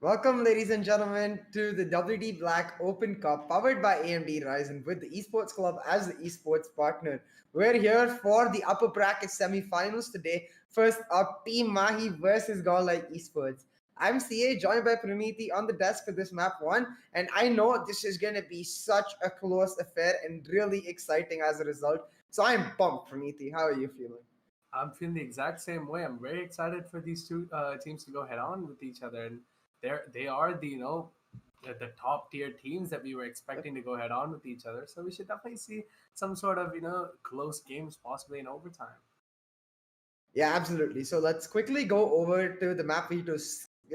Welcome, ladies and gentlemen, to the WD Black Open Cup powered by AMD Ryzen with the Esports Club as the esports partner. We're here for the upper bracket semi-finals today. First up, Team Mahi versus Godlike Esports. I'm CA, joined by Praniti on the desk for this map one, and I know this is going to be such a close affair and really exciting as a result. So I'm pumped, Praniti. How are you feeling? I'm feeling the exact same way. I'm very excited for these two teams to go head on with each other, and they are the the top tier teams that we were expecting to go head on with each other. So we should definitely see some sort of close games, possibly in overtime. Yeah, absolutely. So let's quickly go over to the map view to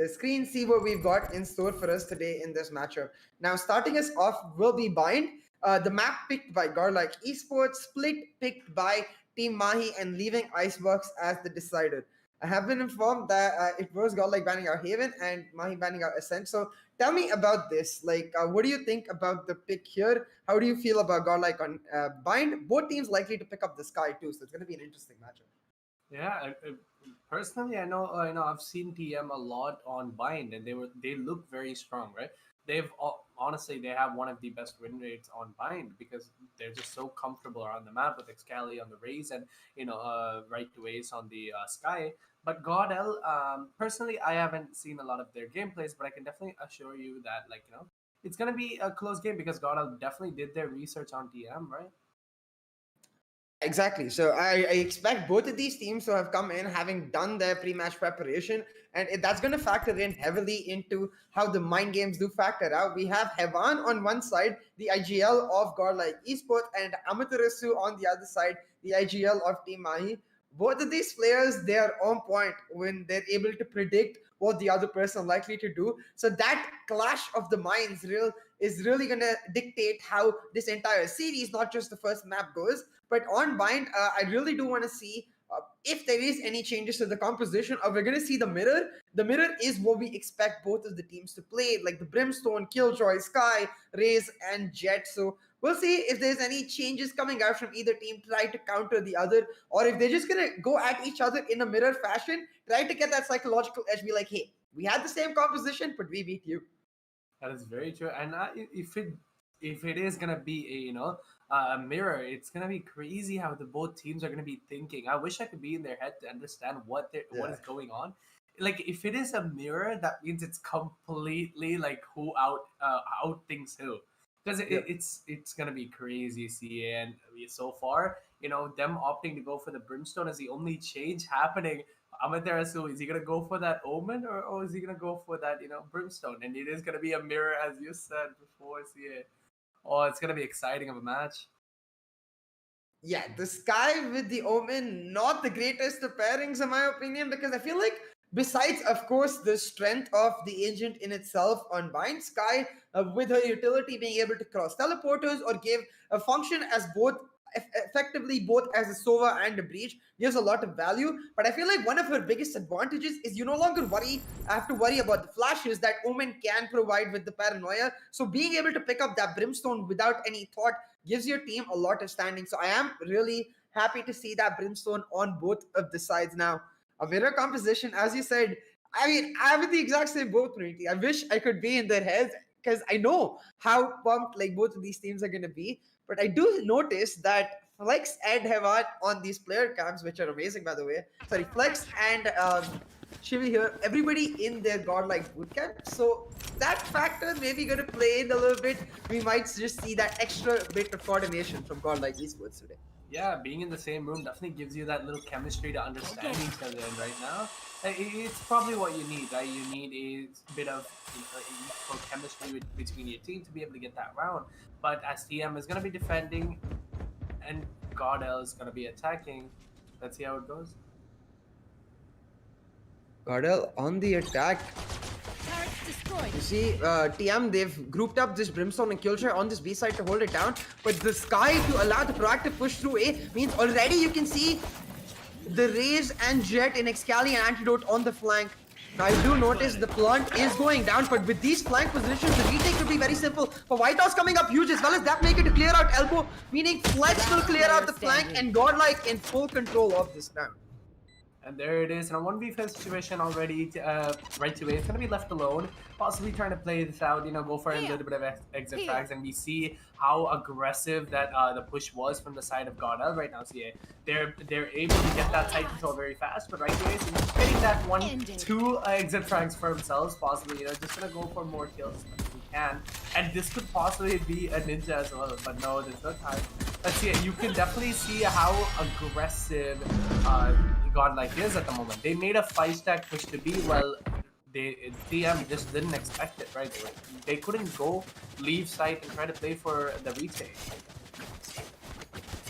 screen, see what we've got in store for us today in this matchup. Now, starting us off will be Bind. The map picked by Godlike Esports, split picked by Team Mahi, and leaving Iceworks as the decider. I have been informed that it was Godlike banning our Haven and Mahi banning our Ascent. So tell me about this. What do you think about the pick here? How do you feel about Godlike on Bind? Both teams likely to pick up the Sky too, so it's going to be an interesting matchup. Yeah, personally, I know I've seen TM a lot on Bind, and they look very strong, right? Honestly, they have one of the best win rates on Bind because they're just so comfortable around the map with Excali on the Raze and right to Ace on the Sky. But Godel, personally, I haven't seen a lot of their gameplays, but I can definitely assure you that it's gonna be a close game because Godel definitely did their research on TM, right? Exactly. So I expect both of these teams to have come in having done their pre-match preparation, and that's going to factor in heavily into how the mind games do factor out. We have Hevan on one side, the IGL of Godlike Esports, and Amaterasu on the other side, the IGL of Team Mahi. Both of these players, they are on point when they're able to predict what the other person likely to do. So that clash of the minds is really going to dictate how this entire series, not just the first map, goes. But on Bind, I really do want to see if there is any changes to the composition, or we're going to see the mirror. The mirror is what we expect both of the teams to play, like the Brimstone, Killjoy, Sky, Raze, and Jet. So we'll see if there's any changes coming out from either team, try to counter the other, or if they're just going to go at each other in a mirror fashion, try to get that psychological edge, be like, hey, we had the same composition, but we beat you. That is very true. And if it is gonna be a mirror, it's gonna be crazy how the both teams are gonna be thinking. I wish I could be in their head to understand what is going on. Like if it is a mirror, that means it's completely like who out thinks who. Because it's gonna be crazy, CA, and so far, them opting to go for the Brimstone is the only change happening. Amaterasu, is he gonna go for that Omen or is he gonna go for that Brimstone? And it is gonna be a mirror, as you said before, CA. Oh, it's gonna be exciting of a match. Yeah, the Sky with the Omen, not the greatest of pairings, in my opinion, because I feel like, besides, of course, the strength of the agent in itself on Bind, Sky, with her utility being able to cross teleporters or give a function as both effectively both as a Sova and a Breach, gives a lot of value. But I feel like one of her biggest advantages is you no longer have to worry about the flashes that Omen can provide with the paranoia. So being able to pick up that Brimstone without any thought gives your team a lot of standing. So I am really happy to see that Brimstone on both of the sides now. A mirror composition, as you said, I mean, I'm in the exact same boat, Praniti. I wish I could be in their heads because I know how pumped like both of these teams are going to be. But I do notice that Flex and Hevat on these player cams, which are amazing, by the way. Sorry, Flex and Shivi here, everybody in their godlike bootcamp. So that factor maybe going to play in a little bit. We might just see that extra bit of coordination from godlike esports today. Yeah, being in the same room definitely gives you that little chemistry to understand each other. And right now, it's probably what you need, right? You need a bit of equal chemistry between your team to be able to get that round. But as TM is going to be defending and Godel is going to be attacking, let's see how it goes. Godel on the attack. You see, TM, they've grouped up this Brimstone and Killjoy on this B side to hold it down. But the Sky to allow the proactive push through A means already you can see the Raze and Jet in Excali and Antidote on the flank. Now, I do notice the plant is going down, but with these flank positions, the retake could be very simple. For White House coming up huge, as well as that maker to clear out elbow, meaning Flex will clear out the flank, and Godlike in full control of this round. And there it is in a 1v5 situation already. Right away, it's going to be left alone. Possibly trying to play this out, go for a little bit of exit frags. And we see how aggressive that the push was from the side of Godel right now. So yeah, they're able to get that side control very fast. But right away, so getting that 1-2 exit frags for themselves. Possibly, just going to go for more kills as we can. And this could possibly be a ninja as well. But no, there's no time. Let's see. You can definitely see how aggressive Godlike is at the moment. They made a 5-stack push to B. Well, TM just didn't expect it, right? They couldn't go leave site and try to play for the retake.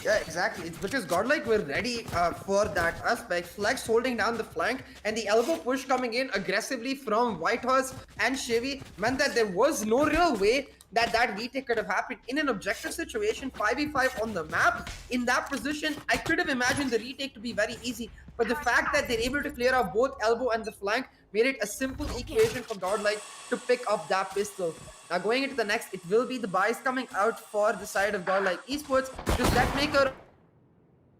Yeah, exactly. It's because Godlike were ready for that aspect. Flex holding down the flank and the elbow push coming in aggressively from Whitehorse and Chevy meant that there was no real way that retake could have happened. In an objective situation, 5v5 on the map, in that position, I could have imagined the retake to be very easy. But the fact that they're able to clear out both elbow and the flank made it a simple equation for Godlike to pick up that pistol. Now going into the next, it will be the buys coming out for the side of Godlike Esports. Just that maker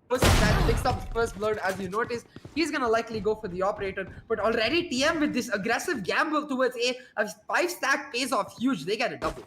that picks up the first blood. As you notice, he's gonna likely go for the operator. But already TM with this aggressive gamble towards a 5-stack pays off huge. They get a double.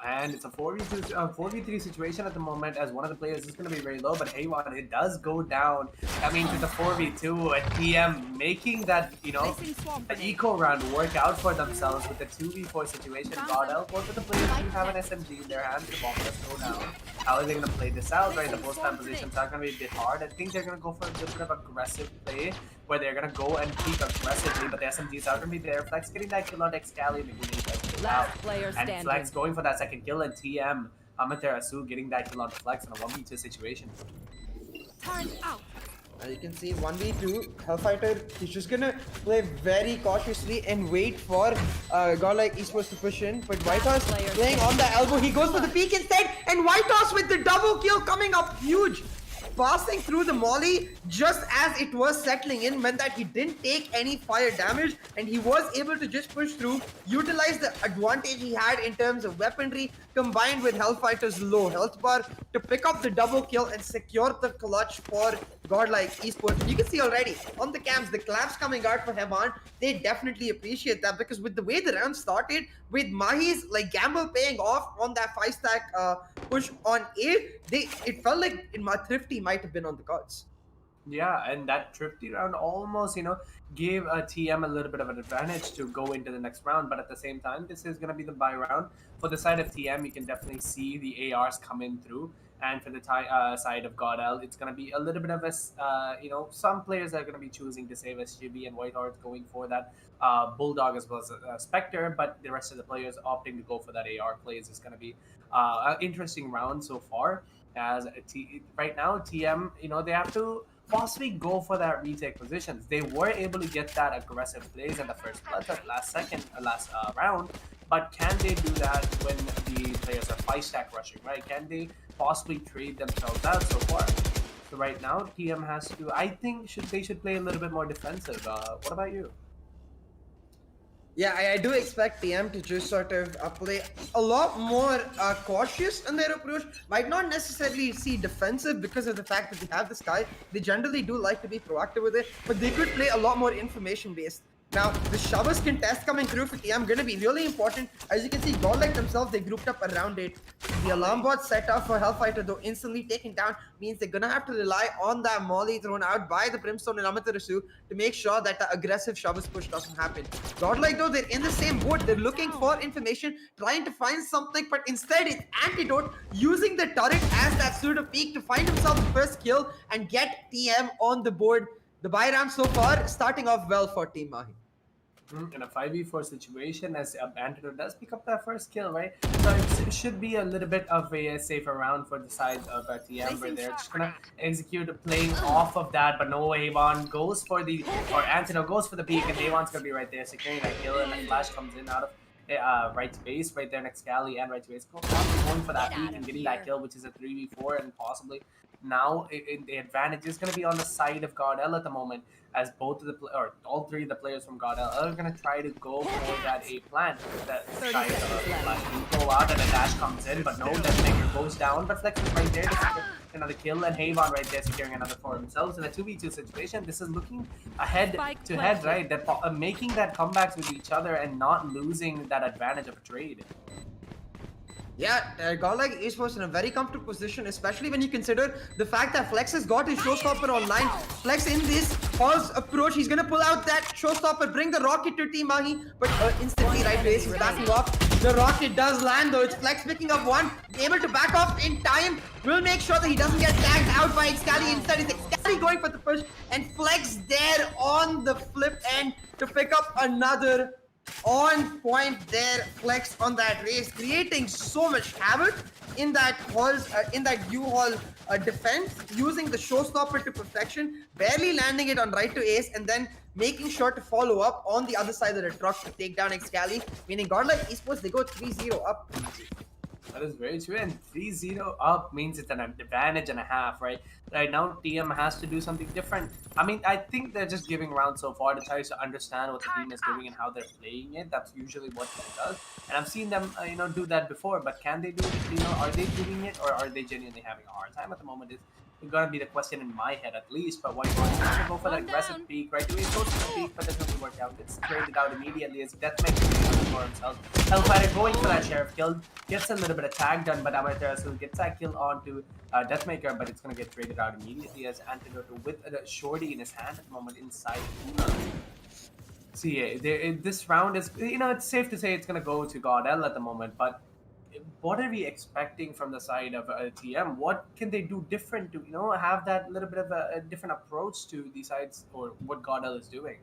And it's a 4v3 situation at the moment, as one of the players is going to be very low, but Haywan, it does go down. I mean, to the 4v2, and TM making that, the eco round work out for themselves with the 2v4 situation. Godel, both of the players do have an SMG in their hands. The bomb does go down. How are they going to play this out, right? The post-time positions are going to be a bit hard. I think they're going to go for a bit of aggressive play, where they're going to go and peek aggressively, but the SMGs are going to be there. Flex getting that kill on Excali in the beginning. Last player standing. And Flex going for that second kill, and TM Amaterasu getting that kill on the Flex in a 1v2 situation. Time out. You can see 1v2 Hellfighter. He's just gonna play very cautiously and wait for Godlike Esports to push in. But Whitehorse playing on the elbow. He goes for the peek instead, and Whitehorse with the double kill coming up huge. Passing through the molly just as it was settling in meant that he didn't take any fire damage, and he was able to just push through, utilize the advantage he had in terms of weaponry combined with Hellfighter's low health bar to pick up the double kill and secure the clutch for Godlike Esports. You can see already on the cams the claps coming out for Heman. They definitely appreciate that, because with the way the round started, with Mahi's gamble paying off on that 5-stack push on A, it felt like Thrifty might have been on the cards. Yeah, and that Thrifty round almost, gave TM a little bit of an advantage to go into the next round. But at the same time, this is going to be the buy round. For the side of TM, you can definitely see the ARs coming through. And for the side of Godel, it's going to be a little bit of a, some players are going to be choosing to save SGB, and Whitehorse going for that Bulldog as well as Spectre. But the rest of the players opting to go for that AR plays is going to be an interesting round so far. As right now, TM, they have to possibly go for that retake positions. They were able to get that aggressive plays in the first blood, that last round, but can they do that when the players are 5-stack rushing, right? Can they possibly trade themselves out so far? So right now, TM has to, I think they should play a little bit more defensive. What about you? Yeah, I do expect TM to just sort of play a lot more cautious in their approach. Might not necessarily see defensive because of the fact that they have the Sky. They generally do like to be proactive with it, but they could play a lot more information-based. Now, the Shovers contest coming through for TM going to be really important. As you can see, Godlike themselves, they grouped up around it. The alarm bot set up for Hellfighter, though instantly taken down, means they're going to have to rely on that molly thrown out by the Brimstone and Amaterasu to make sure that the aggressive Shovers push doesn't happen. Godlike, though, they're in the same boat. They're looking for information, trying to find something, but instead it's Antidote using the turret as that pseudo peak to find himself the first kill and get TM on the board. The buy round so far starting off well for Team Mahi. In a 5v4 situation, as Antidote does pick up that first kill, right? So it should be a little bit of a safer round for the side of TM, where they're just gonna execute playing off of that, but no, Avon goes for Antidote goes for the peak, and Avon's gonna be right there securing that kill, and the flash comes in out of right space, right there next Galley and right space, going for that peak and getting that kill, which is a 3v4, and possibly now the advantage is going to be on the side of Godel at the moment, as both of the or all three of the players from Godel are going to try to go for that A plan. That 30 side seconds left. flash will go out and a dash comes in, but no, Deathmaker goes down, but Flex is right there to secure another kill, and Havon right there securing another for themselves in a 2v2 situation. This is looking ahead Spike to head, planted. right? That making that comebacks with each other and not losing that advantage of a trade. Yeah, Godlike Esports in a very comfortable position, especially when you consider the fact that Flex has got his showstopper online. Flex in this Hall's approach, he's gonna pull out that showstopper, bring the rocket to Team Mahi, but instantly right Race is backing off. The rocket does land though, it's Flex picking up one, able to back off in time, will make sure that he doesn't get tagged out by Excali. Instead, it's Excali going for the push, and Flex there on the flip end to pick up another on point there. Flex on that Race, creating so much havoc in that U-Hall defense, using the showstopper to perfection, barely landing it on right to ace, and then making sure to follow up on the other side of the truck to take down Excali, meaning Godlike Esports, they go 3-0 up. That is very true, and 3-0 up means it's an advantage and a half, right? Right now, TM has to do something different. I mean, I think they're just giving rounds so far to try to understand what the team is doing and how they're playing it. That's usually what it does, and I've seen them, do that before. But can they do it? Are they doing it, or are they genuinely having a hard time at the moment? It's gonna be the question in my head at least. But what he wants to go for the aggressive peak, right? He goes for the peak, but that doesn't work out. It's traded out immediately as Deathmaker for himself. Hellfighter going for that Sheriff kill, gets a little bit of tag done, but Amaterasu gets that kill onto Deathmaker, but it's gonna get traded out immediately as Antidote with a shorty in his hand at the moment inside Una. See, this round is, it's safe to say it's gonna go to Godel at the moment, but what are we expecting from the side of TM? What can they do different to, have that little bit of a different approach to the sides or what Godel is doing?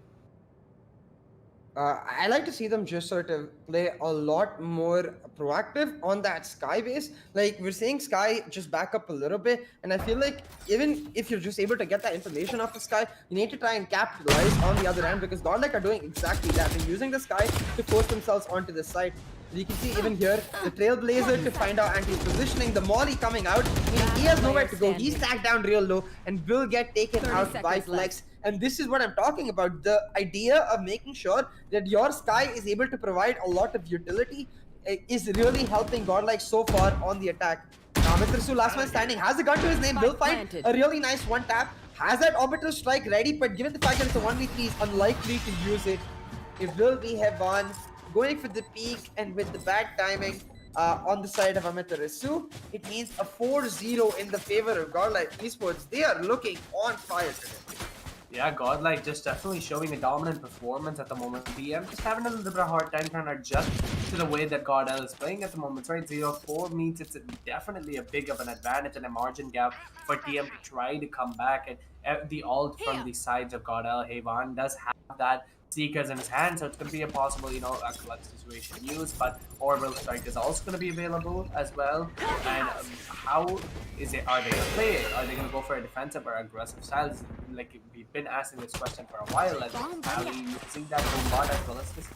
I like to see them just sort of play a lot more proactive on that Sky base. Like, we're seeing Sky just back up a little bit, and I feel like even if you're just able to get that information off the Sky, you need to try and capitalize on the other end, because Godlike are doing exactly that. They're using the Sky to force themselves onto the side. You can see even here, the Trailblazer to find out anti-positioning, the Molly coming out, meaning he has nowhere to go. He's tagged down real low and will get taken out by Flex. And this is what I'm talking about, the idea of making sure that your Sky is able to provide a lot of utility is really helping Godlike so far on the attack. Now, Mr. last man standing, has a gun to his name, will find a really nice one tap, has that orbital strike ready, but given the fact that it's a 1v3, he's unlikely to use it. It will be Heaven going for the peak, and with the bad timing on the side of Amaterasu, it means a 4-0 in the favor of Godlike Esports. They are looking on fire today. Yeah, Godlike just definitely showing a dominant performance at the moment. DM just having a little bit of a hard time trying to adjust to the way that Godel is playing at the moment, right? 0-4 means it's definitely a big of an advantage and a margin gap for TM to try to come back. And the ult from the sides of Godel, Havon does have that Seekers in his hand, so it's going to be a possible, a clutch situation use, but Orbital Strike is also going to be available as well. And how is it, are they going to play it? Are they going to go for a defensive or aggressive style? Like, we've been asking this question for a while, and are we using that bombard as well as this?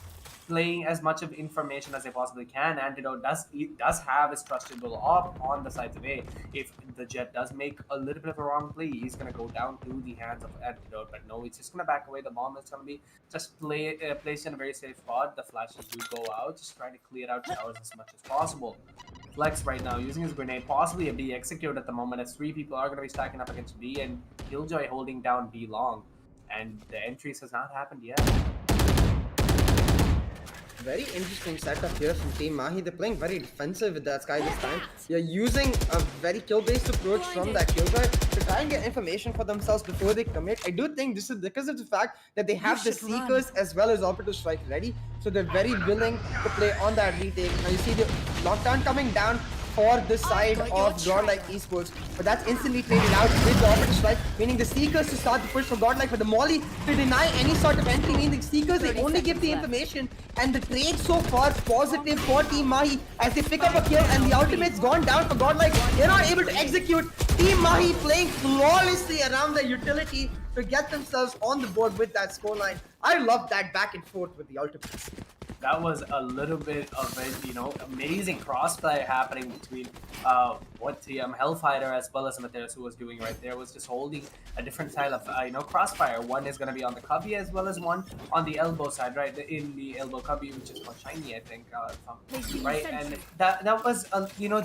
Playing as much of information as they possibly can. Antidote does have his trustable op on the sides of A. If the Jet does make a little bit of a wrong play, he's gonna go down to the hands of Antidote. But no, he's just gonna back away. The bomb is gonna be just placed in a very safe spot. The flashes do go out. Just trying to clear out towers as much as possible. Flex right now using his grenade, possibly a B execute at the moment, as 3 people are gonna be stacking up against B, and Killjoy holding down B long. And the entries has not happened yet. Very interesting setup here from Team Mahi. They're playing very defensive with that Sky this time. They're using a very kill-based approach from that Killjoy to try and get information for themselves before they commit. I do think this is because of the fact that they have the Seekers as well as Orbital Strike ready. So they're very willing to play on that retake. Now you see the lockdown coming down for the side of Godlike Esports, but that's instantly traded out with the Orbital Strike, meaning the Seekers to start the push for Godlike, but the Molly to deny any sort of entry, meaning the Seekers, they only give the information, and the trade so far positive for Team Mahi as they pick up a kill, and the ultimate's gone down for Godlike. They're not able to execute. Team Mahi playing flawlessly around the utility to get themselves on the board with that scoreline. I love that back and forth with the ultimates. that was a little bit of a, amazing crossplay happening between what Hellfighter as well as Amateus who was doing right there was just holding a different style of, crossfire. One is going to be on the cubby as well as one on the elbow side, right? In the elbow cubby, which is called Shiny, I think, right? And that was,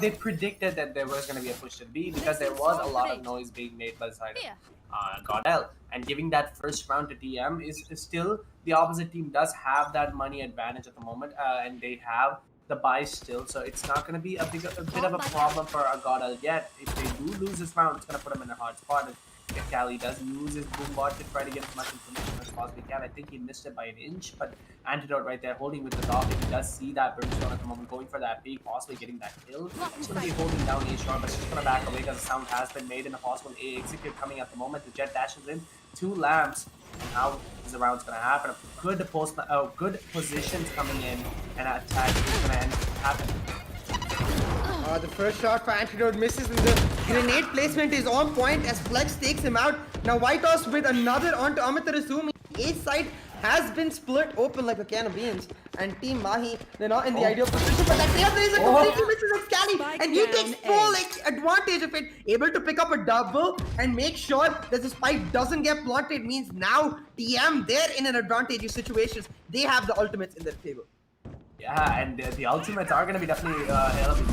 they predicted that there was going to be a push to B because there was a lot of noise being made by the side of Godel. And giving that first round to TM is still, the opposite team does have that money advantage at the moment, and they have the buy still, so it's not going to be a bit of a problem for Godel yet. If they do lose this round, it's going to put them in a hard spot. If Cali does use his boom bot to try to get as much information as possibly can. I think he missed it by an inch, but Antidote right there holding with the top. If he does see that Brimstone at the moment going for that peak, possibly getting that kill. He's going to be holding down A short, but he's going to back away because the sound has been made in a possible A execute coming at the moment. The Jet dashes in, 2 lamps. And how is the round's going to happen? Good positions coming in, and an attack is going to end happening. The first shot for Antidote misses, and the grenade placement is on point as Flex takes him out. Now Whitehorse with another onto Amaterasu. A side has been split open like a can of beans, and Team Mahi, they're not in the ideal position, but that Trailblazer completely misses on Scally, and he takes full advantage of it, able to pick up a double and make sure that the spike doesn't get planted. Means now TM, they're in an advantageous situation. They have the ultimates in their favor. Yeah, and the ultimates are going to be definitely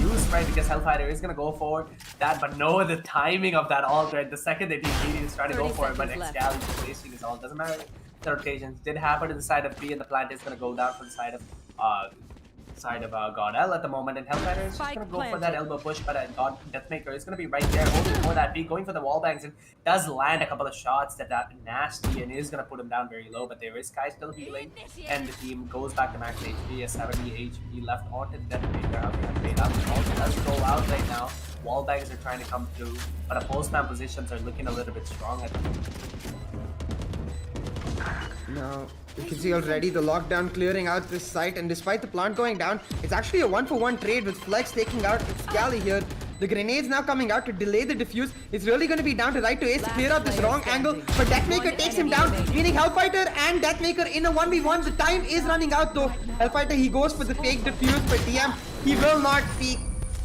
used, right? Because Hellfighter is going to go for that, but no, the timing of that ult, right? The second that he is trying to go for it, but Excalibur is wasting his ult. Doesn't matter. The rotations did happen to the side of B, and the plant is going to go down for the side of Godel at the moment, and Hellfighter is just going to go for that elbow push, but Deathmaker is going to be right there holding for that B, going for the wall bangs, and does land a couple of shots that nasty, and is going to put him down very low, but there is Sky still healing, and the team goes back to max HP, a 70 HP left onto Deathmaker. How can I up? Also does roll out right now. Wall bangs are trying to come through, but the postman positions are looking a little bit strong at the moment. Now, you can see already the lockdown clearing out this site, and despite the plant going down, it's actually a 1-for-1 trade with Flex taking out Scally here. The grenades now coming out to delay the defuse. It's really going to be down to right to Ace to clear out this wrong angle, but Deathmaker takes him down, meaning Hellfighter and Deathmaker in a 1v1. The time is running out though. Hellfighter, he goes for the fake defuse, but TM, he will not peek.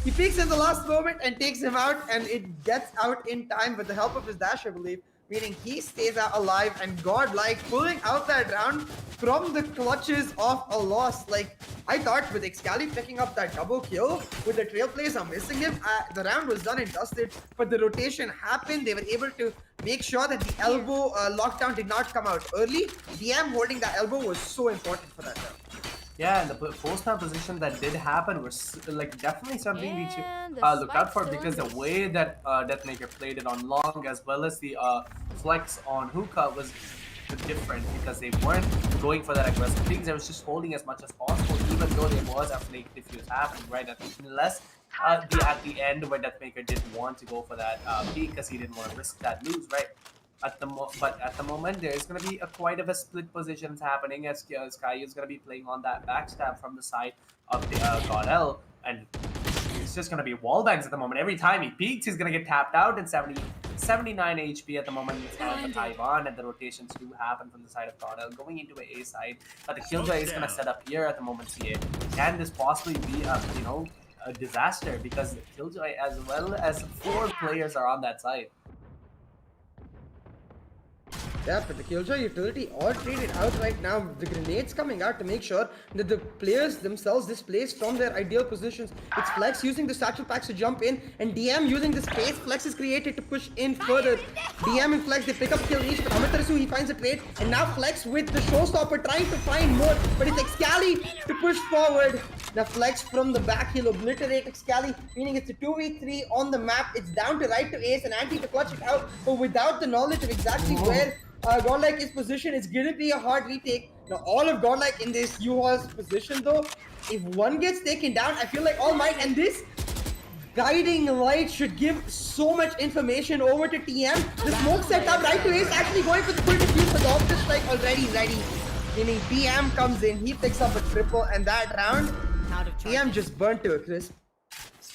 He peeks in the last moment and takes him out, and it gets out in time with the help of his dash, I believe. Meaning he stays out alive, and Godlike pulling out that round from the clutches of a loss. Like, I thought with Excalibur picking up that double kill with the Trailblazer missing him, the round was done and dusted, but the rotation happened. They were able to make sure that the elbow lockdown did not come out early. DM holding that elbow was so important for that round. Yeah, and the post-down position that did happen was like definitely something we should look out for, because the way that Deathmaker played it on long as well as the flex on hookah was different, because they weren't going for that aggressive things. They was just holding as much as possible, even though there was a flake diffuse happening, right? Unless at the end where Deathmaker didn't want to go for that peak because he didn't want to risk that lose, right? But at the moment, there is going to be quite of a split positions happening, as Sky is going to be playing on that backstab from the side of the Godel, and it's just going to be wall bangs at the moment. Every time he peaks, he's going to get tapped out, and 79 HP at the moment in his hand with Ivan, and the rotations do happen from the side of Godel going into a side, but the Killjoy is going to set up here at the moment. CA, can this possibly be a disaster, because the Killjoy as well as 4 players are on that side? Yeah, but the Killjoy utility all traded out right now. The grenades coming out to make sure that the players themselves displaced from their ideal positions. It's Flex using the satchel packs to jump in, and DM using the space Flex is created to push in further. DM and Flex, they pick up kill reach, but Amaterasu, he finds a trade, and now Flex with the showstopper trying to find more, but it's Excali to push forward. Now Flex from the back, he'll obliterate Excali, meaning it's a 2v3 on the map. It's down to right to Ace and Anti to clutch it out, but without the knowledge of exactly where Godlike is position, it's gonna be a hard retake. Now all of Godlike in this U-Haul's position though, if one gets taken down, I feel like All Might and this guiding light should give so much information over to TM. The smoke set up right to Ace, actually going for the full defuse, but the optic strike already ready. Meaning BM comes in, he picks up a triple, and that round, TM just burnt to a crisp.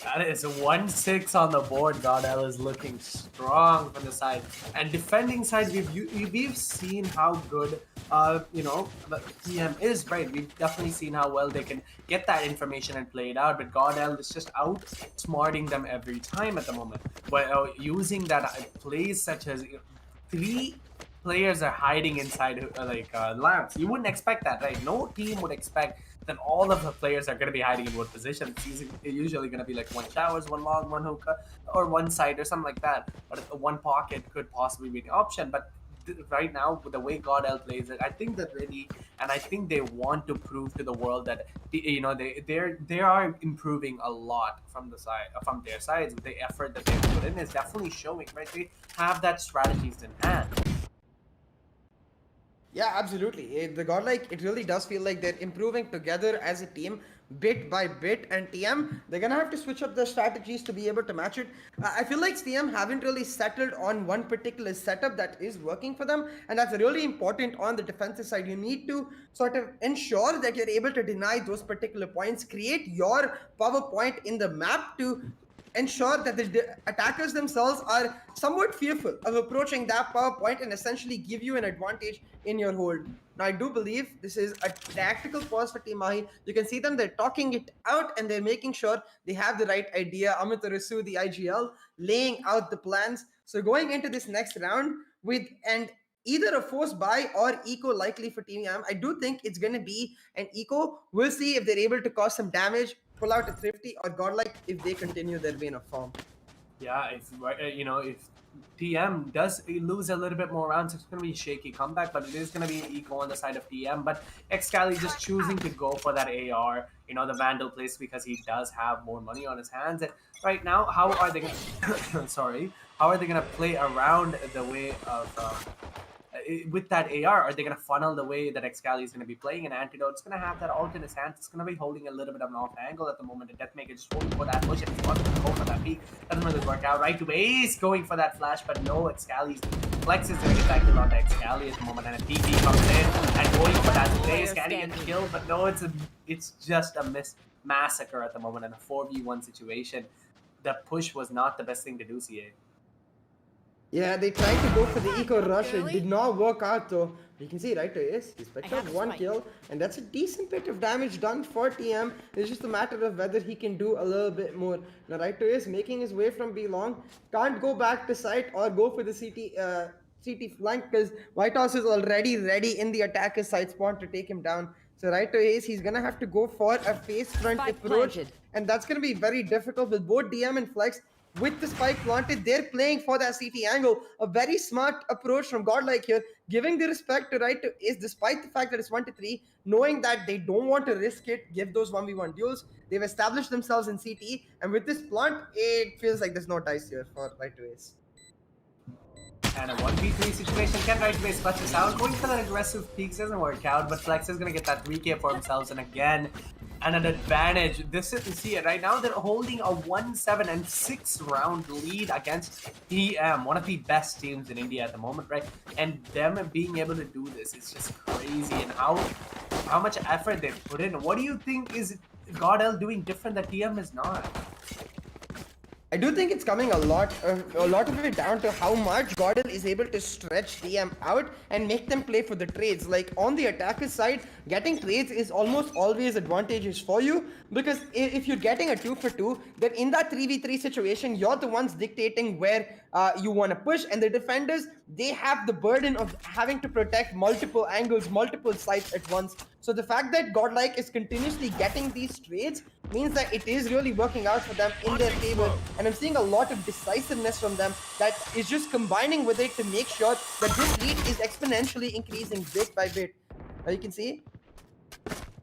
That is 1-6 on the board. Godel is looking strong from the side. And defending side, we've seen how good the TM is, right? We've definitely seen how well they can get that information and play it out. But Godel is just outsmarting them every time at the moment. But using that plays such as three players are hiding inside lamps. You wouldn't expect that, right? No team would expect that all of the players are going to be hiding in one position. It's usually going to be like one showers, one long, one hookah, or one side or something like that. But one pocket could possibly be the option. But right now, with the way Godel plays it, I think they're ready, and I think they want to prove to the world that they are improving a lot from the side from their sides. The effort that they put in is definitely showing, right? They have that strategies in hand. Yeah, absolutely. The Godlike, it really does feel like they're improving together as a team, bit by bit. And TM, they're gonna have to switch up their strategies to be able to match it. I feel like TM haven't really settled on one particular setup that is working for them, and that's really important on the defensive side. You need to sort of ensure that you're able to deny those particular points, create your power point in the map to ensure that the attackers themselves are somewhat fearful of approaching that power point and essentially give you an advantage in your hold. Now, I do believe this is a tactical pause for Team Mahi. You can see them, they're talking it out and they're making sure they have the right idea. Amit Rasu, the IGL, laying out the plans. So going into this next round with either a force buy or eco likely for Team Yam. I do think it's going to be an eco. We'll see if they're able to cause some damage, pull out a Thrifty, or Godlike if they continue their vein of form. Yeah, if TM does lose a little bit more rounds, it's going to be a shaky comeback, but it is going to be equal on the side of TM. But Excali just choosing to go for that AR, the Vandal plays because he does have more money on his hands. And right now, how are they going to, sorry, how are they going to play around the way of, with that AR, are they going to funnel the way that Excali is going to be playing? An Antidote's going to have that ult in his hands. It's going to be holding a little bit of an off angle at the moment. And Deathmaker just holding for that push, and he wants to go for that peak. Doesn't really work out. Right to Ace going for that flash, but no, Excali's Flex is going to get that kill on the Excali at the moment, and a TP comes in and going for that Ace. Can he get the kill? But no, it's just a massacre at the moment in a 4v1 situation. The push was not the best thing to do, CA. Yeah, they tried to go for the eco rush. It did not work out though. You can see right there is. He's picked up one kill, and that's a decent bit of damage done for TM. It's just a matter of whether he can do a little bit more. Now right there is making his way from B long. Can't go back to site or go for the CT flank because White House is already ready in the attacker's side spawn to take him down. So right to Ace, he's gonna have to go for a face front approach, and that's gonna be very difficult with both DM and Flex. With the spike planted, they're playing for that CT angle. A very smart approach from Godlike here, giving the respect to right to Ace, despite the fact that it's 1-3, knowing that they don't want to risk it, give those 1v1 duels. They've established themselves in CT, and with this plant, it feels like there's no dice here for right to Ace. And a 1v3 situation, can right to Ace clutch this out. Going for that aggressive peaks doesn't work out, but Flex is going to get that 3k for themselves, and again, and an advantage. This is, you see it right now, they're holding a 1-7 and 6 round lead against TM, one of the best teams in India at the moment, right? And them being able to do this is just crazy, and how much effort they've put in. What do you think is Godel doing different that TM is not? I do think it's coming a lot of it down to how much Godel is able to stretch TM out and make them play for the trades. Like on the attacker side, getting trades is almost always advantageous for you, because if you're getting a 2-for-2, then in that 3v3 situation, you're the ones dictating where you want to push, and the defenders, they have the burden of having to protect multiple angles, multiple sites at once. So the fact that Godlike is continuously getting these trades means that it is really working out for them in their favor, and I'm seeing a lot of decisiveness from them that is just combining with it to make sure that this lead is exponentially increasing bit by bit. Now you can see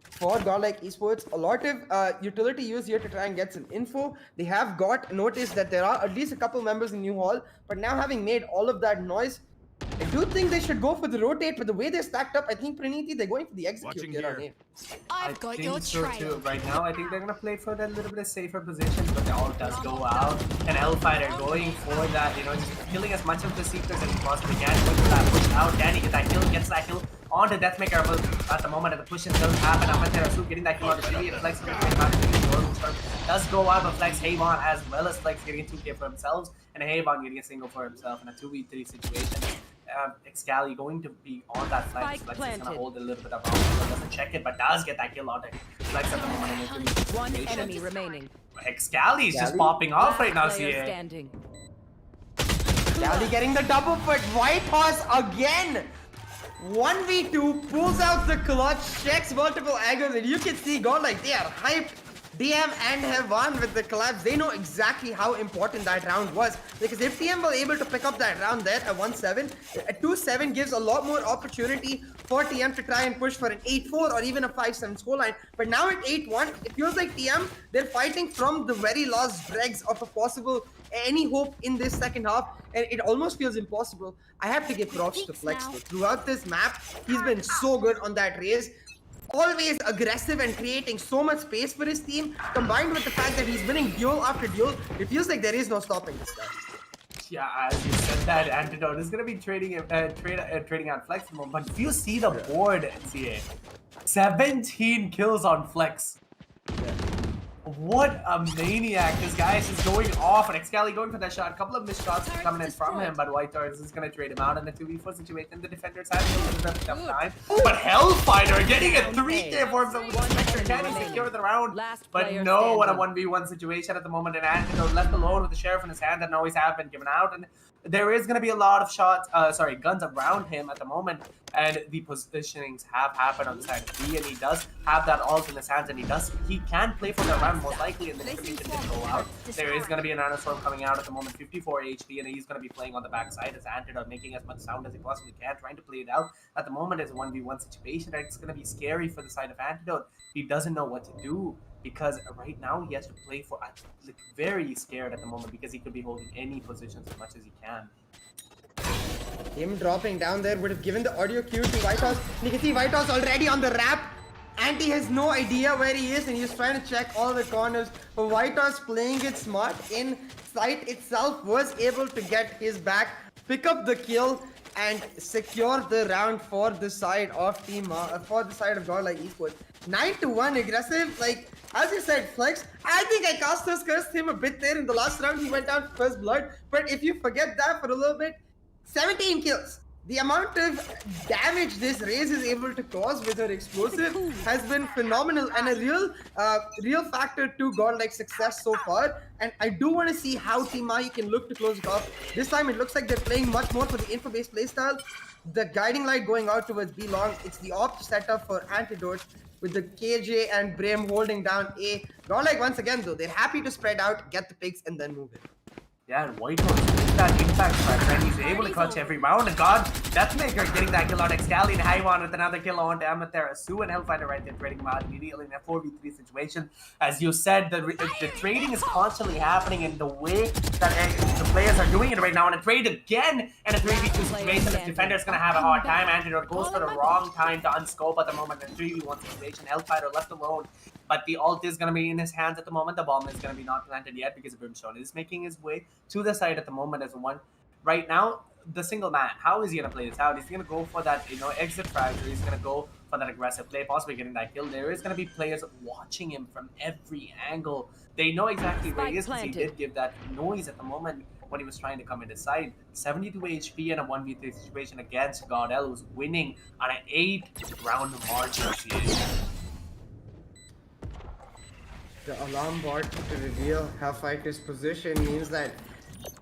for Godlike Esports, a lot of utility used here to try and get some info. They have got noticed that there are at least a couple members in New Hall, but now having made all of that noise, I do think they should go for the rotate, but the way they're stacked up, I think Praniti, they're going for the execute here on it. I've got your trail. Too. Right now, I think they're gonna play for that little bit of safer position, but the ult does go out. And Hellfighter going for that, just killing as much of the secrets as he possibly can. Going for that push out. Danny gets that kill, onto Deathmaker at the moment, and the push doesn't happen. Amaterasu getting that kill on the TV, and Flex is going to Golden Storm does go out, but Flex, Hayvon, as well as Flex getting a 2K for themselves, and Hayvon getting a single for himself in a 2v3 situation. Excali going to be on that flank. Flex is going to hold a little bit of round. Doesn't check it, but does get that kill on it. Flex at the moment. One enemy remaining. Excali is just popping off right now, CA. Standing. Excali getting the double foot. White Horse again. 1v2, pulls out the clutch, checks multiple angles, and you can see Godlike, they are hyped. DM and have won with the collapse. They know exactly how important that round was, because if TM were able to pick up that round there at 1-7, a 2-7 gives a lot more opportunity for TM to try and push for an 8-4 or even a 5-7 scoreline. But now at 8-1, it feels like TM, they're fighting from the very last dregs of a possible any hope in this second half, and it almost feels impossible. I have to give props to Flex though. Throughout this map, he's been so good on that raise. Always aggressive and creating so much space for his team, combined with the fact that he's winning duel after duel. It feels like there is no stopping this guy. Yeah, as you said, that Antidote is going to be trading on Flex. But if you see the board, CA, 17 kills on Flex. Yeah. What a maniac. This guy is just going off, and Excali going for that shot. A couple of missed shots coming in from him, but White Horse is going to trade him out in a 2v4 situation. The defenders having a little bit of tough time. But Hellfighter getting a 3K for himself with Spectre. Can he secure the round? But no, what a 1v1 situation at the moment. And Antidote left alone with the Sheriff in his hand that always have been given out. And there is going to be a lot of shots, guns around him at the moment, and the positionings have happened on the side of B, and he does have that ult in his hands, and he can play for the round most likely, and the distribution didn't go out. There is going to be an Nanostorm coming out at the moment, 54 HP, and he's going to be playing on the backside as Antidote, making as much sound as he possibly can, trying to play it out. At the moment, it's a 1v1 situation, and it's going to be scary for the side of Antidote. He doesn't know what to do, because right now he has to play for, like, very scared at the moment, because he could be holding any positions as much as he can. Him dropping down there would have given the audio cue to White Horse. You can see White Horse already on the wrap. Anti has no idea where he is, and he's trying to check all the corners. But White Horse playing it smart in sight itself was able to get his back, pick up the kill, and secure the round for the side of Godlike Esports. 9-1 aggressive, like as you said, Flex. I think I cursed him a bit there in the last round. He went down first blood, but if you forget that for a little bit, 17 kills. The amount of damage this raise is able to cause with her explosive has been phenomenal, and a real factor to Godlike's success so far. And I do want to see how Team Mahi can look to close it off. This time it looks like they're playing much more for the info-based playstyle. The guiding light going out towards B long. It's the opt setup for Antidote, with the KJ and Brim holding down A. Godlike once again though, they're happy to spread out, get the picks, and then move it. Yeah, and White Horse with that impact factor, and he's able to clutch every round. And God, Deathmaker getting that kill on Excali, and Hayvon with another kill on Amatera. Sue and Hellfighter right there trading him out immediately in a 4v3 situation. As you said, the trading is constantly happening in the way that the players are doing it right now. And a trade again in a 3v2 situation. The defender's going to have a hard time. Antidote goes for the wrong time to unscope at the moment in a 3v1 situation. Hellfighter left alone. But the ult is going to be in his hands at the moment. The bomb is going to be not planted yet because Brimstone is making his way to the side at the moment as one. Right now, the single man, how is he going to play this out? He's going to go for that, exit fracture. He's going to go for that aggressive play, possibly getting that kill. There is going to be players watching him from every angle. They know exactly where he is because he did give that noise at the moment when he was trying to come in his side. 72 HP in a 1v3 situation against Godel, who's winning on an 8-round margin. The alarm bot to reveal Hellfighter's position means that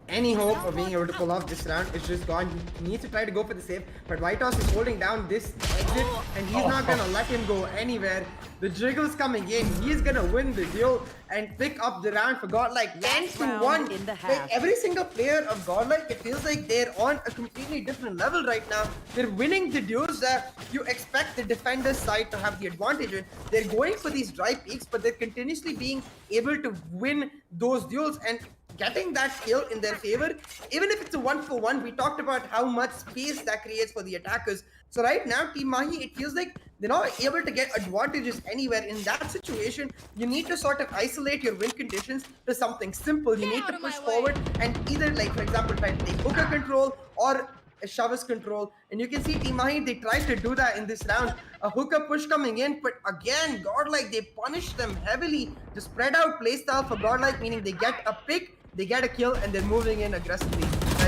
any hope of being able to pull off this round is just gone. He needs to try to go for the save, but White Horse is holding down this exit, and he's not gonna let him go anywhere. The jiggle's coming in. He's gonna win the duel and pick up the round for Godlike. 10-1. Like every single player of Godlike, it feels like they're on a completely different level right now. They're winning the duels that you expect the defender's side to have the advantage in. They're going for these dry peaks, but they're continuously being able to win those duels and getting that kill in their favor. Even if it's a 1-for-1, we talked about how much space that creates for the attackers. So right now, Team Mahi, it feels like they're not able to get advantages anywhere. In that situation, you need to sort of isolate your win conditions to something simple. You need to push forward and either, like, for example, try to take hooker control or shove his control. And you can see Team Mahi, they tried to do that in this round. A hookup push coming in, but again, Godlike, they punish them heavily. The spread out playstyle for Godlike, meaning they get a pick, they get a kill, and they're moving in aggressively.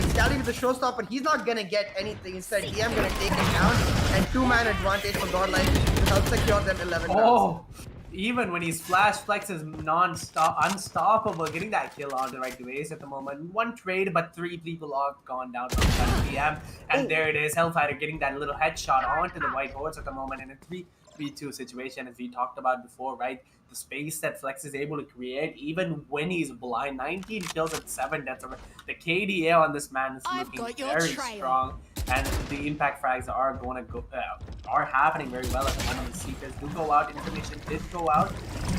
Scally with the showstopper, he's not gonna get anything. Instead, DM gonna take him down, and 2-man advantage for Godlike to help secure them 11 rounds. Even when he's flash flex is unstoppable, getting that kill on the right ways at the moment. One trade, but 3 people are gone down from DM, and there it is. Hellfighter getting that little headshot onto the white horse at the moment in a 3v2 situation, as we talked about before, right? The space that Flex is able to create, even when he's blind. 19 kills at 7 deaths. The KDA on this man is looking very strong, and the impact frags are going to are happening very well at the moment. The Seekers do go out. Information did go out.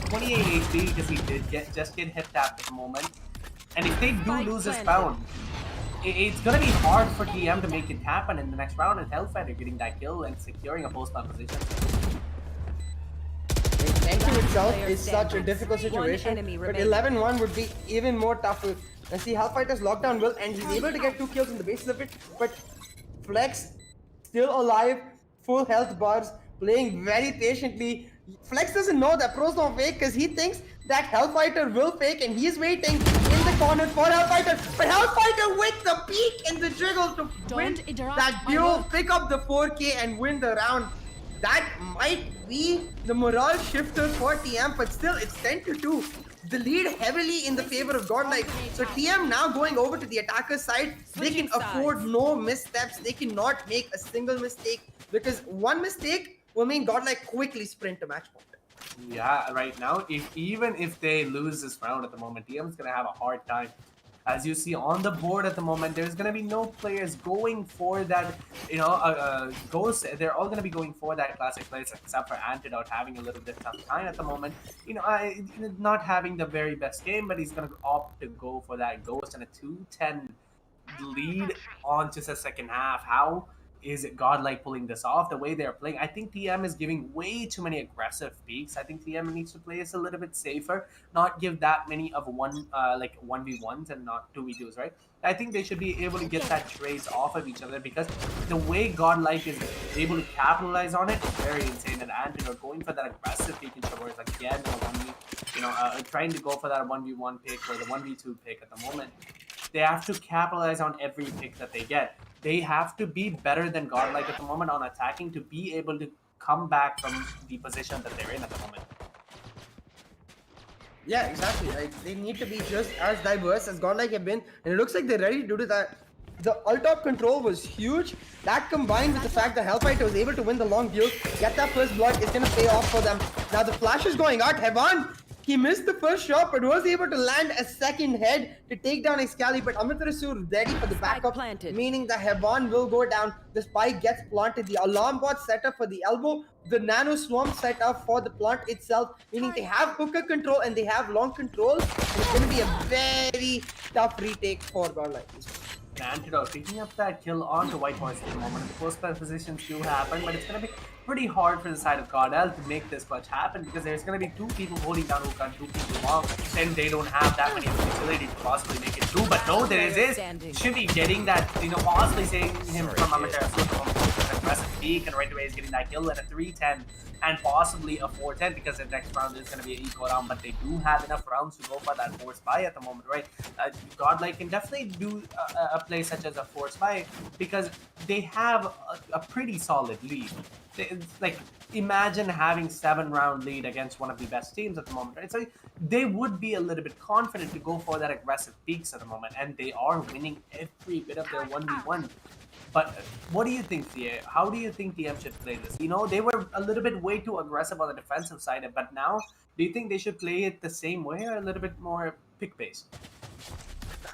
28 HP because he did just get hit tapped at the moment. And if they do lose this round, it's going to be hard for TM to make it happen in the next round, and Hellfighter getting that kill and securing a post-on position. Entry itself is such a difficult situation, but 11-1 would be even more tougher. Let's see, Hellfighter's lockdown will, and he's able to get 2 kills on the basis of it, but Flex still alive, full health bars, playing very patiently. Flex doesn't know that pros don't fake because he thinks that Hellfighter will fake, and he's waiting in the corner for Hellfighter. But Hellfighter with the peek and the jiggle to win that duel, pick up the 4K and win the round. That might be the morale shifter for TM, but still it's 10-2. The lead heavily in the favor of Godlike. So TM now going over to the attacker side, they can afford no missteps. They cannot make a single mistake, because one mistake will mean Godlike quickly sprint to match point. Yeah, right now, even if they lose this round at the moment, TM is going to have a hard time. As you see on the board at the moment, there's going to be no players going for that, Ghost. They're all going to be going for that classic place, except for Antidote having a little bit tough time at the moment. Not having the very best game, but he's going to opt to go for that Ghost and a 2-10 lead on just a second half. How is it Godlike pulling this off the way they're playing? I think TM is giving way too many aggressive peaks. I think TM needs to play this a little bit safer, not give that many of 1v1s and not 2v2s, right? I think they should be able to get that trades off of each other, because the way Godlike is able to capitalize on it is very insane. And Antidote going for that aggressive peak in Showers again, trying to go for that 1v1 pick or the 1v2 pick at the moment. They have to capitalize on every pick that they get. They have to be better than Godlike at the moment on attacking to be able to come back from the position that they're in at the moment. Yeah, exactly. They need to be just as diverse as Godlike have been, and it looks like they're ready to do that. The ult-top control was huge. That combined with the fact that Hellfighter was able to win the long duel, get that first blood, is going to pay off for them. Now the flash is going out. Heavan, he missed the first shot, but was able to land a second head to take down Excali. But Amitarasu ready for the backup, meaning the Heavan will go down. The spike gets planted. The alarm bot set up for the elbow. The nano swamp set up for the plant itself, meaning they have hooker control and they have long control. And it's going to be a very tough retake for Godlike. Antidote picking up that kill onto White Horse at the moment. The post positions do happen, but it's going to be pretty hard for the side of Godel to make this clutch happen, because there's going to be 2 people holding down hook and 2 people long, and they don't have that many ability to possibly make it through. But no, there is this. Should be getting that, possibly saving him from Amaterasu. Aggressive peak, and right away he's getting that kill at a 3-10 and possibly a 4-10, because the next round is going to be an equal round, but they do have enough rounds to go for that force buy at the moment, right? Godlike can definitely do a play such as a force buy, because they have a pretty solid lead. Imagine having 7-round lead against one of the best teams at the moment, right? So they would be a little bit confident to go for that aggressive peaks at the moment, and they are winning every bit of their 1v1. But what do you think, Thea? How do you think TM should play this? They were a little bit way too aggressive on the defensive side, but now, do you think they should play it the same way or a little bit more pick-based?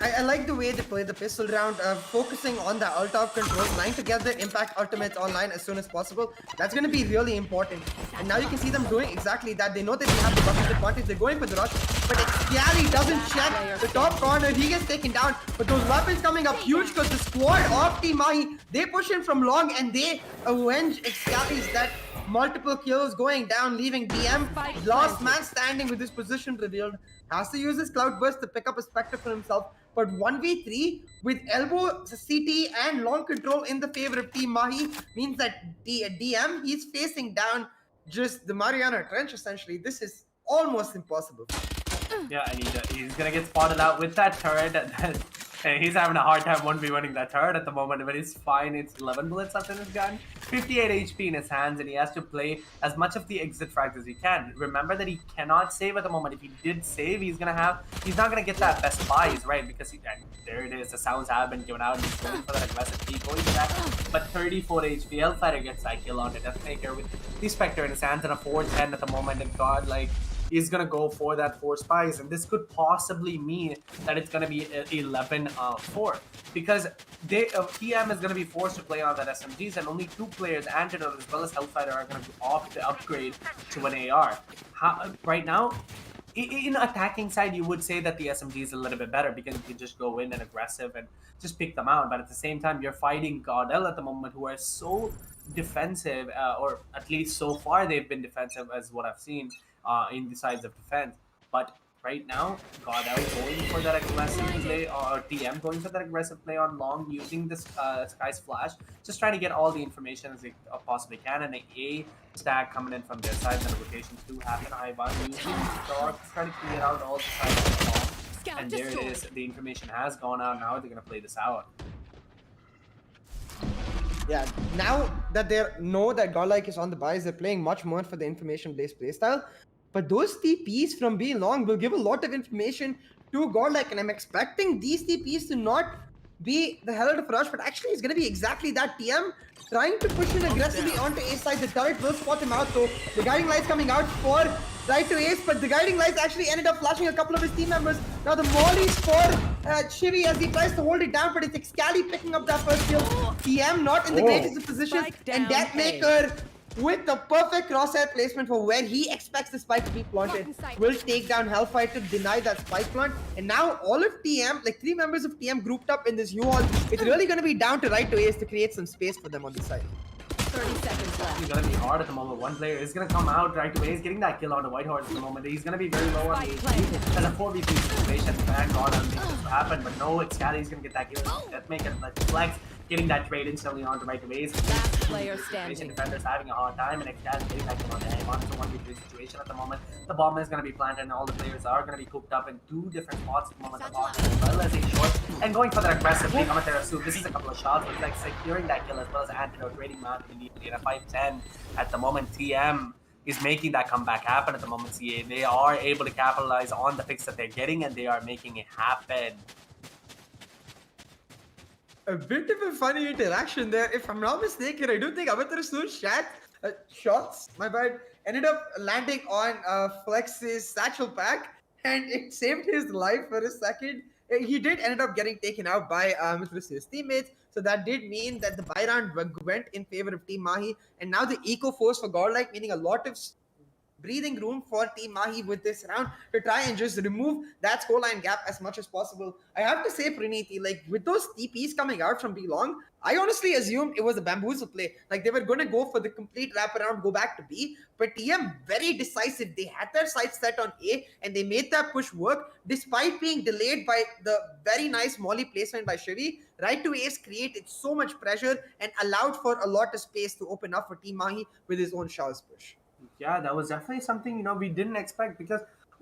I like the way they play the pistol round, focusing on the ult-top control, line together, impact ultimates online as soon as possible. That's going to be really important. And now you can see them doing exactly that. They know that they have the bucket advantage. They're going for the rush, but Excali doesn't check the top corner. He gets taken down, but those weapons coming up huge, because the squad of Team Mahi, they push him from long and they avenge Excali's that multiple kills going down, leaving DM last man standing with his position revealed. Has to use his cloud burst to pick up a Spectre for himself. But 1v3 with elbow, CT, and long control in the favor of Team Mahi means that DM, he's facing down just the Mariana Trench essentially. This is almost impossible. Yeah, and he's gonna get spotted out with that turret. And he's having a hard time 1v1ing that turret at the moment, but he's fine. It's 11 bullets left in his gun, 58 HP in his hands, and he has to play as much of the exit frags as he can. Remember that he cannot save at the moment. If he did save, he's not gonna get that best buys, right? Because there it is. The sounds have been given out, and he's going for that aggressive peek, going for that. But 34 HP, Hellfighter gets that kill on the Deathmaker with the Spectre in his hands and a 410 at the moment, and Godlike is going to go for that 4 spies, and this could possibly mean that it's going to be 11-4 because TM is going to be forced to play on that SMGs, and only 2 players, Antidote as well as Hellfighter, are going to opt to upgrade to an AR. Right now, in attacking side, you would say that the SMG is a little bit better because you can just go in and aggressive and just pick them out, but at the same time, you're fighting Godel at the moment, who are so defensive, or at least so far they've been defensive as what I've seen in the sides of defense. But right now, Godel going for that aggressive play, or TM going for that aggressive play on long, using this Sky's flash, just trying to get all the information as they possibly can, and an A stack coming in from their side, and the rotations do happen. Ivan using Dark to try to clear out all the sides of the ball. And there it is, the information has gone out. Now they're going to play this out. Yeah, now that they know that Godlike is on the buys, they're playing much more for the information-based playstyle. But those TPs from being long will give a lot of information to Godlike, and I'm expecting these TPs to not be the hell of a rush, but actually it's going to be exactly that. TM trying to push in aggressively onto A side. The turret will spot him out, so the guiding light's coming out for right to Ace, but the guiding lights actually ended up flashing a couple of his team members. Now the mollies for Chivi as he tries to hold it down, but it's Excali picking up that first kill. TM not in the greatest of positions, and Deathmaker with the perfect crosshair placement for where he expects the spike to be planted, will take down Hellfighter to deny that spike plant. And now all of TM, like 3 members of TM grouped up in this U-Haul, it's really going to be down to right to Ace to create some space for them on the side. 30 seconds left. He's going to be hard at the moment. One player is going to come out right away. He's getting that kill on the White Horse at the moment. He's going to be very low on the HP. There's a 4v3 situation. Thank God I'm making this happen, but no, it's Scally. He's going to get that kill. Deathmaker, like Flex, getting that trade instantly on the right ways. Last player standing. Defenders having a hard time, and Excalibur getting that kill on the A1. It's a 1v3 situation at the moment. The bomb is going to be planted, and all the players are going to be cooped up in 2 different spots at the moment. The bomb as well as a short, and going for that aggressive play. This is a couple of shots, but like securing that kill as well as Antidote trading man immediately in a 5-10. At the moment, TM is making that comeback happen at the moment. CA, they are able to capitalize on the picks that they're getting, and they are making it happen. A bit of a funny interaction there. If I'm not mistaken, I do think Avatar's shots, my bad, ended up landing on Flex's satchel pack, and it saved his life for a second. He did end up getting taken out by his teammates, so that did mean that the buy round went in favor of Team Mahi, and now the eco force for Godlike, meaning a lot of breathing room for Team Mahi with this round to try and just remove that scoreline gap as much as possible. I have to say, Praniti, like with those TPs coming out from B-Long, I honestly assumed it was a bamboozle play. Like they were going to go for the complete wraparound, go back to B, but TM very decisive. They had their sights set on A and they made that push work despite being delayed by the very nice molly placement by Shivi. Right to Ace created so much pressure and allowed for a lot of space to open up for Team Mahi with his own Shaw's push. Yeah, that was definitely something, we didn't expect because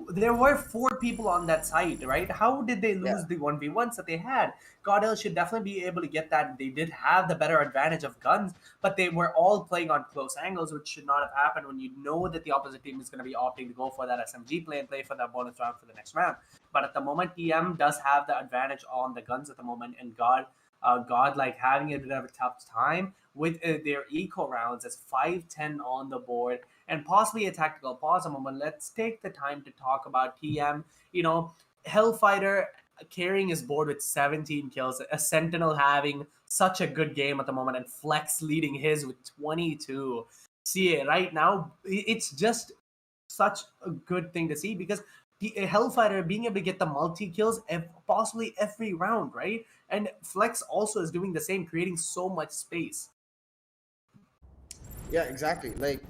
there were 4 people on that side, right? How did they lose the 1v1s that they had? Godel should definitely be able to get that. They did have the better advantage of guns, but they were all playing on close angles, which should not have happened when you know that the opposite team is going to be opting to go for that SMG play and play for that bonus round for the next round. But at the moment, TM does have the advantage on the guns at the moment, and Godlike having a bit of a tough time with their eco rounds as 5-10 on the board and possibly a tactical pause a moment. Let's take the time to talk about TM. Hellfighter carrying his board with 17 kills, a Sentinel having such a good game at the moment, and Flex leading his with 22. See, right now, it's just such a good thing to see because Hellfighter being able to get the multi-kills possibly every round, right? And Flex also is doing the same, creating so much space. Yeah, exactly. Like,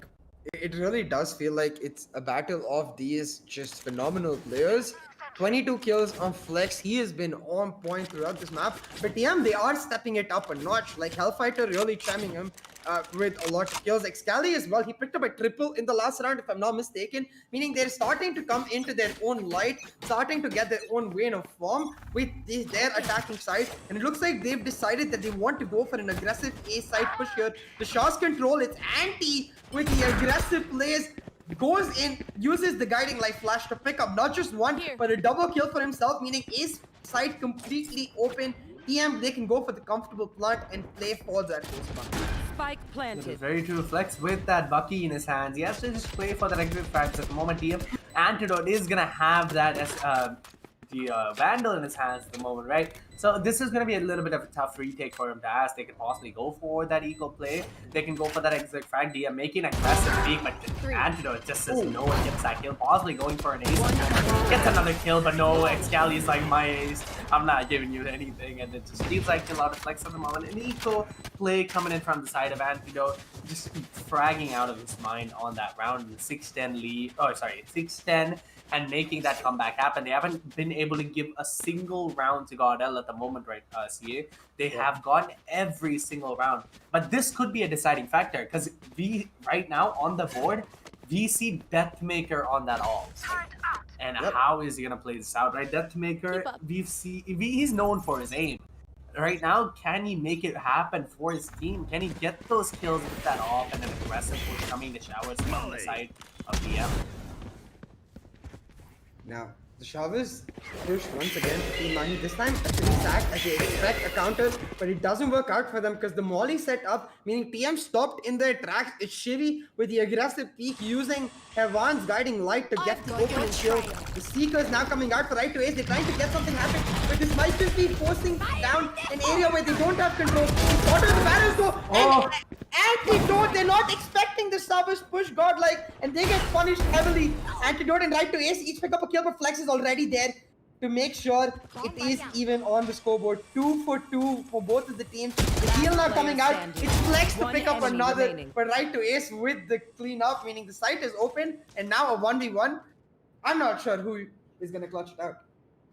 It really does feel like it's a battle of these just phenomenal players. 22 kills on Flex. He has been on point throughout this map. But TM, they are stepping it up a notch. Like Hellfighter really chiming him with a lot of kills. Excali as well. He picked up a triple in the last round, if I'm not mistaken. Meaning they're starting to come into their own light, starting to get their own vein of form with their attacking side. And it looks like they've decided that they want to go for an aggressive A side push here. The Shaw's control, it's anti with the aggressive plays, goes in, uses the guiding light flash to pick up not just one, but a double kill for himself, meaning Ace side completely open. TM, they can go for the comfortable plant and play for that post bucket. Spike planted. Very true. Flex with that Bucky in his hands. He has to just play for the exit frags at the moment. TM Antidote is gonna have that as the Vandal in his hands at the moment, right? So this is going to be a little bit of a tough retake for him to ask. They can possibly go for that eco play. They can go for that exit frag. DM making an aggressive peek, but Antidote just says no one gets that kill. Possibly going for an ace. Gets another kill, but no, Excali is like, my ace, I'm not giving you anything. And it just feels like a lot of Flex at the moment. An eco play coming in from the side of Antidote, just fragging out of his mind on that round. 6-10 lead. Oh, sorry, 6-10. And making that comeback happen. They haven't been able to give a single round to Godel at the moment, right, CA? They have gotten every single round. But this could be a deciding factor because we, right now on the board, we see Deathmaker on that all. And how is he going to play this out, right? Deathmaker, he's known for his aim. Right now, can he make it happen for his team? Can he get those kills with that off and an aggressive push coming to showers from the side of DM? Now, the Showers push once again for Team Mahi. This time, actually sacked as they expect a counter, but it doesn't work out for them because the Molly set up, meaning TM stopped in their tracks. It's Shivy with the aggressive peek using Hevan's guiding light to get the opening kill. The Seeker's now coming out for right to ace. They're trying to get something happen, but this might just be forcing down an area where they don't have control. He spotted the barrels though, and Antidote, they're not expecting the Savage push Godlike, and they get punished heavily. Antidote and right to ace each pick up a kill, but Flex is already there to make sure it is even on the scoreboard. 2 for 2 for both of the teams. The heal now coming out. It's Flex to pick up another, but right to ace with the cleanup, meaning the site is open, and now a 1v1. I'm not sure who is going to clutch it out.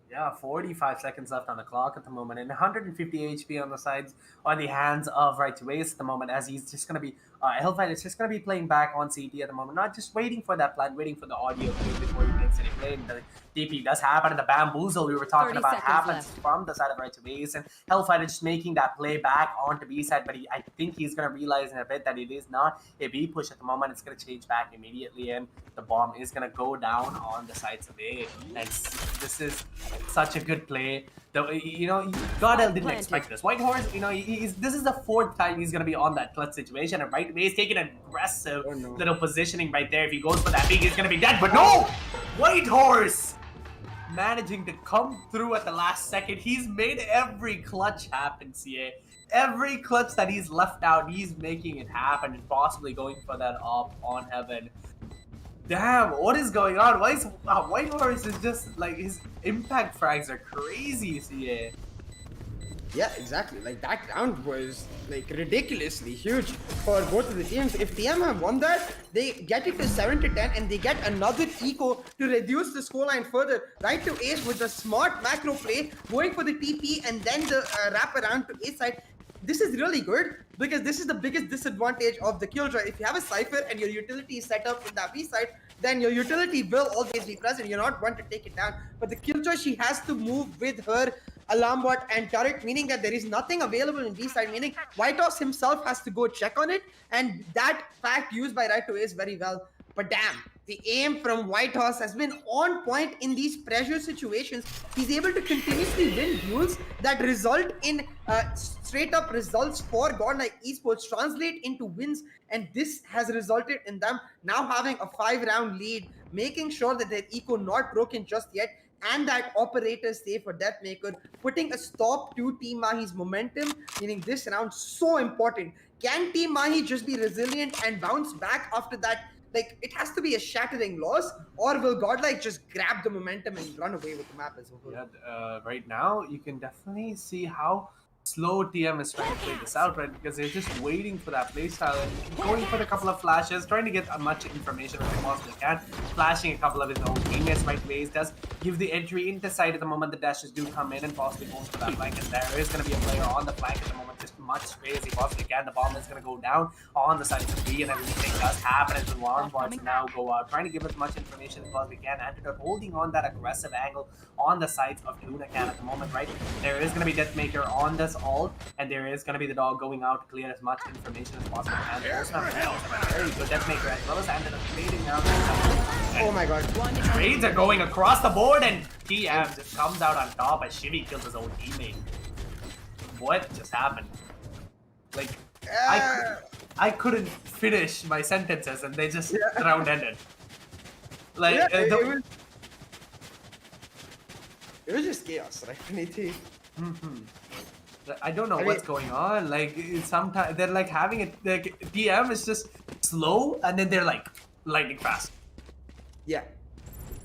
Yeah, 45 seconds left on the clock at the moment, and 150 HP on the sides, on the hands of right to ace at the moment, as he's just going to be, Hellfighter is just going to be playing back on CT at the moment, not just waiting for that plant, waiting for the audio cue before he makes any play. The DP does happen, and the bamboozle we were talking about happens from the side of right to ace, and Hellfighter just making that play back onto B side, but I think he's going to realize in a bit that it is not a B push at the moment. It's going to change back immediately, and the bomb is going to go down on the sides of A, and this is such a good play. Though, you know, Godel didn't expect this. White Horse, you know, this is the 4th time he's going to be on that clutch situation, and right away he's taking an aggressive little positioning right there. If he goes for that big, he's going to be dead, but no! White Horse managing to come through at the last second. He's made every clutch happen, CA. Every clutch that he's left out, he's making it happen and possibly going for that op on Heaven. Damn, what is going on? Why is White Horse is just like, his impact frags are crazy, CA. Yeah, exactly. Like that round was like ridiculously huge for both of the teams. If TM have won that, they get it to 7-10 and they get another eco to reduce the scoreline further. Right to ace with the smart macro play, going for the TP and then the wrap around to A side. This is really good because this is the biggest disadvantage of the Killjoy. If you have a Cypher and your utility is set up in that B side, then your utility will always be present. You're not one to take it down. But the Killjoy, she has to move with her alarm bot and turret, meaning that there is nothing available in B side, meaning White Horse himself has to go check on it, and that fact used by right to ace very well. But damn, the aim from White Horse has been on point in these pressure situations. He's able to continuously win duels that result in straight up results for Godlike Esports, translate into wins, and this has resulted in them now having a 5-round lead, making sure that their eco not broken just yet, and that operator stay for Deathmaker, putting a stop to Team Mahi's momentum, meaning this round so important. Can Team Mahi just be resilient and bounce back after that? Like, it has to be a shattering loss, or will Godlike just grab the momentum and run away with the map as a whole? Yeah, right now you can definitely see how slow TM is trying to play this out, right? Because they're just waiting for that playstyle and going for the couple of flashes, trying to get as much information as they possibly can, flashing a couple of his own teammates right ways, does give the entry into sight at the moment the dashes do come in and possibly goes for that flank, and there is going to be a player on the flank at the moment, just much spray as he possibly can. The bomb is going to go down on the side of B, and everything does happen as the alarm bots now go out, trying to give as much information as possibly can. Antidote holding on that aggressive angle on the sides of Tuna Can at the moment, right? There is going to be Deathmaker on this ult, and there is going to be the dog going out to clear as much information as possible. And there's not very good Deathmaker as well as Antidote trading now. Oh my god. Trades are going across the board, and TM just comes out on top as Shivy kills his own teammate. What just happened? Like, I couldn't finish my sentences, and they just round ended. Like, it was just chaos, right? I don't know what's going on. Like, sometimes they're like having it. Like, TM is just slow, and then they're like lightning fast. Yeah.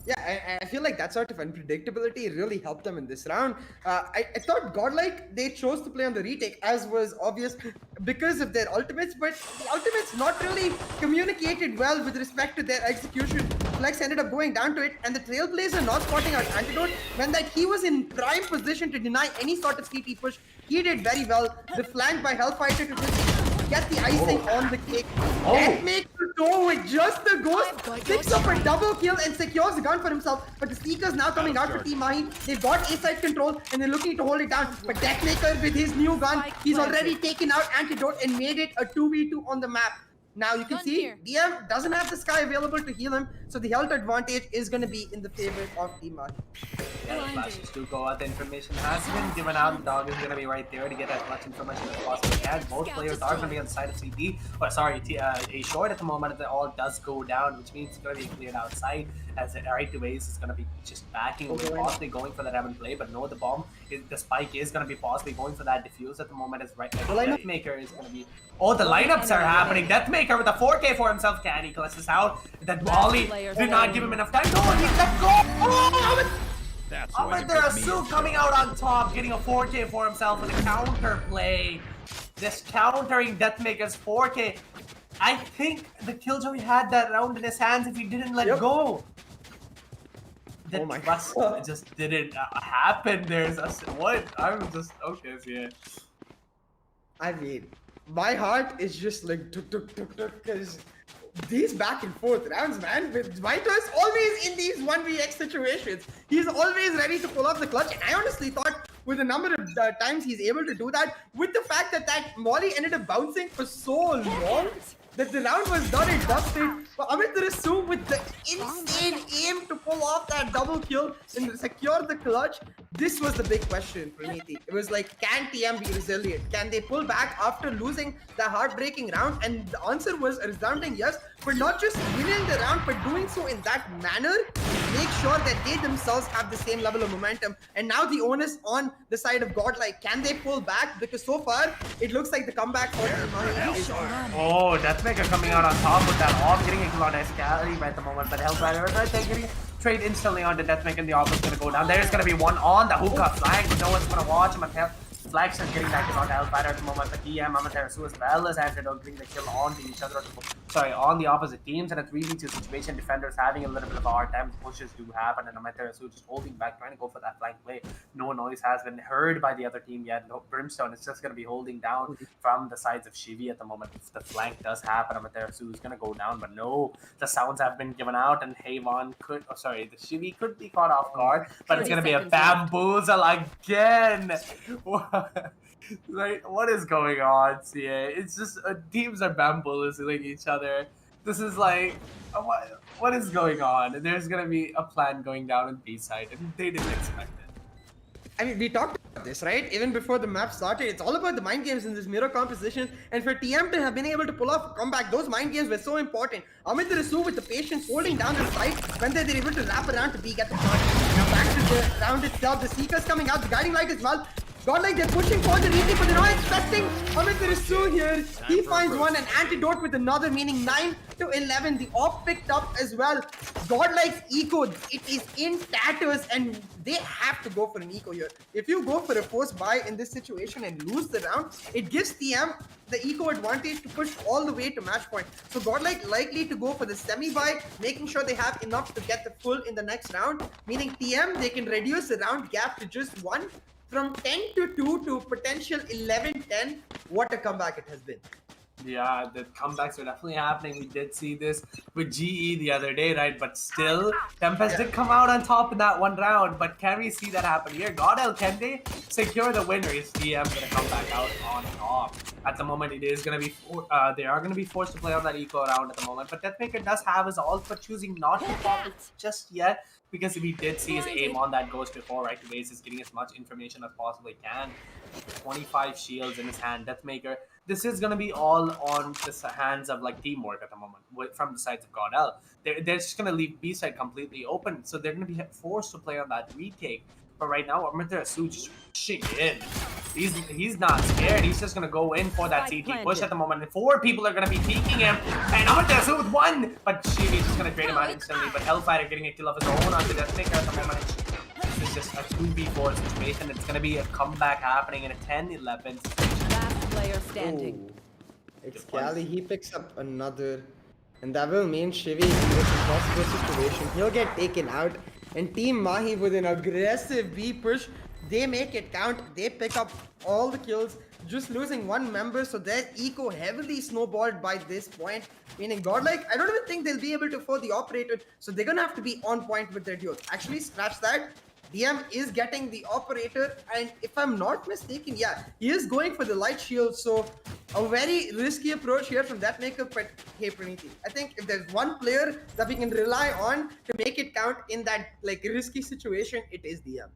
Yeah, I feel like that sort of unpredictability really helped them in this round. I thought Godlike, they chose to play on the retake, as was obvious because of their ultimates, but the ultimates not really communicated well with respect to their execution. Flex ended up going down to it, and the Trailblazer not spotting out Antidote meant that he was in prime position to deny any sort of CT push. He did very well. The flank by Hellfighter to just get the icing on the cake. That makes the door with just the ghost, picks up a double kill and secures the gun for himself. But the Seeker's now coming out for Team Mahi. They've got A-side control and they're looking to hold it down. But Deathmaker with his new gun, he's already taken out Antidote and made it a 2v2 on the map. Now you can see DM doesn't have this guy available to heal him, so the health advantage is going to be in the favor of Team Mahi. Yeah, the flashes do go out. The information has been given out. The dog is going to be right there to get as much information as possible. And both players are going to be on the side of CT. Or sorry, A short at the moment. The all does go down, which means it's going to be cleared outside. As the right to Ace is going to be just backing away, possibly going for that Evan play. But no, the bomb, the spike is going to be possibly going for that defuse at the moment. As right, Deathmaker is going to be. Oh, the lineups are happening. Deathmaker with a 4K for himself. Can he clutches out? That volley did not give him enough time. No, he let go. Oh, Amaterasu coming out on top, getting a 4K for himself with a counter play. Just countering Deathmaker's 4K. I think the Killjoy had that round in his hands if he didn't let go. That bust just didn't happen. There's a what? I'm just okay. So yeah. I mean, my heart is just like tuk because these back and forth rounds, man, with Vito's always in these 1vx situations. He's always ready to pull off the clutch, and I honestly thought with the number of times he's able to do that, with the fact that that Molly ended up bouncing for so long, that the round was done and dusted. But Amaterasu with the insane aim to pull off that double kill and secure the clutch, this was the big question for me. It was like, can TM be resilient? Can they pull back after losing the heartbreaking round? And the answer was a resounding yes, but not just winning the round, but doing so in that manner, make sure that they themselves have the same level of momentum. And now the onus on the side of Godlike, can they pull back? Because so far, it looks like the comeback for Mahi is on. Oh, Deathmaker coming out on top with that off, getting a kill on Escalade right at the moment, but Hellfire right there getting trade instantly onto Deathmaker, and the off is going to go down. There's going to be one on the hookah flag, but no one's going to watch him. Flags are getting that kill on Hellfire at the moment, but EM, Amaterasu as well as Antidote getting the kill onto each other. Sorry, on the opposite teams, and a 3v2 situation. Defenders having a little bit of a hard time. Pushes do happen, and Amaterasu just holding back, trying to go for that flank play. No noise has been heard by the other team yet. No, Brimstone is just going to be holding down from the sides of Shivy at the moment. If the flank does happen, Amaterasu is going to go down, but no, the sounds have been given out, and Havon could, the Shivy could be caught off guard, but it's going to be a bamboozle again. Like, what is going on, CA? It's just teams are bamboozling each other. This is like, what is going on? And there's gonna be a plan going down on B side, and they didn't expect it. I mean, we talked about this, right? Even before the map started, it's all about the mind games in this mirror composition. And for TM to have been able to pull off a comeback, those mind games were so important. Amaterasu with the patience holding down the side when they're able to wrap around to B, get the shot. Now back to the round itself, the Seeker's coming out, the guiding light as well. Godlike, they're pushing for the retake, but they're not expecting Amit Risu here. He finds one, an antidote with another, meaning 9 to 11. The off picked up as well. Godlike's eco, it is in tatters, and they have to go for an eco here. If you go for a force buy in this situation and lose the round, it gives TM the eco advantage to push all the way to match point. So Godlike likely to go for the semi-buy, making sure they have enough to get the full in the next round, meaning TM, they can reduce the round gap to just 1. From 10 to 2 to potential 11-10, what a comeback it has been. Yeah, the comebacks are definitely happening. We did see this with GE the other day, right? But still, Tempest did come out on top in that one round. But can we see that happen here? Godel, can they secure the winner? Is TM going to come back out on top? At the moment, it is going to be they are going to be forced to play on that eco round at the moment. But Deathmaker does have his ult, but choosing not to pop it just yet. Because we did see his aim on that ghost before, right? Waze is getting as much information as possibly can. 25 shields in his hand, Deathmaker. This is going to be all on the hands of like teamwork at the moment from the sides of Godel. They're just going to leave B side completely open, so they're going to be forced to play on that retake. But right now, Amartya just pushing in. He's not scared. He's just going to go in for that CT push at the moment. And 4 people are going to be peeking him. And Amartya with 1. But Shivi's just going to trade him out instantly. But Hellfighter getting a kill of his own onto Deathmaker at the moment. This is just a 2v4 situation. It's going to be a comeback happening in a 10-11. Last player standing. Oh, it's Cali. He picks up another. And that will mean Shivi in this impossible situation. He'll get taken out. And Team Mahi with an aggressive B push, they make it count. They pick up all the kills, just losing 1 member. So their eco heavily snowballed by this point. Meaning Godlike, I don't even think they'll be able to afford the operator. So they're gonna have to be on point with their duels. Actually, scratch that. DM is getting the operator, and if I'm not mistaken, yeah, he is going for the light shield. So a very risky approach here from that maker. But hey, Praniti, I think if there's one player that we can rely on to make it count in that like risky situation, it is DM.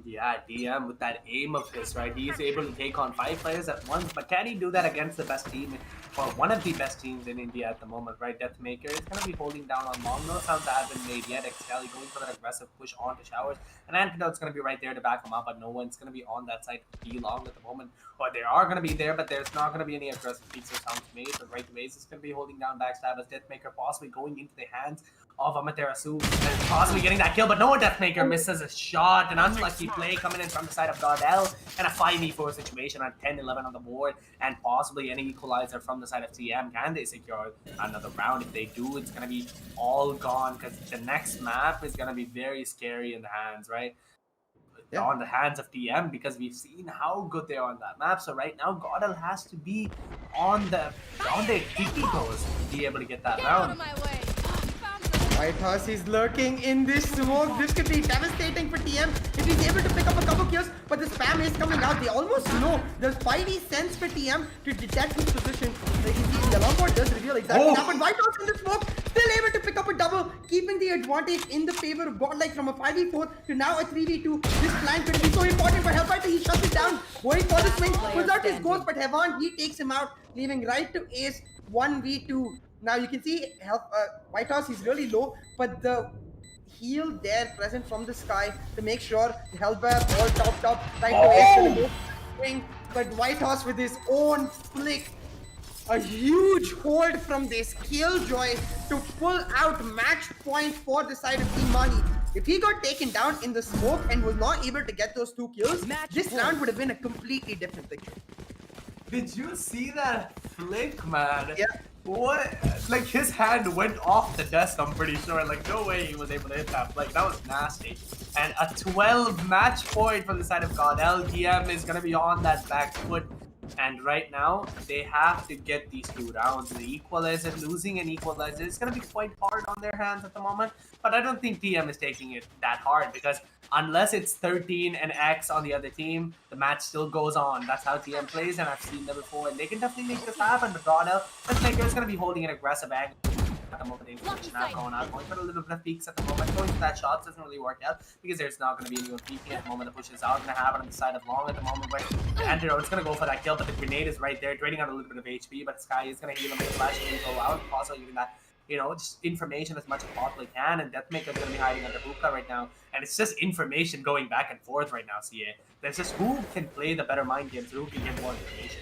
Yeah, DM with that aim of his, right? He's able to take on 5 players at once, but can he do that against the best team, or one of the best teams in India at the moment, right? Deathmaker is going to be holding down on long. No sounds have been made yet. Excali going for that aggressive push onto Showers, and Antidote's going to be right there to back him up, but no one's going to be on that side to be long at the moment. Or they are going to be there, but there's not going to be any aggressive peaks or sounds made. But right away, is going to be holding down backstab as Deathmaker possibly going into the hands of Amaterasu and possibly getting that kill, but no, Deathmaker misses a shot. An unlucky play coming in from the side of Godel, and a 5v4 situation at 10-11 on the board, and possibly any equalizer from the side of TM. Can they secure another round? If they do, it's going to be all gone, because the next map is going to be very scary in the hands, right? Yeah. On the hands of TM, because we've seen how good they are on that map. So right now, Godel has to be on their ticky toes to be able to get that round. White Horse is lurking in this smoke. This could be devastating for TM if he's able to pick up a couple kills, but the spam is coming out. They almost know there's 5e cents for TM to detect his position. The alarm board does reveal exactly what happened. White Horse in the smoke, still able to pick up a double, keeping the advantage in the favor of Godlike from a 5v4 to now a 3v2. This plan could be so important for Hellfighter. He shuts it down, going for the swing, pulls out his ghost, but Hevan, he takes him out, leaving right to Ace 1v2. Now you can see White Horse is really low, but the heal there present from the sky to make sure the Hellbear all topped up, trying to Ace to the swing. But White Horse with his own flick, a huge hold from this Killjoy to pull out match point for the side of Team Mahi. If he got taken down in the smoke and was not able to get those 2 kills, this round would have been a completely different picture. Did you see that flick, man? Yeah. What? Like, his hand went off the desk, I'm pretty sure. Like, no way he was able to hit that flick. That was nasty. And a 12 match point from the side of Godel. DM is going to be on that back foot. And right now, they have to get these 2 rounds. The equalizer, losing an equalizer, is going to be quite hard on their hands at the moment. But I don't think TM is taking it that hard, because unless it's 13 and X on the other team, the match still goes on. That's how TM plays, and I've seen that before. And they can definitely make this happen. But Godel, Deathmaker is going to be holding an aggressive angle at the moment. The information not going out, going for a little bit of peaks at the moment. Going for that shot doesn't really work out, because there's not going to be anyone peeking at the moment. The push is out, going to happen on the side of long at the moment, where the Antidote's going to go for that kill, but the grenade is right there, draining out a little bit of HP, but Sky is going to heal him, flash and go out, also using that just information as much as possibly can. And Deathmaker's going to be hiding under hookah right now. And it's just information going back and forth right now, CA. There's just who can play the better mind games, who can get more information.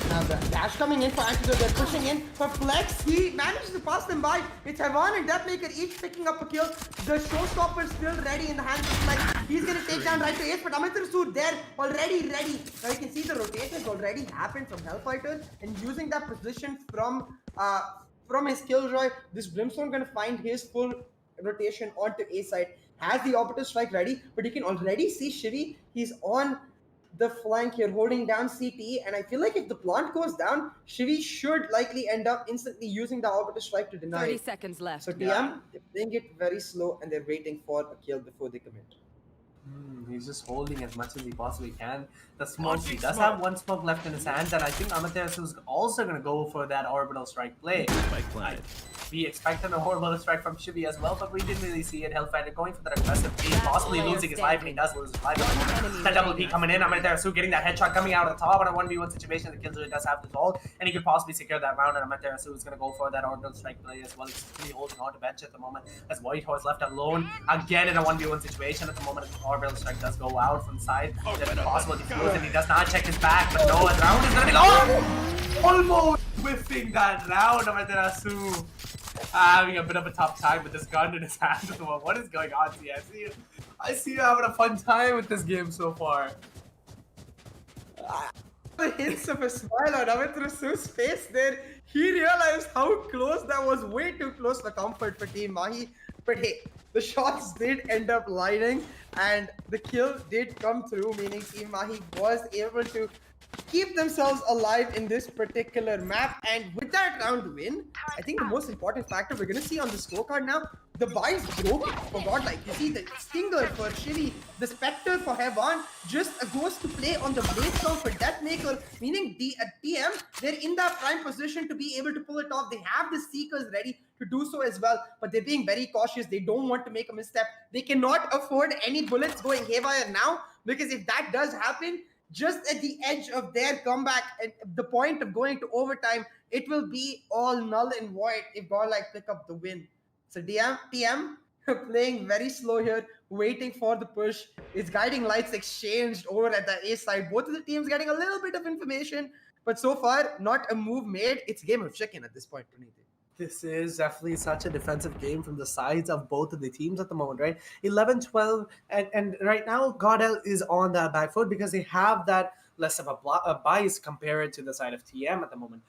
Now the dash coming in for Antidote, they're pushing in for Flex. He manages to pass them by. It's Heaven and Deathmaker each picking up a kill. The showstopper still ready in the hands of Flex. He's gonna take down right to Ace, but Amitarasu there already ready. Now you can see the rotations already happened from Hellfighter, and using that position from his Killjoy, this Brimstone gonna find his full rotation onto A side. Has the Operative Strike ready, but you can already see Shivy. He's on the flank here, holding down CT, and I feel like if the plant goes down, Shivy should likely end up instantly using the Operative Strike to deny 30 it. seconds left. So TM, they're playing it very slow, and they're waiting for a kill before they commit. He's just holding as much as he possibly can. The smoke, he does have one smoke left in his hands, and I think Amaterasu is also going to go for that orbital strike play. We expected an orbital strike from Shivy as well, but we didn't really see it. Hellfighter going for that aggressive peek, possibly losing his life, and he does lose his life. That double peek coming in, Amaterasu getting that headshot coming out of the top on a 1v1 situation. The Killjoy does have the ult, and he could possibly secure that round, and Amaterasu is going to go for that orbital strike play as well. He's really holding on to bench at the moment, as Whitehorse left alone again in a 1v1 situation at the moment. The orbital strike does go out from the side. There's a possible defuse, and he does not check his back, but no, the round is going to be long! Almost whiffing that round, Amaterasu. Having a bit of a tough time with this gun in his hand at the moment. What is going on, T? I see you having a fun time with this game so far. The hints of a smile on Amitara's face there. He realized how close that was, way too close for comfort for Team Mahi. But hey, the shots did end up lining, and the kill did come through, meaning Team Mahi was able to keep themselves alive in this particular map. And with that round win, I think the most important factor we're going to see on the scorecard now, the buys broken for Godlike. You see the Stinger for Shivy, the Spectre for Heaven just goes to play on the Blade Storm for Deathmaker, meaning the TM, they're in that prime position to be able to pull it off. They have the Seekers ready to do so as well, but they're being very cautious. They don't want to make a misstep. They cannot afford any bullets going haywire now, because if that does happen, just at the edge of their comeback, at the point of going to overtime, it will be all null and void if Godlike pick up the win. So TM playing very slow here, waiting for the push. It's guiding lights exchanged over at the A side. Both of the teams getting a little bit of information, but so far, not a move made. It's game of chicken at this point, Praniti. This is definitely such a defensive game from the sides of both of the teams at the moment, right? 11-12, and right now, Godel is on that back foot because they have that less of a bias compared to the side of TM at the moment.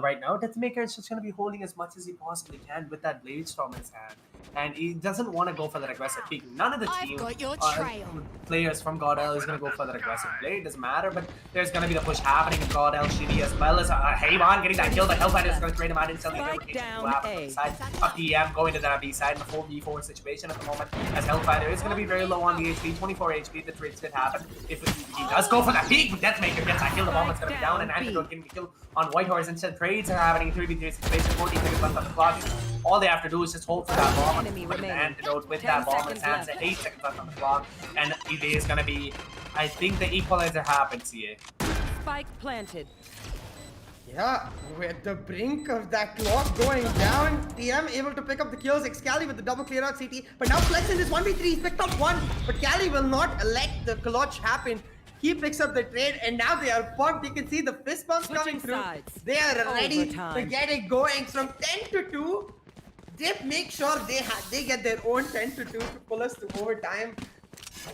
Right now, Deathmaker is just going to be holding as much as he possibly can with that Blade Storm in his hand. And he doesn't want to go for that aggressive peek. None of the team players from Godel is going to go for that aggressive play. It doesn't matter, but there's going to be the push happening in Godel, Shivy, as well as Hayvan getting that kill. The Hellfighter is going to trade him out instantly. The side of TM going to that B side in a 4v4 situation at the moment, as Hellfighter is going to be very low on the HP, 24 HP. The trades did happen. If he does go for that peek, Deathmaker gets that kill. The moment's going to be down, and Antidote getting the kill on Whitehorse. Instead, trades are happening. 3v3 situation, 14 seconds left on the clock. All they have to do is just hold for that bomb. Put an Antidote with that bomb in his hands. 8 seconds left on the clock, and it is going to be, I think the equalizer happens here. Spike planted. Yeah, we're at the brink of that clock going down. TM able to pick up the kills. Excali with the double clear out CT. But now Flex in this 1v3. He's picked up one. But Cali will not let the clutch happen. He picks up the trade, and now they are pumped. You can see the fist bumps coming through. They are ready to get it going. From 10-2, they make sure they get their own 10-2 to pull us to overtime.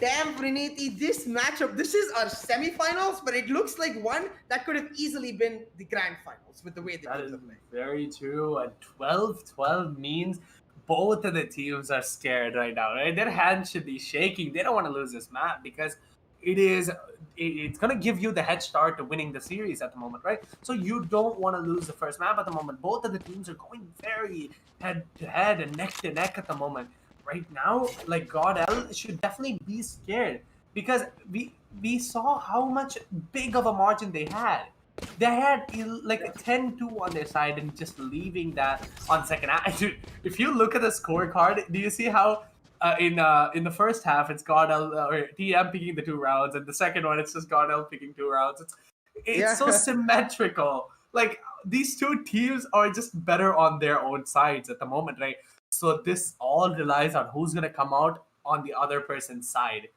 Damn, Praniti, this matchup, this is our semifinals, but it looks like one that could have easily been the grand finals with the way they played. Very true. And 12-12 means both of the teams are scared right now, right? Their hands should be shaking. They don't want to lose this map because it's going to give you the head start to winning the series at the moment, right? So you don't want to lose the first map at the moment. Both of the teams are going very head-to-head and neck-to-neck at the moment. Right now, like, Godel should definitely be scared because we saw how much big of a margin they had. They had like a 10-2 on their side and just leaving that on second half. If you look at the scorecard, do you see how in the first half it's Godel or TM picking the 2 rounds, and the second one it's just Godel picking 2 rounds. It's so symmetrical. Like these two teams are just better on their own sides at the moment, right? So this all relies on who's gonna come out on the other person's side.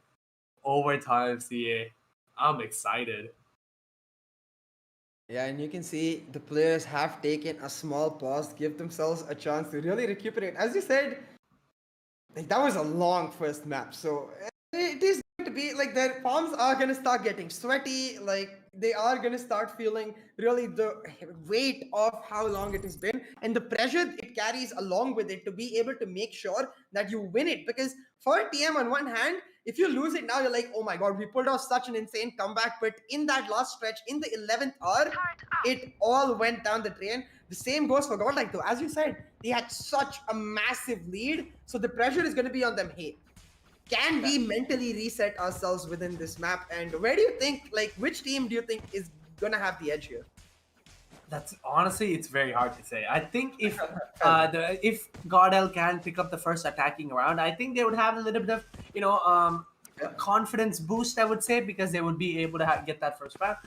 Overtime, CA. I'm excited. Yeah, and you can see the players have taken a small pause, give themselves a chance to really recuperate. As you said, like that was a long first map, so it is going to be like their palms are going to start getting sweaty, like they are going to start feeling really the weight of how long it has been and the pressure it carries along with it to be able to make sure that you win it. Because for TM, on one hand, if you lose it now, you're like, oh my god, we pulled off such an insane comeback, but in that last stretch, in the 11th hour, it all went down the drain. The same goes for Godlike, though. As you said, they had such a massive lead, so the pressure is going to be on them. Hey, can we mentally reset ourselves within this map? And where do you think, like, which team do you think is going to have the edge here? That's honestly, it's very hard to say. I think if Godel can pick up the first attacking round, I think they would have a little bit of confidence boost, I would say, because they would be able to get that first round.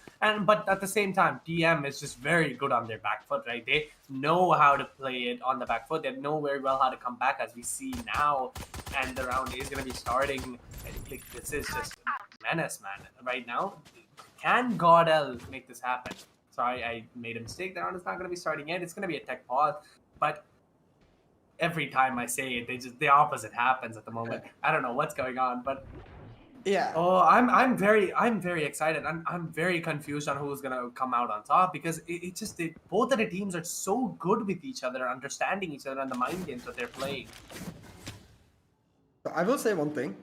But at the same time, TM is just very good on their back foot, right? They know how to play it on the back foot. They know very well how to come back, as we see now. And the round is going to be starting. Like, this is just menace, man. Right now, can Godel make this happen? Sorry, I made a mistake. The round is not going to be starting yet. It's going to be a tech pause. But every time I say it, the opposite happens at the moment. I don't know what's going on, but yeah. Oh, I'm very excited. I'm very confused on who's gonna come out on top because both of the teams are so good with each other, understanding each other, and the mind games that they're playing. So I will say one thing.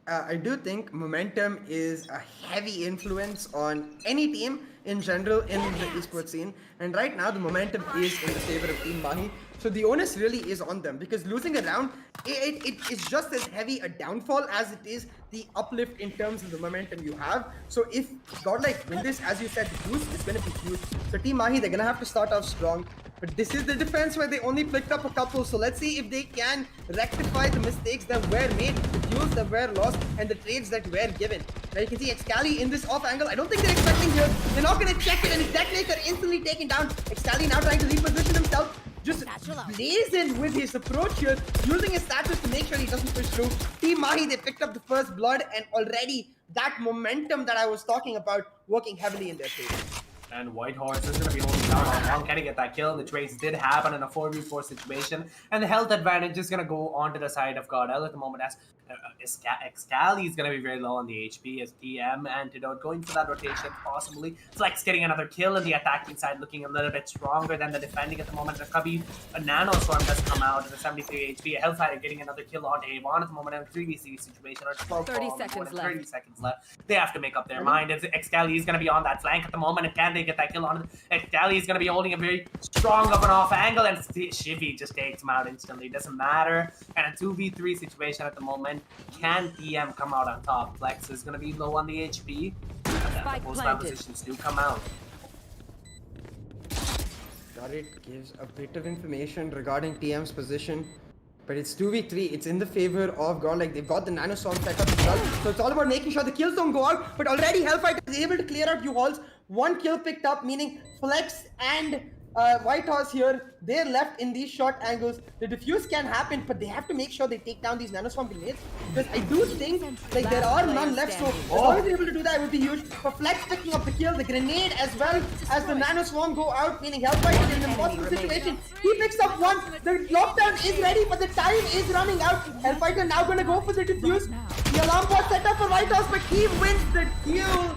I do think momentum is a heavy influence on any team in general in the esports scene. And right now, the momentum is in the favor of Team Mahi. So the onus really is on them because losing a round, it is just as heavy a downfall as it is the uplift in terms of the momentum you have. So if Godlike win this, as you said, the boost is going to be huge. So Team Mahi, they're going to have to start off strong. But this is the defense where they only picked up a couple. So let's see if they can rectify the mistakes that were made, the duels that were lost, and the trades that were given. Now you can see Excali in this off angle. I don't think they're expecting here. They're not going to check it, and his detonator instantly taken down. Excali now trying to reposition himself. Just blazing with his approach here, using his status to make sure he doesn't push through. Team Mahi, they picked up the first blood, and already that momentum that I was talking about working heavily in their favor. And Whitehorse is going to be holding down on long. Can he get that kill? The trades did happen in a 4v4 situation. And the health advantage is going to go onto the side of Godel at the moment as Excali is going to be very low on the HP as TM Antidote going for that rotation possibly. Flex getting another kill in the attacking side, looking a little bit stronger than the defending at the moment. There could be a Nano Storm has come out in the 73 HP. A Hellfighter getting another kill on Avon at the moment in a 3v3 situation. Or 12 30 seconds left. 30 seconds left. They have to make up their mind. Excali is going to be on that flank at the moment. And can they get that kill on it? Excali is going to be holding a very strong of an off angle. And Shivy just takes him out instantly. Doesn't matter. And a 2v3 situation at the moment. Can TM come out on top? Flex is going to be low on the HP. And most positions do come out. Got it. Gives a bit of information regarding TM's position. But it's 2v3. It's in the favor of Godlike. They've got the Nano Storm set up as well. So it's all about making sure the kills don't go out. But already Hellfighter is able to clear out U-Halls. One kill picked up, meaning Flex and Whitehorse here, they're left in these short angles. The defuse can happen, but they have to make sure they take down these nanoswarm grenades. Because I do think like there are none left, so as long as they're able to do that, it would be huge. For Flex picking up the kill, the grenade as well as the nanoswarm go out, meaning Hellfighter is in an impossible situation. He picks up one, the lockdown is ready, but the time is running out. Hellfighter now gonna go for the defuse. The alarm bot set up for Whitehorse, but he wins the duel.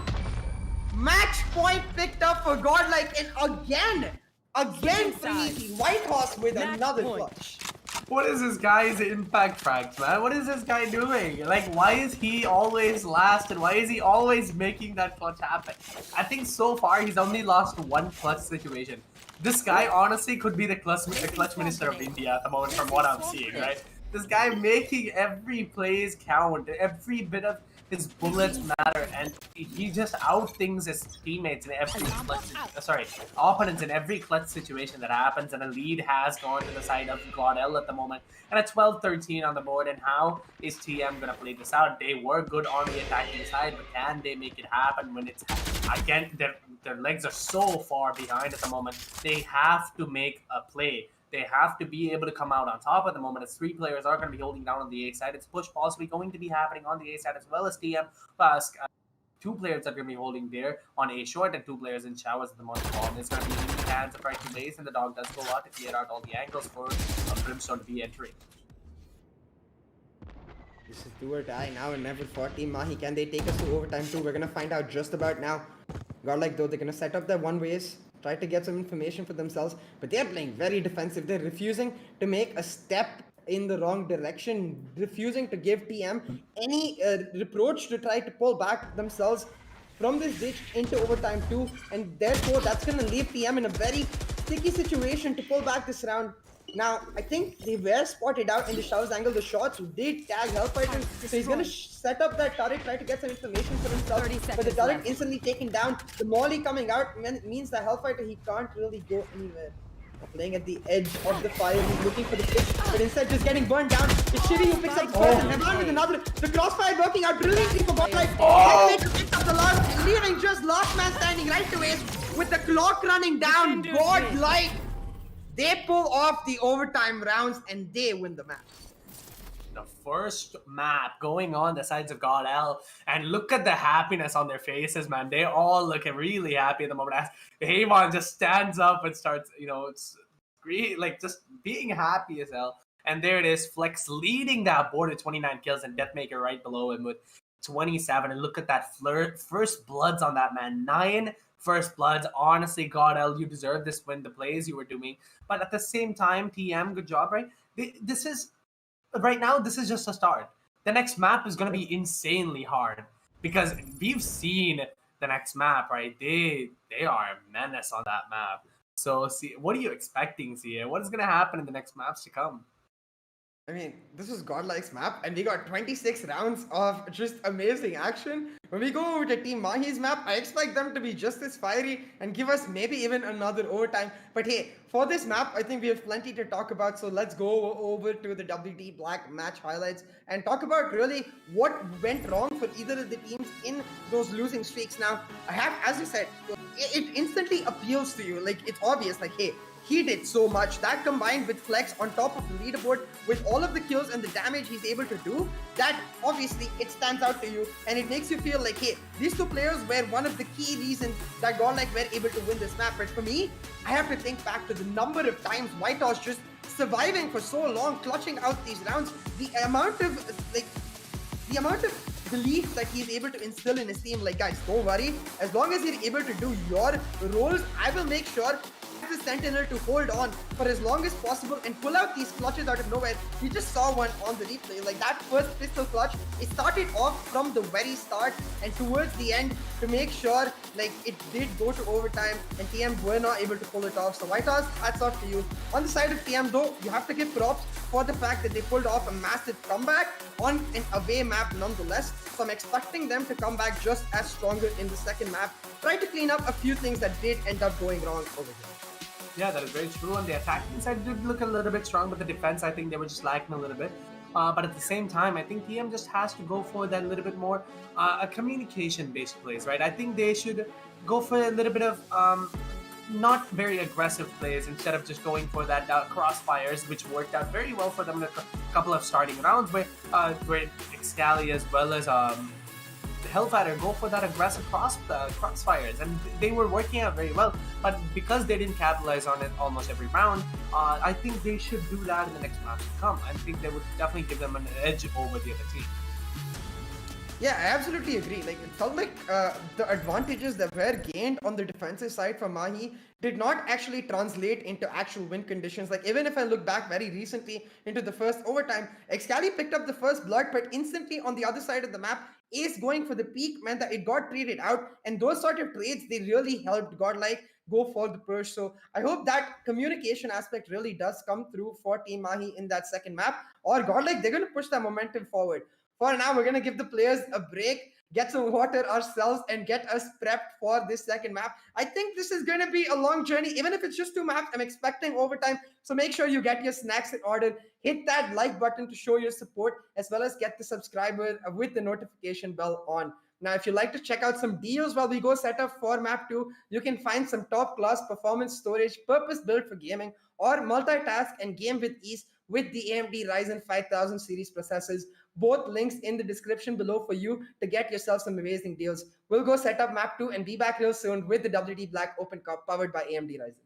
Match point picked up for Godlike, and again, Thrifty, Whitehorse with another clutch. What is this guy's impact frags, man? What is this guy doing? Like, why is he always last and why is he always making that clutch happen? I think so far he's only lost one clutch situation. This guy honestly could be the clutch minister of India at the moment from what I'm seeing, right? This guy making every plays count, every bit of his bullets matter, and he just outthings his teammates in every opponents in every clutch situation that happens, and a lead has gone to the side of Godel at the moment. And a 12-13 on the board, and how is TM gonna play this out? They were good on the attacking side, but can they make it happen when it's again, their legs are so far behind at the moment. They have to make a play. They have to be able to come out on top at the moment, as 3 players are going to be holding down on the A side. It's push possibly going to be happening on the A side, as well as TM. 2 players that are going to be holding there on A short, and 2 players in showers at the moment. Ball is going to be in the hands of Thrifty base, and the dog does go out to clear out all the angles for Brimstone to be entering. This is do or die now and never for Team Mahi. Can they take us to overtime too? We're gonna find out just about now. Godlike though, they're gonna set up their one ways, try to get some information for themselves, but they're playing very defensive. They're refusing to make a step in the wrong direction, refusing to give TM any reproach to try to pull back themselves from this ditch into overtime too, and therefore that's gonna leave TM in a very sticky situation to pull back this round. Now, I think they were spotted out in the showers angle. The shots did tag Hellfighter, so he's gonna set up that turret, try to get some information for himself. But the turret instantly taken down. The molly coming out means that Hellfighter, he can't really go anywhere. Playing at the edge of the fire, he's looking for the pick, but instead just getting burned down. It's Shiri who picks up the first and Heban with another. The crossfire working out brilliantly for Godlike. Headmaker picks up the last, leaving just last man standing right to waste with the clock running down. Godlike. They pull off the overtime rounds and they win the match. The first map going on the sides of God L, and look at the happiness on their faces, man. They all look really happy at the moment as Hayvon just stands up and starts, it's great, like just being happy as hell. And there it is, Flex leading that board with 29 kills and Deathmaker right below him with 27. And look at that first bloods on that man, 9 first bloods. Honestly, God L, you deserve this win, the plays you were doing. But at the same time, TM, good job, right? Right now, this is just a start. The next map is going to be insanely hard because we've seen the next map, right? They are a menace on that map. So, see, what are you expecting, Sia? What is going to happen in the next maps to come? I mean, this was Godlike's map, and we got 26 rounds of just amazing action. When we go over to Team Mahi's map, I expect them to be just as fiery and give us maybe even another overtime. But hey, for this map, I think we have plenty to talk about, so let's go over to the WD Black match highlights and talk about really what went wrong for either of the teams in those losing streaks. Now, I have, as you said, it instantly appeals to you. Like, it's obvious, like, hey, he did so much. That combined with Flex on top of the leaderboard with all of the kills and the damage he's able to do, that obviously it stands out to you and it makes you feel like, hey, these 2 players were one of the key reasons that Godlike were able to win this map. But for me, I have to think back to the number of times White Horse just surviving for so long, clutching out these rounds, the amount of belief that he's able to instill in his team. Like, guys, don't worry, as long as you're able to do your roles, I will make sure the Sentinel to hold on for as long as possible and pull out these clutches out of nowhere. We just saw one on the replay, like that first pistol clutch, it started off from the very start and towards the end to make sure like it did go to overtime and TM were not able to pull it off. So White House, hats off to you. On the side of TM though, you have to give props for the fact that they pulled off a massive comeback on an away map nonetheless. So I'm expecting them to come back just as stronger in the second map. Try to clean up a few things that did end up going wrong over here. Yeah, that is very true. On the attacking side, did look a little bit strong, but the defense, I think they were just lacking a little bit. But at the same time, I think TM just has to go for that little bit more a communication-based plays, right? I think they should go for a little bit of not very aggressive plays instead of just going for that crossfires, which worked out very well for them in a couple of starting rounds, where Excali as well as Hellfighter go for that aggressive crossfires, and they were working out very well. But because they didn't capitalize on it almost every round, I think they should do that in the next match to come. I think they would definitely give them an edge over the other team. Yeah, I absolutely agree. Like, it felt like the advantages that were gained on the defensive side for Mahi did not actually translate into actual win conditions. Like, even if I look back very recently into the first overtime, Excali picked up the first blood, but instantly on the other side of the map, Ace going for the peak meant that it got traded out. And those sort of trades, they really helped Godlike go for the purse. So I hope that communication aspect really does come through for Team Mahi in that second map. Or Godlike, they're going to push that momentum forward. For now, we're going to give the players a break, get some water ourselves, and get us prepped for this second map. I think this is going to be a long journey. Even if it's just 2 maps, I'm expecting overtime. So make sure you get your snacks in order. Hit that like button to show your support, as well as get the subscriber with the notification bell on. Now, if you like to check out some deals while we go set up for map 2, you can find some top class performance storage purpose built for gaming or multitask and game with ease with the AMD Ryzen 5000 series processors. Both links in the description below for you to get yourself some amazing deals. We'll go set up map 2 and be back real soon with the WD Black Open Cup powered by AMD Ryzen.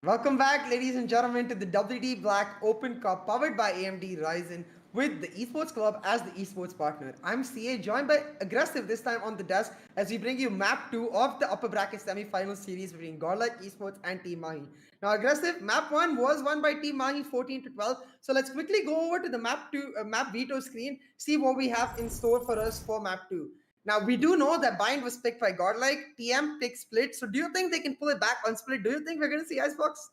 Welcome back, ladies and gentlemen, to the WD Black Open Cup powered by AMD Ryzen with the Esports Club as the esports partner. I'm CA, joined by Aggressive this time on the desk as we bring you map 2 of the upper bracket semi-final series between Godlike Esports and Team Mahi. Now, Aggressive, map 1 was won by Team Mahi 14 to 12. So let's quickly go over to the map 2 map veto screen, see what we have in store for us for map 2. Now, we do know that Bind was picked by Godlike, TM picked Split. So, do you think they can pull it back on Split? Do you think we're going to see Icebox?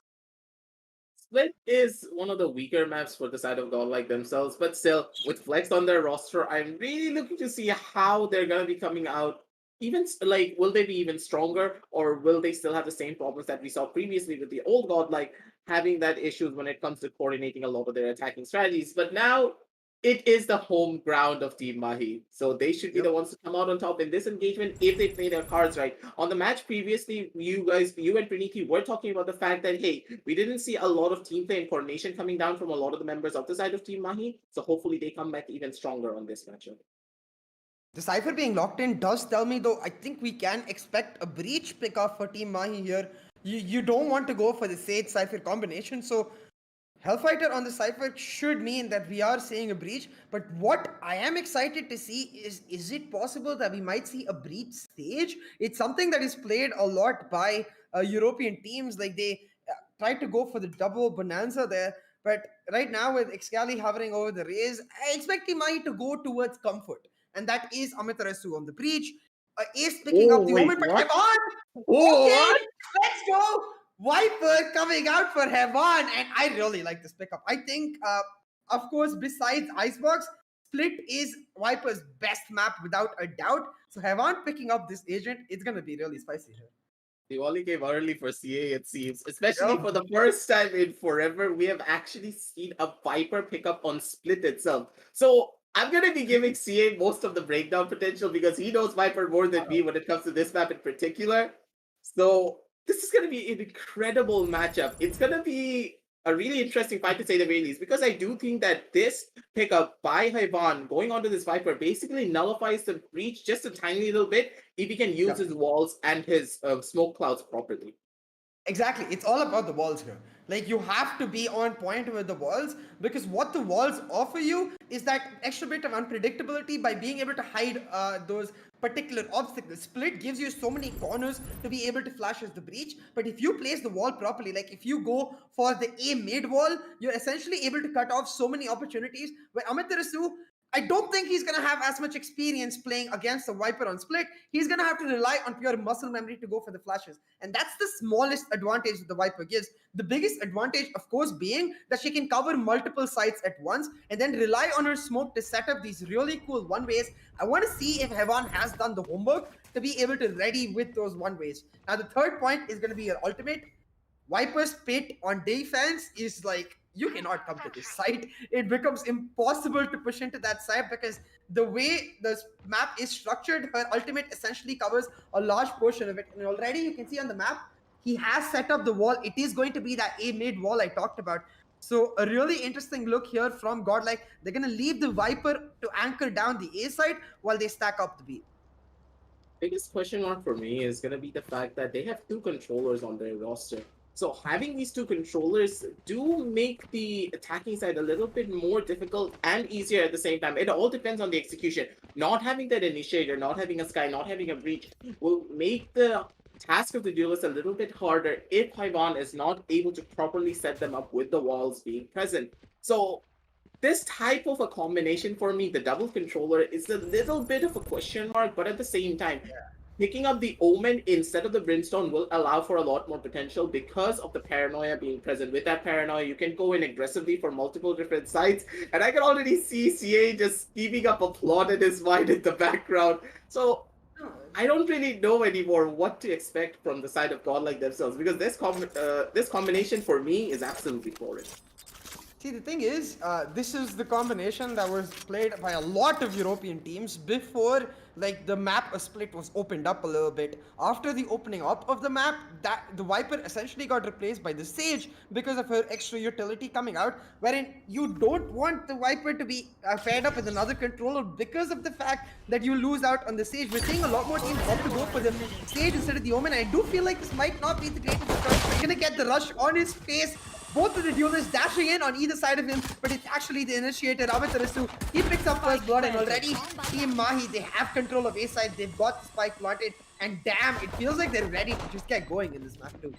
Split is one of the weaker maps for the side of Godlike themselves, but still, with Flex on their roster, I'm really looking to see how they're gonna be coming out. Even like, will they be even stronger, or will they still have the same problems that we saw previously with the old Godlike, having that issues when it comes to coordinating a lot of their attacking strategies? But now it is the home ground of Team Mahi. So they should be the ones to come out on top in this engagement if they play their cards right. On the match previously, you and Praniki were talking about the fact that, hey, we didn't see a lot of team play and coordination coming down from a lot of the members of the side of Team Mahi. So hopefully they come back even stronger on this matchup. The Cypher being locked in does tell me, though, I think we can expect a breach pickup for Team Mahi here. You don't want to go for the Sage Cypher combination, so Hellfighter on the Cypher should mean that we are seeing a breach, but what I am excited to see is it possible that we might see a breach stage? It's something that is played a lot by European teams, like they tried to go for the double bonanza there, but right now with Excali hovering over the Rays, I expect he might to go towards comfort, and that is Amaterasu on the breach. Ace picking up the moment, but Evan! Okay, let's go! Viper coming out for Heaven, and I really like this pickup. I think, of course, besides Icebox, Split is Viper's best map without a doubt. So Heaven picking up this agent, it's gonna be really spicy here. Diwali came early for CA, it seems. Especially for the first time in forever, we have actually seen a Viper pickup on Split itself. So I'm going to be giving CA most of the breakdown potential because he knows Viper more than me when it comes to this map in particular. So this is going to be an incredible matchup. It's going to be a really interesting fight to say the very least, because I do think that this pickup by Hyvan going onto this Viper basically nullifies the breach just a tiny little bit if he can use his walls and his smoke clouds properly. Exactly. It's all about the walls here. Like, you have to be on point with the walls, because what the walls offer you is that extra bit of unpredictability by being able to hide those particular obstacles. Split gives you so many corners to be able to flash as the breach, but if you place the wall properly, like if you go for the A mid wall, you're essentially able to cut off so many opportunities. Where Amaterasu, I don't think he's going to have as much experience playing against the Viper on Split. He's going to have to rely on pure muscle memory to go for the flashes. And that's the smallest advantage that the Viper gives. The biggest advantage, of course, being that she can cover multiple sites at once and then rely on her smoke to set up these really cool one-ways. I want to see if Heaven has done the homework to be able to ready with those one-ways. Now, the third point is going to be your ultimate. Viper's pit on defense is like, you cannot come to this site. It becomes impossible to push into that site because the way the map is structured, her ultimate essentially covers a large portion of it. And already you can see on the map, he has set up the wall. It is going to be that A mid wall I talked about. So a really interesting look here from Godlike. They're going to leave the Viper to anchor down the A side while they stack up the B. Biggest question mark for me is going to be the fact that they have two controllers on their roster. So having these two controllers do make the attacking side a little bit more difficult and easier at the same time. It all depends on the execution. Not having that initiator, not having a sky, not having a breach will make the task of the duelist a little bit harder if Hyvan is not able to properly set them up with the walls being present. So this type of a combination for me, the double controller, is a little bit of a question mark, but at the same time, picking up the Omen instead of the Brimstone will allow for a lot more potential because of the paranoia being present. With that paranoia, you can go in aggressively for multiple different sites, and I can already see CA just keeping up a plot in his mind in the background. So I don't really know anymore what to expect from the side of Godlike themselves, because this combination for me is absolutely foreign. See, the thing is, this is the combination that was played by a lot of European teams before, like, the map split was opened up a little bit. After the opening up of the map, that the Viper essentially got replaced by the Sage because of her extra utility coming out, wherein you don't want the Viper to be paired up with another controller because of the fact that you lose out on the Sage. We're seeing a lot more teams opt to go for the Sage instead of the Omen. I do feel like this might not be the greatest choice. We're gonna get the rush on his face. Both of the duelists dashing in on either side of him, but it's actually the initiator, Amaterasu. He picks up first blood, and already Team Mahi, they have control of A side. They've got the spike planted, and damn, it feels like they're ready to just get going in this map too.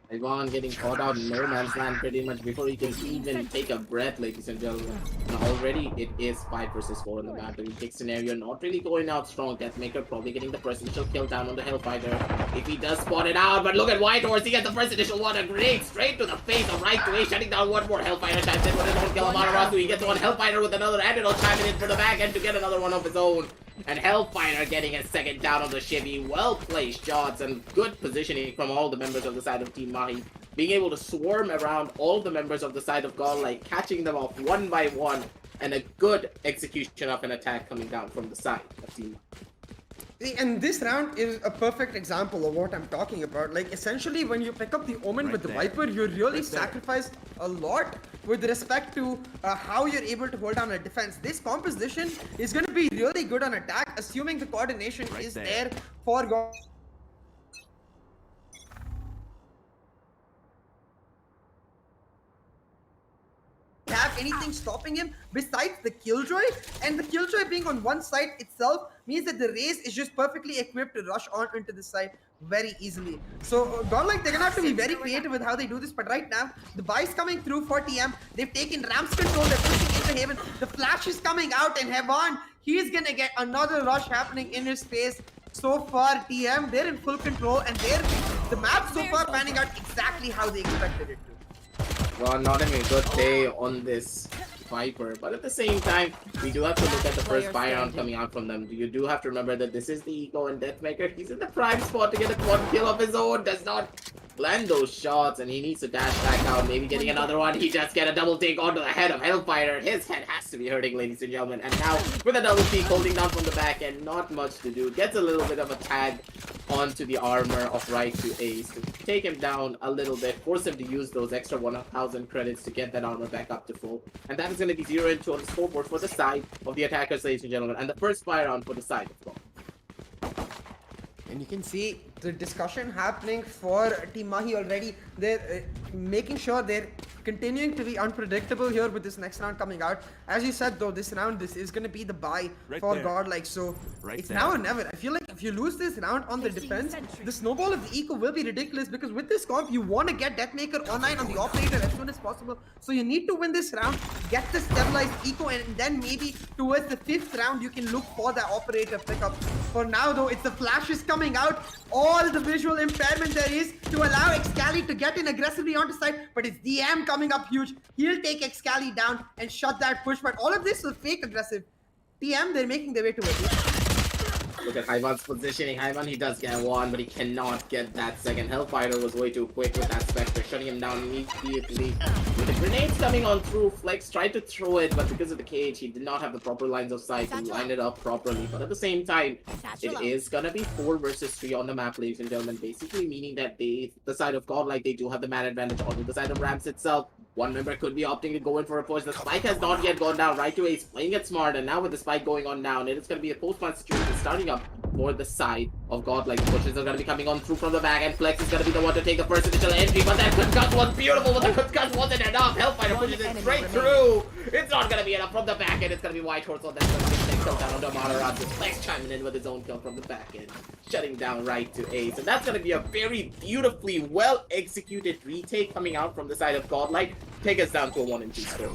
Ivan getting caught out in no man's land pretty much before he can even take a breath, ladies and gentlemen. And already it is 5 versus 4 in the map. The retake scenario not really going out strong. Deathmaker probably getting the first initial kill down on the Hellfighter. If he does spot it out, but look at Whitehorse, he gets the first initial one. A grenade straight to the face of right to A, shutting down one more Hellfighter. Chimes in with his own kill. Amaterasu, he gets one Hellfighter with another, and it'll chime in for the back end to get another one of his own. And Hellfighter getting a second down on the Chevy. Well-placed shots and good positioning from all the members of the side of Team Mahi. Being able to swarm around all the members of the side of Godlike, catching them off one by one, and a good execution of an attack coming down from the side of Team Mahi. And this round is a perfect example of what I'm talking about. Like, essentially, when you pick up the Omen with the Viper, you really sacrifice a lot with respect to how you're able to hold down a defense. This composition is going to be really good on attack, assuming the coordination is there for your... have anything stopping him besides the Killjoy, and the Killjoy being on one side itself means that the Raze is just perfectly equipped to rush on into the side very easily. So Godlike, they're gonna have to be very creative with how they do this, but right now the buy's coming through for TM. They've taken Ram's control, they're pushing into Haven, the flash is coming out, and Heavan, he's gonna get another rush happening in his face. So far TM, they're in full control, and the map so far panning out exactly how they expected it to. Well, not having a good day on this Viper, but at the same time, we do have to look at the first buy round coming out from them. You do have to remember that this is the Eco and Deathmaker. He's in the prime spot to get a quad kill of his own. Does not land those shots, and he needs to dash back out. Maybe getting another one. He just get a double take onto the head of Hellfighter. His head has to be hurting, ladies and gentlemen. And now with a double peek holding down from the back end, not much to do. Gets a little bit of a tag onto the armor of right to Ace to take him down a little bit, force him to use those extra 1,000 credits to get that armor back up to full. And that is going to be 0 and 2 on the scoreboard for the side of the attackers, ladies and gentlemen. And the first buy round for the side as well. And you can see the discussion happening for Team Mahi already. They're making sure they're continuing to be unpredictable here with this next round coming out. As you said though, this is going to be the buy for Godlike. So it's now or never. I feel like if you lose this round on the defense, the snowball of the eco will be ridiculous, because with this comp, you want to get Deathmaker online on the operator as soon as possible. So you need to win this round, get the stabilized eco, and then maybe towards the 5th round, you can look for the operator pickup. For now though, it's the flashes coming out. All the visual impairment there is to allow Excali to get in aggressively onto side, but it's DM coming up huge. He'll take Excali down and shut that push, but all of this is fake aggressive. TM, they're making their way to it. Look at Hyvan's positioning. Hyvan, he does get one, but he cannot get that second. Hellfighter was way too quick with that Spectre, shutting him down immediately. With the grenades coming on through, Flex tried to throw it, but because of the cage, he did not have the proper lines of sight to line it up properly. But at the same time, it is gonna be 4 versus 3 on the map, ladies and gentlemen. Basically meaning that the side of Godlike, they do have the man advantage. On the side of Rams itself, one member could be opting to go in for a push. The spike has not yet gone down. Right to Ace playing it smart, and now with the spike going on down, it is going to be a post-match situation starting up for the side of Godlike. The pushes are going to be coming on through from the back, and Flex is going to be the one to take the first initial entry, but that concuss was beautiful, but the concuss wasn't enough. Hellfighter pushes it straight through. It's not going to be enough from the back end. It's going to be Whitehorse, so that's going to be Flex come down onto Amaterasu. Flex chiming in with his own kill from the back end, shutting down right to Ace. And that's going to be a very beautifully well-executed retake coming out from the side of Godlike. Take us down to a 1 and 2 score.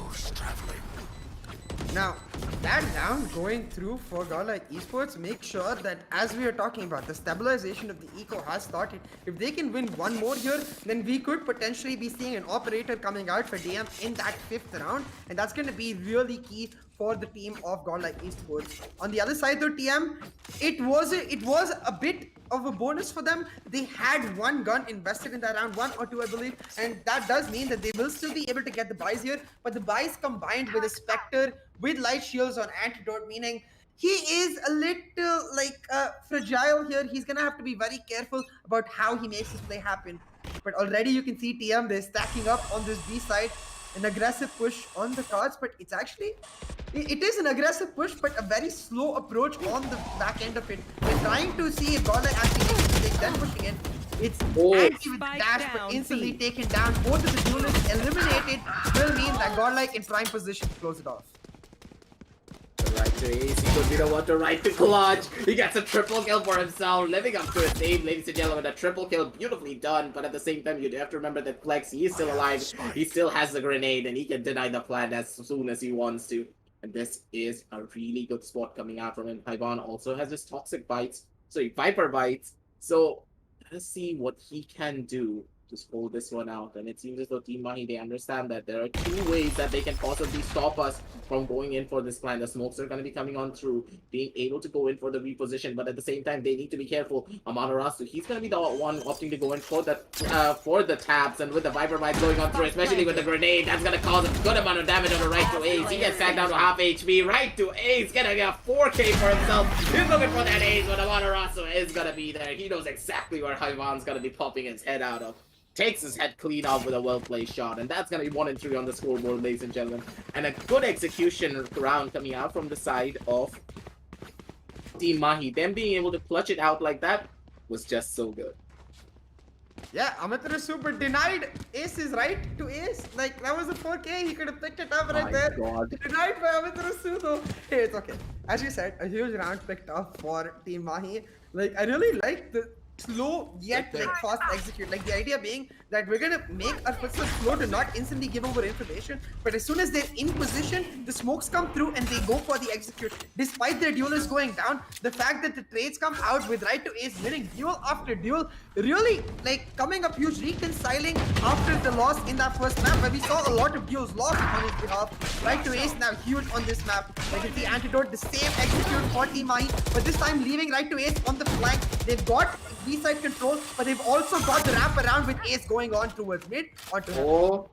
Now, that round going through for Godlike Esports, make sure that, as we are talking about, the stabilization of the eco has started. If they can win one more here, then we could potentially be seeing an operator coming out for DM in that 5th round, and that's going to be really key for the team of Godlike Esports. On the other side though, TM, it was a bit of a bonus for them. They had one gun invested in that round, 1 or 2, I believe, and that does mean that they will still be able to get the buys here. But the buys combined with a Spectre with light shields on Antidote, meaning he is a little fragile here. He's gonna have to be very careful about how he makes his play happen. But already you can see TM, they're stacking up on this B side. An aggressive push on the cards, but it's actually, it is an aggressive push, but a very slow approach on the back end of it. They're trying to see if Godlike actually makes a mistake, then pushing in. It's anti with the dash, but instantly taken down. Both of the duelists eliminated will mean that Godlike in prime position to close it off. Right to ace, he could be the one to right to clutch. He gets a triple kill for himself, living up to his name, ladies and gentlemen. A triple kill, beautifully done, but at the same time, you have to remember that Flex, he is still alive. He still has the grenade, and he can deny the plant as soon as he wants to. And this is a really good spot coming out from him. Ivan also has his toxic bites, Viper bites. So let's see what he can do to hold this one out. And it seems as though Team Mahi, they understand that there are 2 ways that they can possibly stop us from going in for this plan. The smokes are going to be coming on through, being able to go in for the reposition, but at the same time, they need to be careful. Amaterasu, he's going to be the one opting to go in for the taps, and with the Viper Bite going on through, especially with the grenade, that's going to cause a good amount of damage on the right to ace. He gets sacked down to half HP, right to ace, getting a 4K for himself. He's looking for that ace, but Amaterasu is going to be there. He knows exactly where Ivan's going to be popping his head out of. Takes his head clean off with a well-placed shot, and that's going to be 1 and 3 on the scoreboard, ladies and gentlemen. And a good execution round coming out from the side of Team Mahi. Them being able to clutch it out like that was just so good. Yeah, Amaterasu super denied aces, right? To ace. Like, that was a 4K. He could have picked it up right there. God. Denied by Amaterasu, though. Hey, it's okay. As you said, a huge round picked up for Team Mahi. Like, I really like the slow yet like fast execute. Like the idea being that we're gonna make our footsteps slow to not instantly give over information, but as soon as they're in position, the smokes come through and they go for the execute. Despite their duelist going down, the fact that the trades come out with right to ace winning duel after duel, really like coming up huge, reconciling after the loss in that first map where we saw a lot of duels lost on his behalf. Right to ace now huge on this map. Like it's the Antidote, the same execute for Team Mahi, but this time leaving right to ace on the flank. They've got B-side control, but they've also got the wrap around with ace going on towards mid onto him. Oh,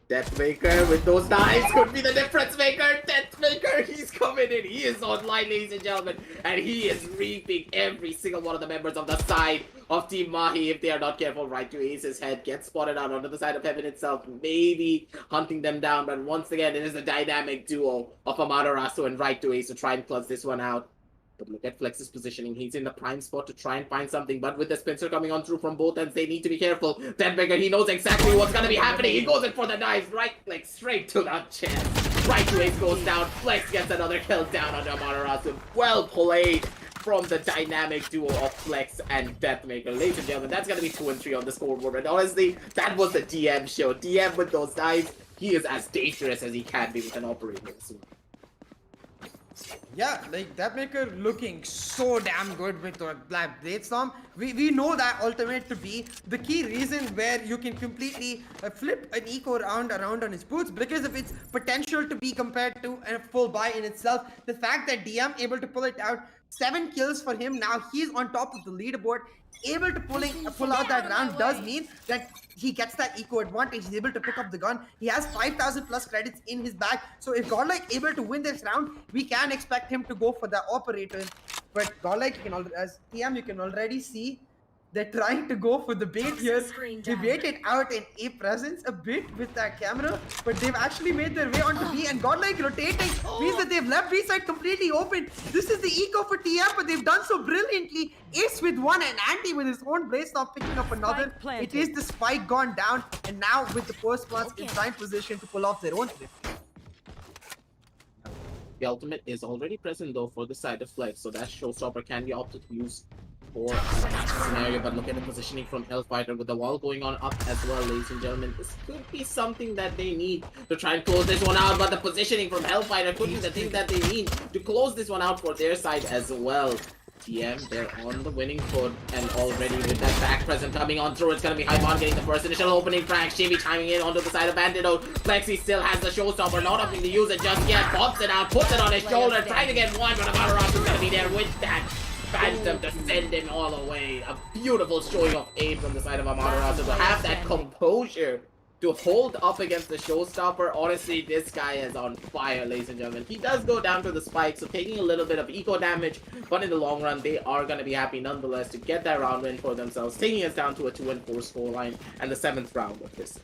Deathmaker with those knives could be the difference maker. Deathmaker, he's coming in. He is online, ladies and gentlemen, and he is reaping every single one of the members of the side of Team Mahi if they are not careful. Right to ace's head gets spotted out onto the side of heaven itself, maybe hunting them down, but once again, it is a dynamic duo of Amaterasu and right to ace to try and close this one out. But look at Flex's positioning. He's in the prime spot to try and find something. But with the Spencer coming on through from both ends, they need to be careful. Deadmaker, he knows exactly what's going to be happening. He goes in for the knives, right, like straight to the chest. Right to ace goes down. Flex gets another kill down on Amaterasu. Well played from the dynamic duo of Flex and Deathmaker. Ladies and gentlemen, that's going to be 2 and 3 on the scoreboard. And honestly, that was the DM show. DM with those knives, he is as dangerous as he can be with an operator. Yeah, like Deathmaker looking so damn good with the Black Blade Storm. We know that ultimate to be the key reason where you can completely flip an eco round around on his boots because of its potential to be compared to a full buy in itself. The fact that DM able to pull it out, 7 kills for him now, he's on top of the leaderboard. Able to pull out that round does mean that he gets that eco advantage. He's able to pick up the gun. He has 5,000 plus credits in his bag. So if Godlike able to win this round, we can expect him to go for the operator. But Godlike, you can as TM, you can already see they're trying to go for the bait here. They baited out in A presence a bit with that camera, but they've actually made their way onto B, and Godlike rotating means that they've left B side completely open. This is the eco for TM, but they've done so brilliantly. Ace with one and Andy with his own blaze now picking up another. It is the spike gone down, and now with the post plants in prime position to pull off their own Thrifty. The ultimate is already present though for the side of Flex, so that showstopper can be opted to use for scenario. But look at the positioning from Hellfighter with the wall going on up as well, ladies and gentlemen. This could be something that they need to try and close this one out, but the positioning from Hellfighter could be the thing that they need to close this one out for their side as well. TM, they're on the winning foot, and already with that back present coming on through, it's gonna be Hypon getting the first initial opening frag. Shimmy timing in onto the side of Antidote. Flexi still has the showstopper, not opting to use it just yet. Bumps it out, puts it on his shoulder, trying to get one, but Amaterasu is gonna be there with that Phantom descending all the way. A beautiful showing of aim from the side of Amaterasu to have that composure to hold up against the showstopper. Honestly, this guy is on fire, ladies and gentlemen. He does go down to the spike, so taking a little bit of eco damage, but in the long run, they are going to be happy nonetheless to get that round win for themselves, taking us down to a 2-4 scoreline and the 7th round of this.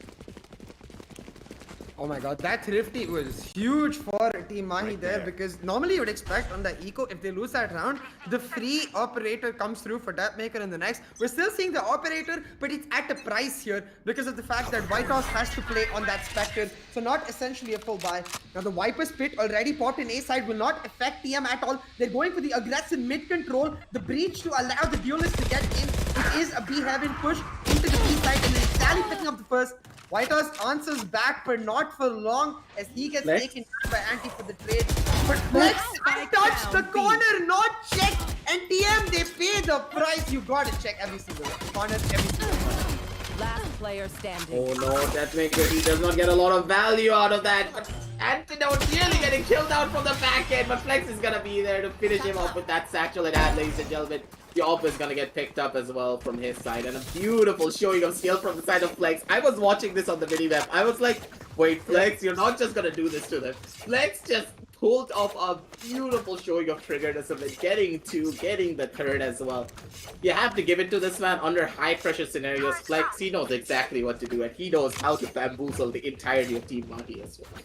Oh my god, that Thrifty was huge for Team Mahi there, because normally you would expect on the eco, if they lose that round, the free operator comes through for Deathmaker in the next. We're still seeing the operator, but it's at a price here because of the fact that White House has to play on that Spectre, so not essentially a full buy. Now the Viper's Pit already popped in A side will not affect TM at all. They're going for the aggressive mid control, the breach to allow the duelist to get in. It is a B heaven push into the B side, and then Sally picking up the first. White House answers back, but not for long, as he gets taken down by Anti for the trade. But Flex untouched the corner, not checked. And TM, they pay the price. You gotta check every single corner, every single one. Last player standing. Oh no, Deathmaker, he does not get a lot of value out of that. But Antidote nearly getting killed out from the back end, but Flex is gonna be there to finish him off with that satchel in hand, ladies and gentlemen. The op is gonna get picked up as well from his side, and a beautiful showing of skill from the side of Flex. I was watching this on the minimap. I was like, wait, Flex, you're not just gonna do this to them. Flex just pulled off a beautiful showing of triggerness of it, getting the third as well. You have to give it to this man under high pressure scenarios. Flex, he knows exactly what to do, and he knows how to bamboozle the entirety of Team Mahi as well.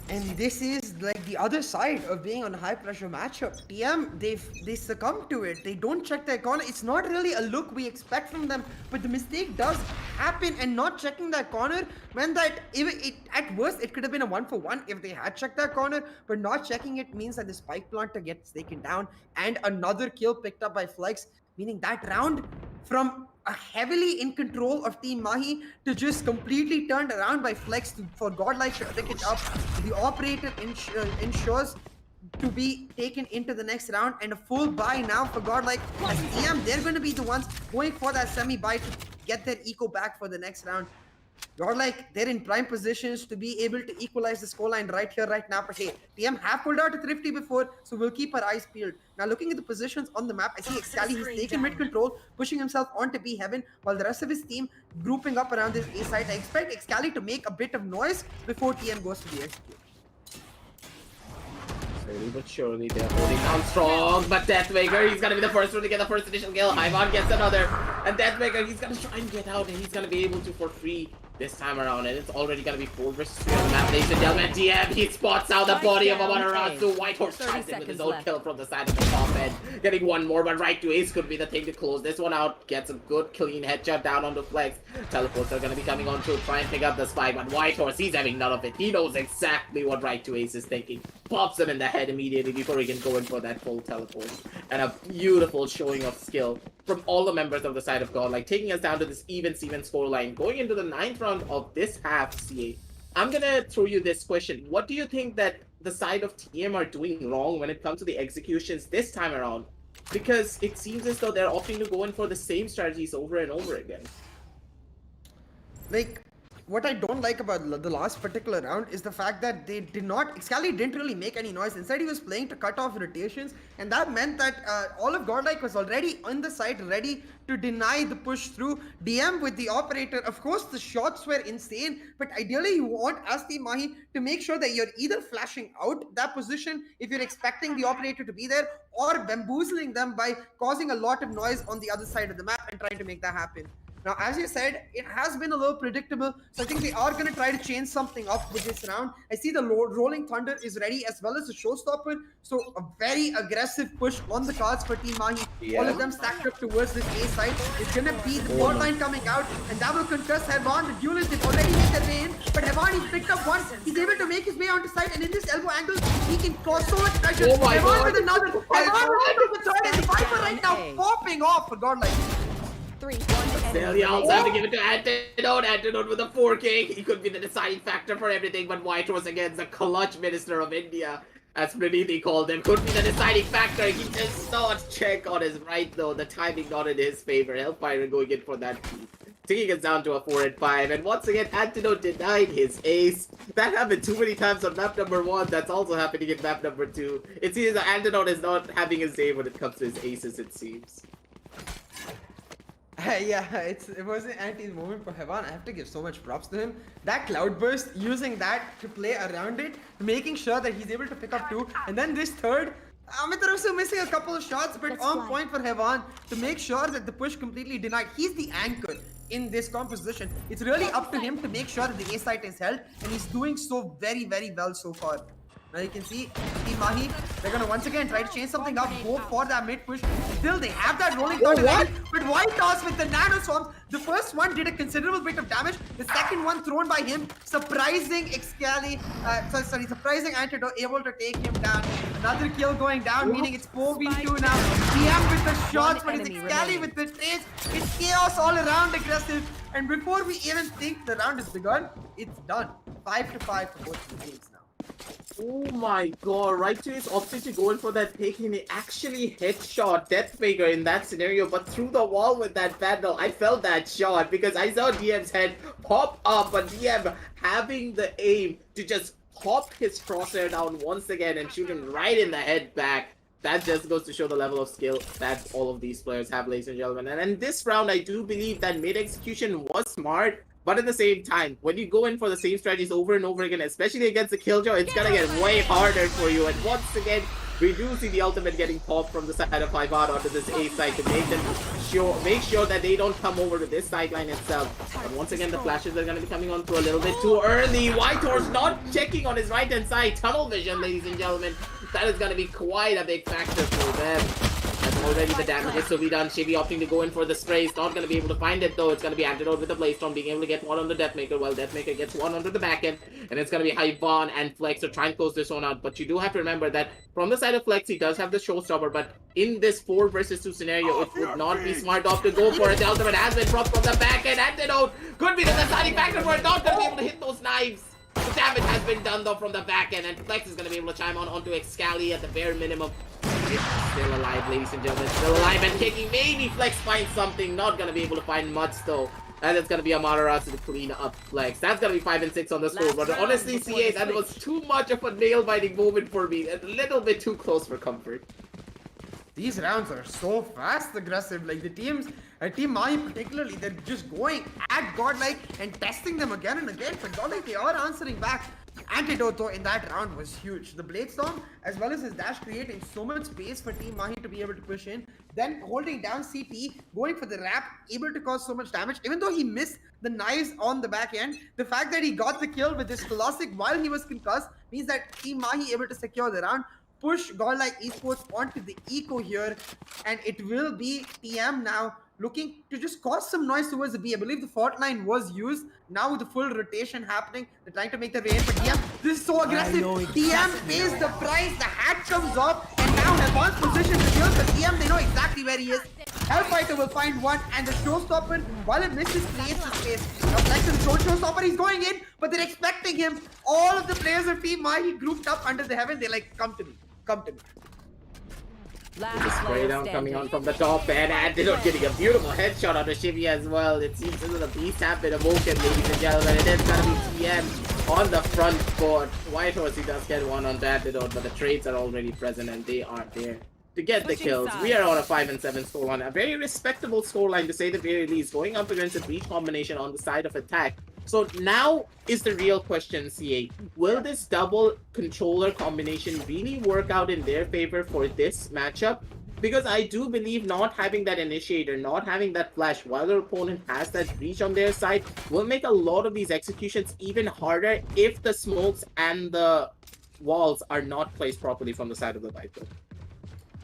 And this is like the other side of being on a high pressure matchup. TM, they succumb to it. They don't check their corner. It's not really a look we expect from them, but the mistake does happen, and not checking that corner meant that at worst it could have been a 1-for-1 if they had checked that corner, but not checking it means that the spike planter gets taken down and another kill picked up by Flex, meaning that round from a heavily in control of Team Mahi to just completely turned around by Flex for Godlike to pick it up. The operator ensures to be taken into the next round, and a full buy now for Godlike. As TM, they're going to be the ones going for that semi-buy to get their eco back for the next round. Godlike, they're in prime positions to be able to equalize the scoreline right here, right now. But hey, TM have pulled out a Thrifty before, so we'll keep our eyes peeled. Now looking at the positions on the map, I see Excali, he's taken mid control, pushing himself onto B heaven, while the rest of his team grouping up around this A side. I expect Excali to make a bit of noise before TM goes to the execute. Slowly but surely, they're holding down strong, but Deathmaker, he's gonna be the first one to get the first initial kill. Ivan gets another, and Deathmaker, he's gonna try and get out, and he's gonna be able to for free this time around, and it's already gonna be 4 versus 3 on the map. Ladies and gentlemen, DM, he spots out the body of Amaterasu. White Horse tries it with his own kill from the side of the top end. Getting one more, but right to ace could be the thing to close this one out. Gets a good clean headshot down onto Flex. Teleports are gonna be coming on to try and pick up the spike, but White Horse, he's having none of it. He knows exactly what right to ace is thinking. Pops him in the head immediately before he can go in for that full teleport. And a beautiful showing of skill from all the members of the side of Godlike, taking us down to this even scoreline. Going into the 9th round of this half, CA, I'm gonna throw you this question. What do you think that the side of TM are doing wrong when it comes to the executions this time around? Because it seems as though they're opting to go in for the same strategies over and over again. Like, what I don't like about the last particular round is the fact that they did not, Excali didn't really make any noise. Instead, he was playing to cut off rotations, and that meant that all of Godlike was already on the side, ready to deny the push through. DM with the operator, of course, the shots were insane, but ideally you want, as Team Mahi, to make sure that you're either flashing out that position if you're expecting the operator to be there, or bamboozling them by causing a lot of noise on the other side of the map and trying to make that happen. Now, as you said, it has been a little predictable, so I think they are going to try to change something up with this round. I see the Rolling Thunder is ready, as well as the Showstopper, so a very aggressive push on the cards for Team Mahi. Yeah. All of them stacked up towards this A side. It's going to be the bot line coming out, and that will contest Hevan. The duelist, they've already made their way in, but Hevan, he's picked up one. He's able to make his way onto side, and in this elbow angle, he can cause so much pressure. Hevan with another. Hevan with the third, and the Viper right now popping off for Godlike. 3. Still, you also have to give it to Antidote. Antidote with a 4K. He could be the deciding factor for everything, but White Horse against the clutch minister of India, as Praniti called him, could be the deciding factor. He does not check on his right, though. The timing not in his favor. Hellfire going in for that taking us down to a 4-5. And once again, Antidote denied his ace. That happened too many times on map number 1. That's also happening in map number 2. It seems that Antidote is not having his day when it comes to his aces, it seems. Yeah, it was an anti moment for Heaven. I have to give so much props to him. That cloudburst, using that to play around it, making sure that he's able to pick up 2, and then this third, Amit also missing a couple of shots, but on point for Heaven to make sure that the push completely denied. He's the anchor in this composition. It's really up to him to make sure that the A site is held, and he's doing so very, very well so far. Now you can see Team Mahi, they're gonna once again try to change something up, go for that mid push. Still, they have that rolling thunder, but White Toss with the nano swarms. The first one did a considerable bit of damage. The second one thrown by him, surprising surprising Antidote able to take him down. Another kill going down, meaning it's 4v2 now. TM with the shots, but it's Excali with the trades. It's chaos all around aggressive. And before we even think the round has begun, it's done. 5-5 for both the teams now. Oh my god, Right is opted to go in for that pick and he actually headshot Deathmaker in that scenario, but through the wall with that vandal. I felt that shot because I saw DM's head pop up, but DM having the aim to just pop his crosshair down once again and shoot him right in the head back. That just goes to show the level of skill that all of these players have, ladies and gentlemen. And in this round, I do believe that mid execution was smart. But at the same time, when you go in for the same strategies over and over again, especially against the Killjoy, it's gonna get way harder for you. And once again, we do see the ultimate getting popped from the side of 5 out onto this A side to make sure that they don't come over to this sideline itself. And once again, the flashes are gonna be coming on through a little bit too early. White Horse not checking on his right hand side. Tunnel vision, ladies and gentlemen. That is gonna be quite a big factor for them. That's already the damages to be done. Shivy opting to go in for the spray. He's not going to be able to find it though. It's going to be Antidote with the Blaze Storm being able to get one on the Deathmaker while Deathmaker gets one onto the back end. And it's going to be Hyvan and Flex to try and close this one out. But you do have to remember that from the side of Flex, he does have the showstopper. But in this 4 versus 2 scenario, it would not be smart off to go for it. The ultimate has been dropped from the back end. Antidote could be the deciding factor for it. Not going to be able to hit those knives. The damage has been done though from the back end. And Flex is going to be able to chime on onto Excali at the bare minimum. It's still alive, ladies and gentlemen. Still alive and kicking. Maybe Flex finds something. Not gonna be able to find much though. And it's gonna be Amaterasu to clean up Flex. That's gonna be 5 and 6 on the score. But honestly, CA, that was too much of a nail-biting moment for me. A little bit too close for comfort. These rounds are so fast aggressive. Like the teams, Team Mahi particularly, they're just going at Godlike and testing them again and again. But Godlike, they are answering back. Antidote though in that round was huge. The Blade Storm as well as his dash creating so much space for Team Mahi to be able to push in. Then holding down CP, going for the wrap, able to cause so much damage. Even though he missed the knives on the back end, the fact that he got the kill with his Classic while he was concussed means that Team Mahi able to secure the round. Push Godlike Esports onto the eco here, and it will be TM now looking to just cause some noise towards the B. I believe the fault line was used. Now with the full rotation happening, they're trying to make their way in, but TM, this is so aggressive. TM pays the price, the hat comes off, and now Heaven's position reveals that TM, they know exactly where he is. Hellfighter will find one, and the showstopper, while it misses, creates the space. Now Flex is the showstopper, he's going in, but they're expecting him. All of the players of Team Mahi grouped up under the heaven, they're like, come to me. Come to me. The spray down coming on from the top, and Antidote getting a beautiful headshot on the Shivy as well. It seems this is a beast have been awoken, ladies and gentlemen. It is gonna be TM on the front court. White Horse, he does get one on the Antidote, but the trades are already present and they are there to get the kills. We are on a 5 and 7 scoreline, a very respectable scoreline to say the very least, going up against a breach combination on the side of attack. So now is the real question, CA. Will this double controller combination really work out in their favor for this matchup? Because I do believe not having that initiator, not having that flash while their opponent has that breach on their side will make a lot of these executions even harder if the smokes and the walls are not placed properly from the side of the Viper.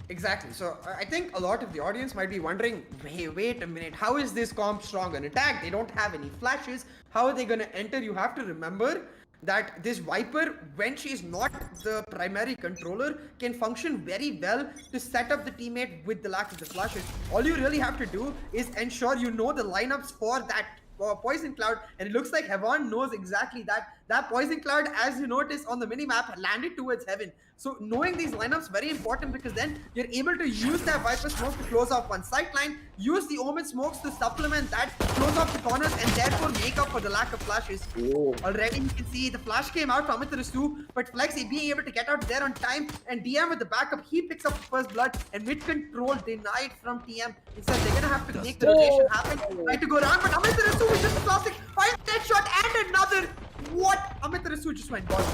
Exactly. So I think a lot of the audience might be wondering, hey, wait a minute, how is this comp strong on attack? They don't have any flashes. How are they going to enter? You have to remember that this Viper, when she is not the primary controller, can function very well to set up the teammate with the lack of the flashes. All you really have to do is ensure you know the lineups for that Poison Cloud, and it looks like Heaven knows exactly that. That poison cloud, as you notice on the mini-map, landed towards heaven. So knowing these lineups very important, because then you're able to use that Viper smoke to close off one sight line, use the Omen smokes to supplement that, close off the corners, and therefore make up for the lack of flashes. Ooh. Already you can see the flash came out from Amethyst too, but Flex being able to get out there on time, and DM with the backup, he picks up the first blood, and mid control denied from TM. Instead, they're gonna have to make the rotation happen, try to go around, but Amethyst is just a plastic, finds that shot, and another. What? Amethyst just went gone.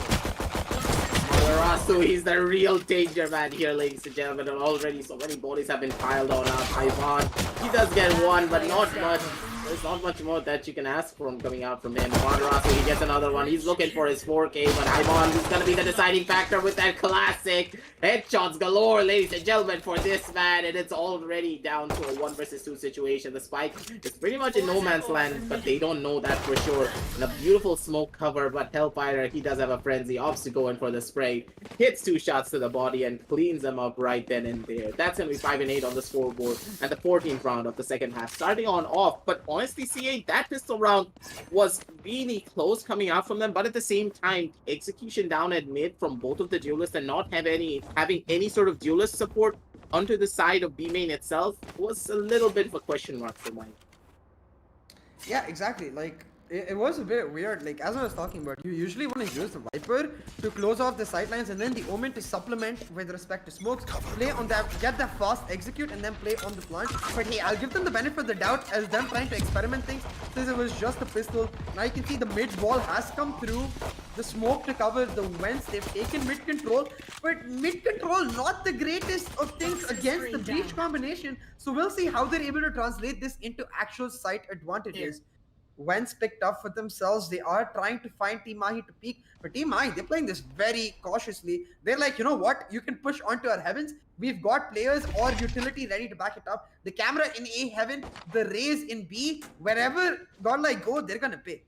Rasu, he's the real danger man here, ladies and gentlemen. And already so many bodies have been piled on Ivan. He does get one, but not much. There's not much more that you can ask from coming out from him. Rasu, he gets another one. He's looking for his 4K, but Ivan is going to be the deciding factor with that classic headshots galore, ladies and gentlemen, for this man. And it's already down to a 1 versus 2 situation. The spike is pretty much in no man's land, but they don't know that for sure. And a beautiful smoke cover, but Hellfire, he does have a frenzy. Opts to go in for the spray. Hits 2 shots to the body and cleans them up right then and there. That's going to be 5 and 8 on the scoreboard. And the 14th round of the second half. Starting on off, but honestly, CA, that pistol round was really close coming out from them, but at the same time, execution down at mid from both of the duelists and not having any sort of duelist support onto the side of B main itself was a little bit of a question mark for mine. Yeah, exactly. Like, it was a bit weird. Like, as I was talking about, you usually want to use the Viper to close off the sidelines and then the Omen to supplement with respect to smokes, play on that, get that fast execute, and then play on the plunge. But hey, I'll give them the benefit of the doubt as them trying to experiment things since it was just a pistol. Now you can see the mid wall has come through, the smoke to cover the vents. They've taken mid control, but mid control not the greatest of things against the breach combination. So we'll see how they're able to translate this into actual site advantages. Wentz picked up for themselves. They are trying to find Team Mahi to peak, but Team Mahi, they're playing this very cautiously. They're like, you know what? You can push onto our heavens. We've got players or utility ready to back it up. The camera in A heaven, the raise in B, wherever Godlike go, they're gonna pay.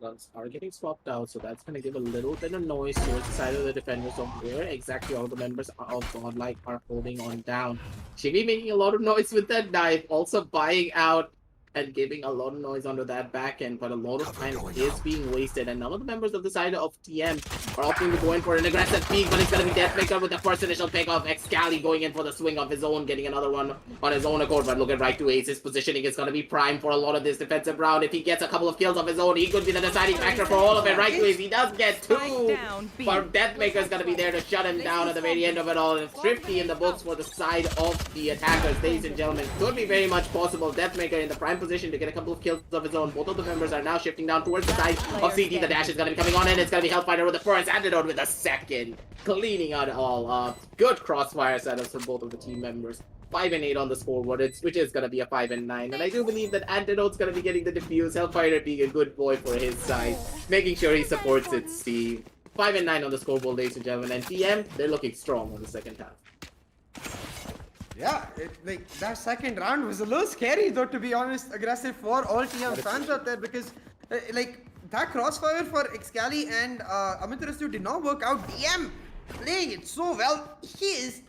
Guns are getting swapped out, so that's going to give a little bit of noise towards the side of the defenders of where exactly all the members of Godlike are holding on down. Shiggy making a lot of noise with that knife, also buying out and giving a lot of noise onto that back end, but a lot of time is being wasted, and none of the members of the side of TM are opting to go in for an aggressive peek, but it's going to be Deathmaker with the first initial pick of Excali going in for the swing of his own, getting another one on his own accord, but look at right to Ace. His positioning is going to be prime for a lot of this defensive round. If he gets a couple of kills of his own, he could be the deciding factor for all of it. Right to Ace, he does get 2, but Deathmaker is going to be there to shut him down at the very end of it all. And Thrifty in the books for the side of the attackers, ladies and gentlemen. Could be very much possible. Deathmaker in the prime position to get a couple of kills of his own. Both of the members are now shifting down towards the side of CT. The dash is going to be coming on in. It's going to be Hellfighter with the first, Antidote with the second. Cleaning out all up. Good crossfire setups for both of the team members. 5 and 8 on the scoreboard, which is going to be a 5 and 9. And I do believe that Antidote's going to be getting the defuse. Hellfighter being a good boy for his side, making sure he supports its team. 5 and 9 on the scoreboard, ladies and gentlemen. And TM, they're looking strong on the second half. Yeah, like that second round was a little scary though, to be honest. Aggressive for all TM fans out there, because like that crossfire for Excali and Amethyst did not work out. DM playing it so well. He's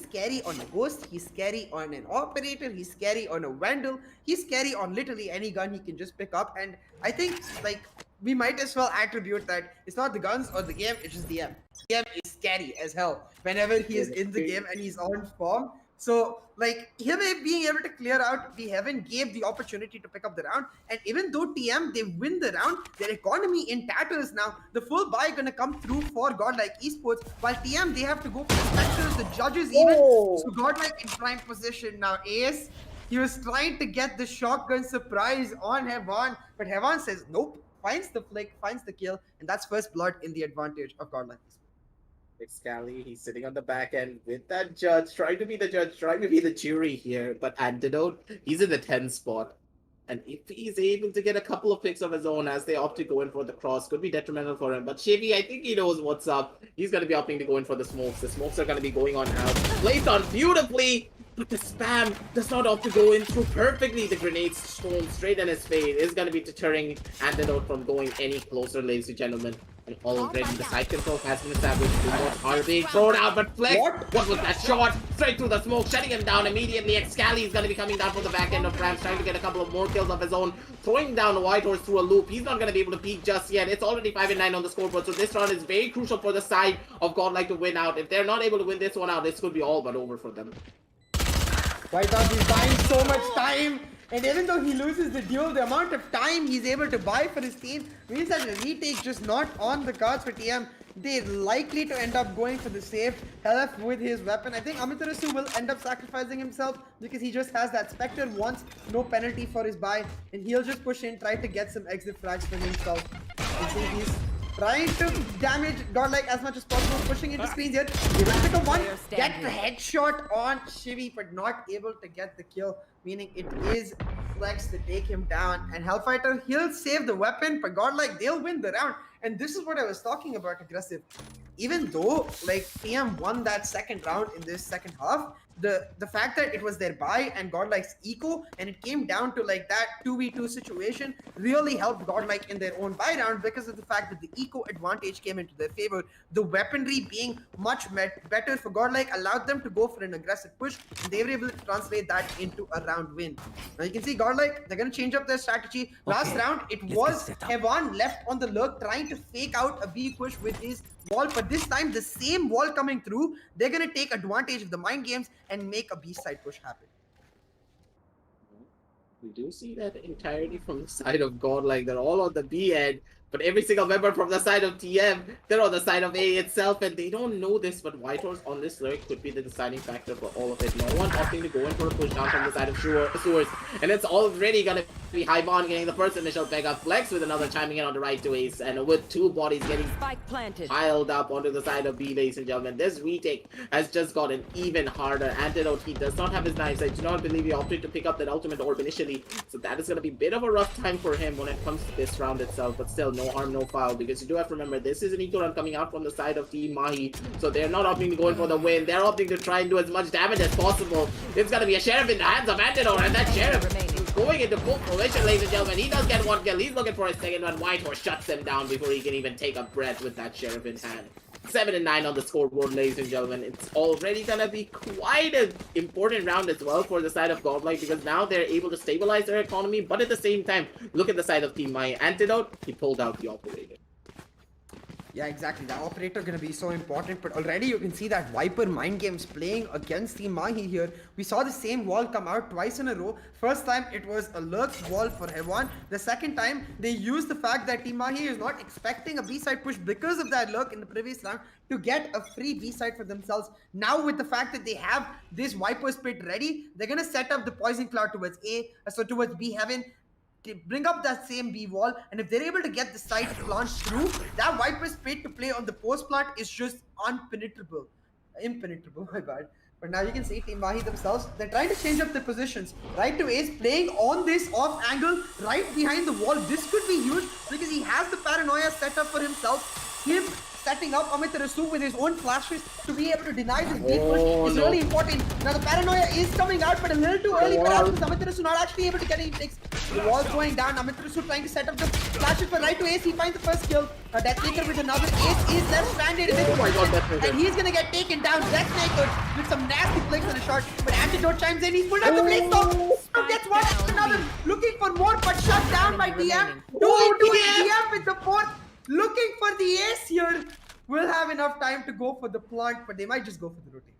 scary on a ghost, he's scary on an operator, he's scary on a vandal, he's scary on literally any gun he can just pick up. And I think like we might as well attribute that it's not the guns or the game, it's just DM. DM is scary as hell whenever he is in the game and he's on form. So, like, him being able to clear out the heaven gave the opportunity to pick up the round. And even though TM, they win the round, their economy in tatters now. The full buy gonna come through for Godlike Esports. While TM, they have to go for the specters, the judges even. So Godlike in prime position now. Ace, he was trying to get the shotgun surprise on Hevan, but Hevan says nope. Finds the flick, finds the kill, and that's first blood in the advantage of Godlike Esports. Excali, he's sitting on the back end with that judge, trying to be the judge, trying to be the jury here. But Antidote, he's in the 10 spot. And if he's able to get a couple of picks of his own as they opt to go in for the cross, could be detrimental for him. But Chevy, I think he knows what's up. He's going to be opting to go in for the smokes. The smokes are going to be going on out. Placed on beautifully, but the spam does not opt to go in through perfectly. The grenades storm straight in his face. Is going to be deterring Antidote from going any closer, ladies and gentlemen. And already the side control has been established. Two more are being thrown out, but Flex, what was that shot? Straight through the smoke, shutting him down immediately. Excali is going to be coming down from the back end of Rams, trying to get a couple of more kills of his own. Throwing down Whitehorse through a loop. He's not going to be able to peek just yet. It's already 5-9 on the scoreboard, so this round is very crucial for the side of Godlike to win out. If they're not able to win this one out, this could be all but over for them. Whitehorse is buying so much time. And even though he loses the duel, the amount of time he's able to buy for his team means that a retake just not on the cards for TM. They're likely to end up going for the safe. Helef with his weapon. I think Amaterasu will end up sacrificing himself because he just has that Spectre once, no penalty for his buy. And he'll just push in, try to get some exit frags for himself. You see he's trying to damage Godlike as much as possible, pushing into screens here. He will pick up one, get the headshot on Shivi, but not able to get the kill, meaning it is Flex to take him down. And Hellfighter, he'll save the weapon, but Godlike, they'll win the round. And this is what I was talking about, aggressive. Even though, like, TM won that second round in this second half, the fact that it was their buy and Godlike's eco, and it came down to like that 2v2 situation, really helped Godlike in their own buy round because of the fact that the eco advantage came into their favor. The weaponry being much better for Godlike allowed them to go for an aggressive push, and they were able to translate that into a round win. Now you can see Godlike, they're going to change up their strategy. Last round, it was Evan left on the lurk trying to fake out a B push with his wall, but this time the same wall coming through, they're going to take advantage of the mind games and make a B side push happen. We do see that entirely from the side of Godlike. They're all on the B end, but every single member from the side of TM, they're on the side of A itself, and they don't know this, but Whitehorse on this lurk could be the deciding factor for all of it. No one opting to go in for a push down from the side of Sewers, and it's already gonna be Hyvon getting the first initial pick up. Flex with another chiming in on the right to Ace, and with two bodies getting piled up onto the side of B, ladies and gentlemen. This retake has just gotten even harder. Antidote, he does not have his knives. I do not believe he opted to pick up that ultimate orb initially, so that is gonna be a bit of a rough time for him when it comes to this round itself, but still, no harm, no foul, because you do have to remember, this is an eco run coming out from the side of Team Mahi, so they're not opting to go in for the win. They're opting to try and do as much damage as possible. It's gonna be a Sheriff in the hands of Antidote, and that Sheriff is going into full fruition, ladies and gentlemen. He does get one kill. He's looking for his second one. Whitehorse shuts him down before he can even take a breath with that Sheriff in hand. 7-9 on the scoreboard, ladies and gentlemen. It's already gonna be quite an important round as well for the side of Godlike, because now they're able to stabilize their economy, but at the same time, look at the side of Team Mahi. Antidote, he pulled out the operator. Yeah, exactly. The operator going to be so important, but already you can see that Viper mind games playing against Team Mahi here. We saw the same wall come out twice in a row. First time it was a lurk wall for Hewan. The second time they used the fact that Team Mahi is not expecting a B-side push because of that lurk in the previous round to get a free B-side for themselves. Now with the fact that they have this Viper split ready, they're going to set up the poison cloud towards A, so towards B heaven. Bring up that same B wall, and if they're able to get the side plant through, that Viper split to play on the post plant is just impenetrable, my bad. But now you can see Team Mahi themselves, they're trying to change up their positions. Right to Ace playing on this off angle right behind the wall. This could be huge because he has the paranoia set up for himself. Him setting up Amaterasu with his own flashes to be able to deny this deep push is really important. Now the paranoia is coming out, but a little too early perhaps, because Amaterasu not actually able to get any picks. The wall's going down. Amaterasu trying to set up the flashes, but right to Ace, he finds the first kill. Deathmaker with another. Ace is left stranded in this position, and he's gonna get taken down. Deathmaker with some nasty flicks and a shot, but Antidote chimes in. He's pulled out the blade stop. So gets one, another. Looking for more, but shut down by DM. 2v2 DM with the fourth. Looking for the ace here. Will have enough time to go for the plant, but they might just go for the rotate.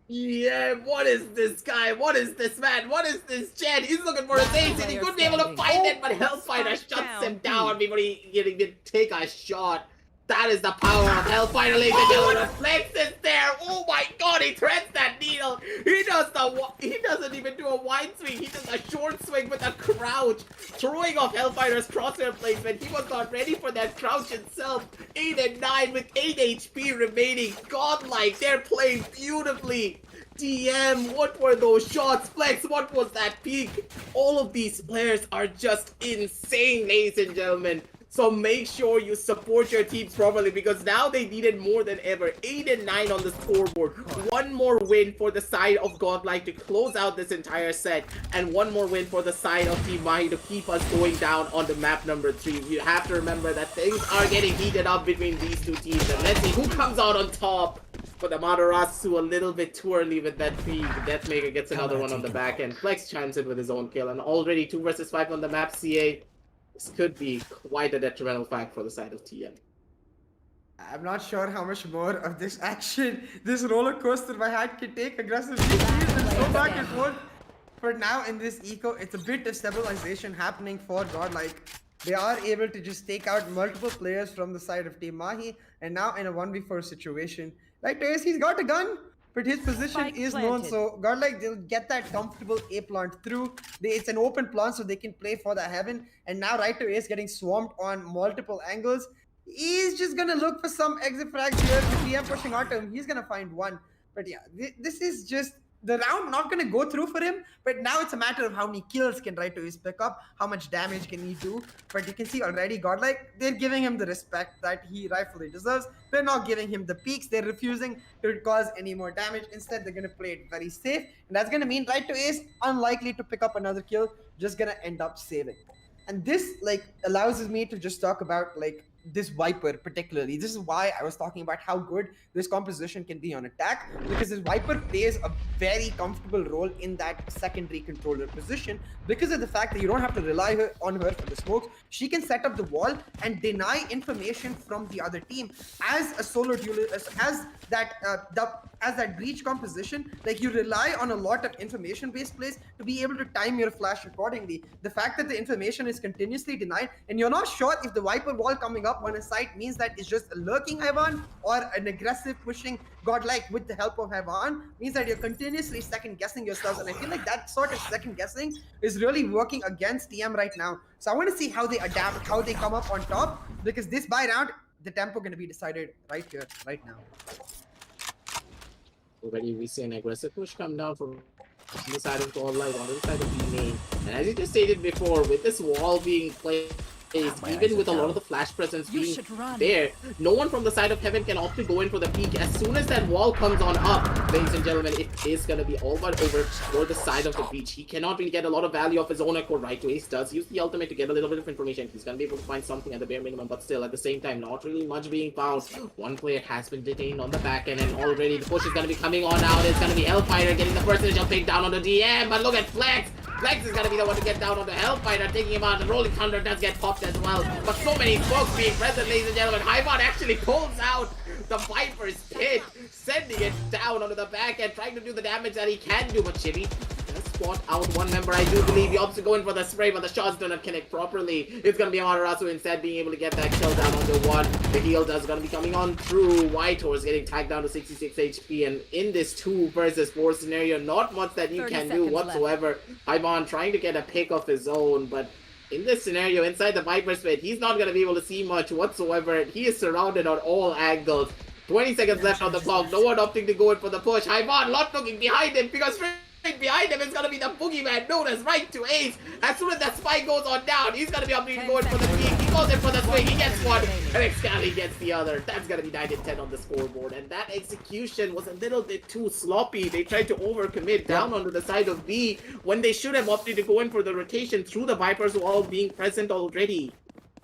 Yeah, what is this guy? What is this man? What is this Chad? He's looking for his ace and he couldn't be able to find it, but Hellfighter shuts him down before he can even take a shot. That is the power of Hellfighter, ladies and gentlemen. Flex is there. Oh my god, he threads that needle. He doesn't even do a wide swing. He does a short swing with a crouch, throwing off Hellfighter's crosshair placement. He was not ready for that crouch itself. 8-9 with 8 HP remaining. Godlike, they're playing beautifully. DM, what were those shots? Flex, what was that peak? All of these players are just insane, ladies and gentlemen. So make sure you support your teams properly because now they needed more than ever. 8 and 9 on the scoreboard. One more win for the side of Godlike to close out this entire set, and one more win for the side of Team Mahi to keep us going down on the map number 3. You have to remember that things are getting heated up between these two teams, and let's see who comes out on top. But Amaterasu a little bit too early with that feed. Deathmaker gets another one on the back end. Flex chimes in with his own kill, and already 2 versus 5 on the map. CA. This could be quite a detrimental fact for the side of TM. I'm not sure how much more of this action this roller coaster my heart can take. Aggressive GPs and so back and forth. For now in this eco, it's a bit of stabilization happening for Godlike. They are able to just take out multiple players from the side of Team Mahi, and now in a 1v4 situation. Like Ace, he's got a gun, but his position Spike is planted. known, so Godlike, they'll get that comfortable A plant through. It's an open plant, so they can play for the heaven. And now right to Ace getting swamped on multiple angles. He's just gonna look for some exit frags here. The TM pushing onto him, he's gonna find one. But yeah, this is just the round not gonna go through for him. But now it's a matter of how many kills can right to Ace pick up, how much damage can he do. But you can see already Godlike, they're giving him the respect that he rightfully deserves. They're not giving him the peaks. They're refusing to cause any more damage. Instead, they're gonna play it very safe, and that's gonna mean right to Ace unlikely to pick up another kill, just gonna end up saving. And this like allows me to just talk about like this Viper particularly. This is why I was talking about how good this composition can be on attack, because this Viper plays a very comfortable role in that secondary controller position because of the fact that you don't have to rely on her for the smokes. She can set up the wall and deny information from the other team. As a solo duelist, as that breach composition, like you rely on a lot of information-based plays to be able to time your flash accordingly. The fact that the information is continuously denied and you're not sure if the Viper wall coming up on a site means that it's just a lurking Ivan or an aggressive pushing Godlike with the help of Ivan, means that you're continuously second guessing yourselves. And I feel like that sort of second guessing is really working against TM right now. So I want to see how they adapt, how they come up on top, because this buy round, the tempo going to be decided right here, right now. Already we see an aggressive push come down from the side of Godlike onto the side of B main. And as you just stated before, with this wall being placed, even with a lot of the flash presence being there, no one from the side of heaven can opt to go in for the peak. As soon as that wall comes on up, ladies and gentlemen, it is going to be all but over for the side of the breach. He cannot really get a lot of value of his own accord. Right to Ace does use the ultimate to get a little bit of information. He's going to be able to find something at the bare minimum, but still at the same time, not really much being found. One player has been detained on the back end, and already the push is going to be coming on out. It's going to be Hellfighter getting the first initial pick down on the DM, but look at Flex. Flex is going to be the one to get down on the Hellfighter, taking him out. The Rolling Thunder does get popped as well. But so many folks being present, ladies and gentlemen. Hyvon actually pulls out the Viper's pit, sending it down onto the back end, trying to do the damage that he can do. But Chibi does spot out one member, I do believe. He opts to go in for the spray, but the shots do not connect properly. It's going to be Amaterasu instead being able to get that kill down onto one. The heal does going to be coming on through. White Horse getting tagged down to 66 HP. And in this 2 versus 4 scenario, not much that you can do whatsoever. Hyvon trying to get a pick of his own, but in this scenario, inside the Viper's pit, he's not going to be able to see much whatsoever. He is surrounded on all angles. 20 seconds left on the clock. No one opting to go in for the push. Hyvon not looking behind him because right behind him is going to be the boogeyman known as Right to Ace. As soon as that spike goes on down, he's going to be opting to go in for the peek. He goes in for the swing. He gets one, and Excali gets the other. That's going to be 9 and 10 on the scoreboard. And that execution was a little bit too sloppy. They tried to overcommit down onto the side of B when they should have opted to go in for the rotation through the Vipers wall being present already.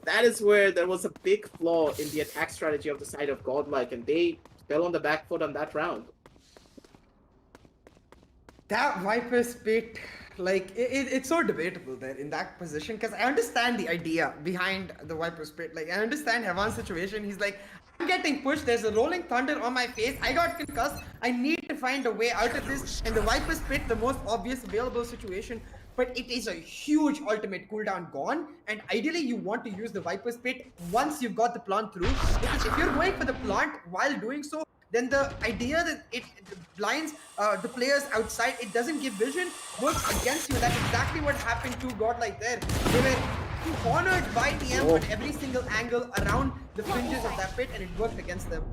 That is where there was a big flaw in the attack strategy of the side of Godlike, and they fell on the back foot on that round. That Viper's pit, like, it's so debatable there in that position, because I understand the idea behind the Viper's pit. Like, I understand Heavan's situation. He's like, I'm getting pushed. There's a rolling thunder on my face. I got concussed. I need to find a way out of this. And the Viper's pit, the most obvious available situation. But it is a huge ultimate cooldown gone. And ideally, you want to use the Viper's pit once you've got the plant through. Because if you're going for the plant while doing so, then the idea that it blinds the players outside, it doesn't give vision, works against you. That's exactly what happened to Godlike there. They were cornered by TM on every single angle around the fringes of that pit, and it worked against them.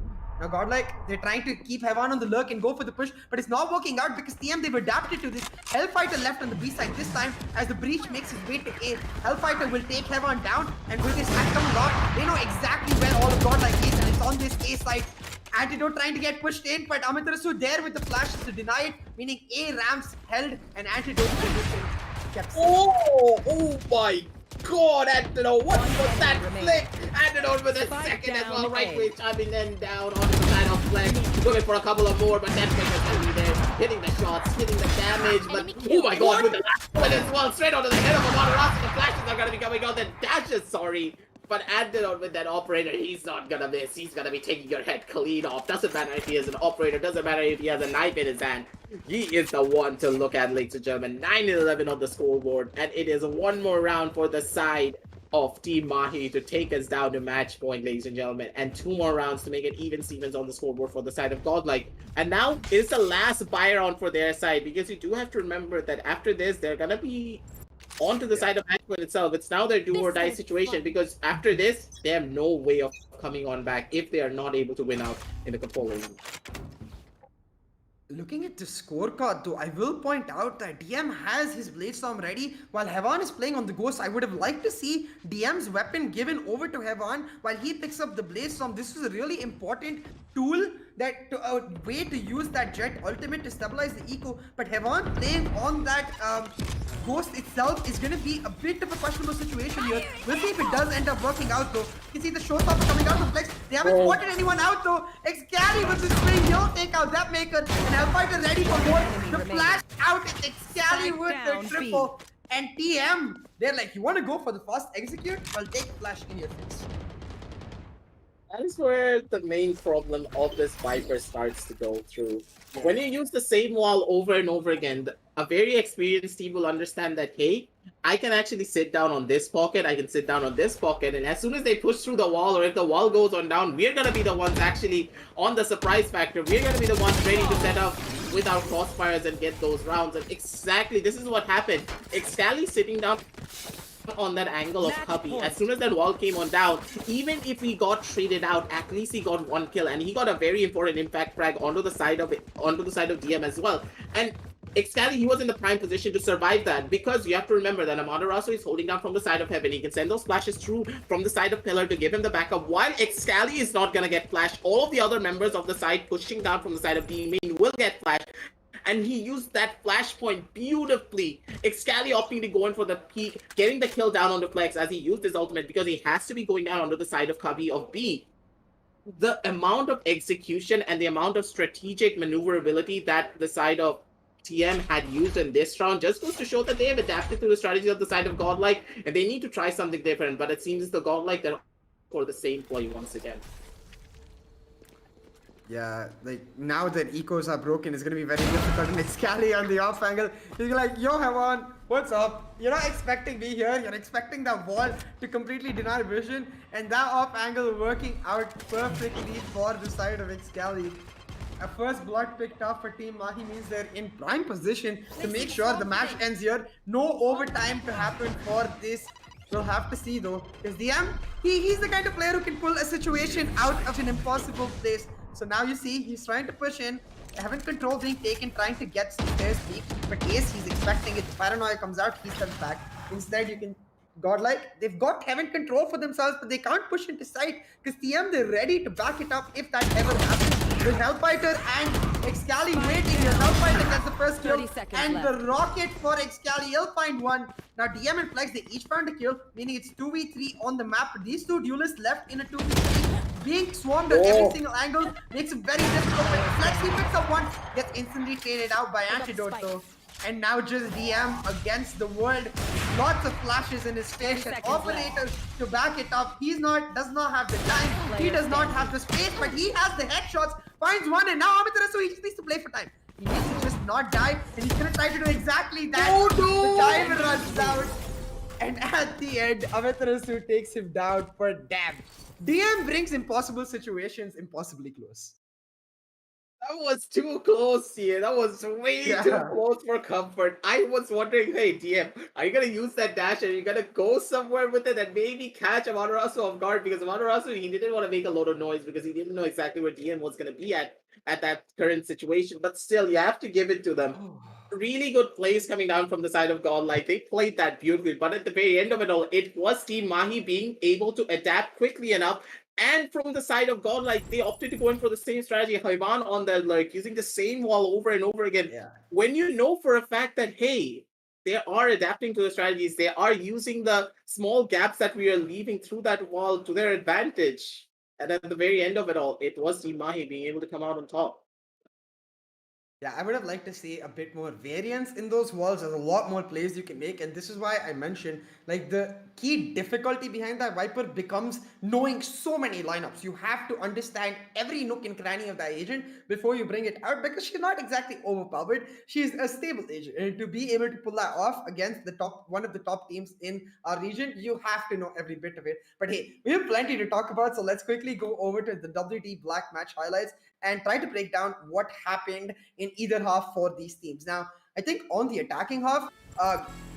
Now Godlike, they're trying to keep Heaven on the lurk and go for the push, but it's not working out because TM, they've adapted to this. Hellfighter left on the B side this time as the breach makes his way to A. Hellfighter will take Heaven down, and with this stack come along, they know exactly where all of Godlike is, and it's on this A side. Antidote trying to get pushed in, but Amaterasu there with the flashes to deny it, meaning A ramps held and Antidote position kept safe. Oh my god, Antidote, what was that remaining. flick? Antidote with a Spike second as down well, right A. way chiming then down onto the side of Flex. Looking for a couple of more, but that flick is gonna be there. Hitting the shots, hitting the damage, but oh my god, with the last one as well, straight onto the head of Amaterasu, the flashes are gonna be coming out, the dashes, sorry. But Antidote with that operator, he's not gonna miss. He's gonna be taking your head clean off. Doesn't matter if he has an operator, doesn't matter if he has a knife in his hand. He is the one to look at, ladies and gentlemen. 9-11 on the scoreboard, and it is one more round for the side of Team Mahi to take us down to match point, ladies and gentlemen, and 2 more rounds to make it even Stevens on the scoreboard for the side of Godlike. And now it's the last buy round for their side, because you do have to remember that after this, they're gonna be onto the side of matchpoint itself. It's now their do or die situation, because after this, they have no way of coming on back if they are not able to win out in the controller room. Looking at the scorecard though, I will point out that DM has his Blade Storm ready while Heaven is playing on the Ghost. I would have liked to see DM's weapon given over to Heaven while he picks up the Blade Storm. This was a really important tool, that a way to use that Jet ultimate to stabilize the eco, but Heaven playing on that Ghost itself is going to be a bit of a questionable situation here. We'll see if it does end up working out though. You can see the showstopper coming out of Flex. They haven't spotted anyone out though. Excali with his swing, he'll take out that maker, and Hellfighter ready for more. The flash out, Excali with the triple. And TM, they're like, you want to go for the fast execute? Well, take the flash in your face. That is where the main problem of this Viper starts to go through. When you use the same wall over and over again, a very experienced team will understand that, hey, I can actually sit down on this pocket, I can sit down on this pocket, and as soon as they push through the wall, or if the wall goes on down, we're going to be the ones actually on the surprise factor. We're going to be the ones ready to set up with our crossfires and get those rounds. And exactly, this is what happened. Excali sitting down on that angle of Cubby. As soon as that wall came on down, even if he got traded out, at least he got 1 kill, and he got a very important impact frag onto the side of DM as well. And Excali, he was in the prime position to survive that, because you have to remember that Amaterasu is holding down from the side of Heaven. He can send those flashes through from the side of Pillar to give him the backup, while Excali is not gonna get flashed. All of the other members of the side pushing down from the side of B main will get flashed. And he used that flashpoint beautifully. Excali opting to go in for the peak, getting the kill down on the Flex as he used his ultimate, because he has to be going down onto the side of Cubby of B. The amount of execution and the amount of strategic maneuverability that the side of TM had used in this round just goes to show that they have adapted to the strategy of the side of Godlike, and they need to try something different. But it seems the Godlike that for the same play once again. Yeah, like now that ecos are broken, it's gonna be very difficult. And Excali on the off angle, he's like, yo, Heaven, what's up? You're not expecting me here, you're expecting that wall to completely deny vision, and that off angle working out perfectly for the side of Excali. A first blood picked up for Team Mahi means they're in prime position to make sure the match ends here. No overtime to happen for this. We'll have to see though, because DM, he's the kind of player who can pull a situation out of an impossible place. So now you see he's trying to push in, Heaven control being taken, trying to get some stairs peak, but Ace, he's expecting it. The paranoia comes out, he steps back. Instead, you can Godlike, they've got Heaven control for themselves, but they can't push into sight because TM, they're ready to back it up if that ever happens. With Hellfighter and Excali waiting here. Hellfighter gets the first kill, and left. the rocket for Excali, he'll find one. Now DM and Flex, they each found a kill, meaning it's 2v3 on the map. But these two duelists left in a 2v3. Being swarmed at every single angle makes it very difficult. But Flex, he picks up one, gets instantly traded out by Antidote though. And now just DM against the world. Lots of flashes in his face and operator to back it up. Does not have the time. He does not have the space, but he has the headshots. Finds one, and now Amaterasu, he just needs to play for time. He needs to just not die, and he's gonna try to do exactly that. Oh, no! The time runs out. And at the end, Amaterasu takes him down for damn. DM brings impossible situations impossibly close. That was too close here. That was way too Yeah. close for comfort. I was wondering, hey, DM, are you gonna use that dash and you're gonna go somewhere with it and maybe catch Amaterasu off guard? Because Amaterasu, he didn't want to make a lot of noise because he didn't know exactly where DM was gonna be at that current situation. But still, you have to give it to them. Really good plays coming down from the side of Godlike. They played that beautifully, but at the very end of it all, it was Team Mahi being able to adapt quickly enough. And from the side of Godlike, they opted to go in for the same strategy. Haivan on the like using the same wall over and over again. Yeah. When you know for a fact that hey, they are adapting to the strategies, they are using the small gaps that we are leaving through that wall to their advantage. And at the very end of it all, it was Team Mahi being able to come out on top. Yeah, I would have liked to see a bit more variance in those walls. There's a lot more plays you can make, and this is why I mentioned like the key difficulty behind that Viper becomes knowing so many lineups. You have to understand every nook and cranny of that agent before you bring it out because she's not exactly overpowered. She's a stable agent, and to be able to pull that off against the top one of the top teams in our region, you have to know every bit of it. But hey, we have plenty to talk about, so let's quickly go over to the WD Black match highlights and try to break down what happened in either half for these teams. Now, I think on the attacking half,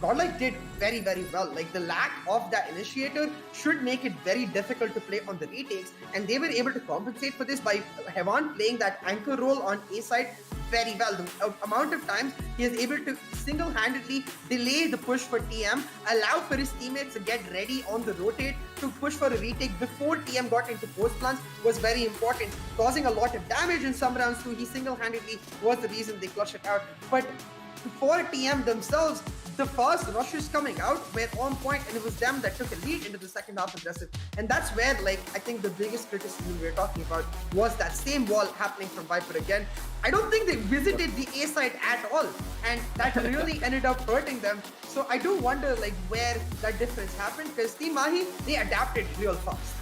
Godlike did very, very well. Like the lack of that initiator should make it very difficult to play on the retakes, and they were able to compensate for this by Hevan playing that anchor role on A side very well. The amount of times he is able to single-handedly delay the push for TM, allow for his teammates to get ready on the rotate to push for a retake before TM got into post plants was very important, causing a lot of damage in some rounds too. He single-handedly was the reason they clutched it out. But for TM themselves, the first rushes coming out were on point, and it was them that took a lead into the second half aggressive. And that's where, like, I think the biggest criticism we were talking about was that same wall happening from Viper again. I don't think they visited the A side at all, and that really ended up hurting them. So I do wonder, like, where that difference happened, because Team Mahi, they adapted real fast.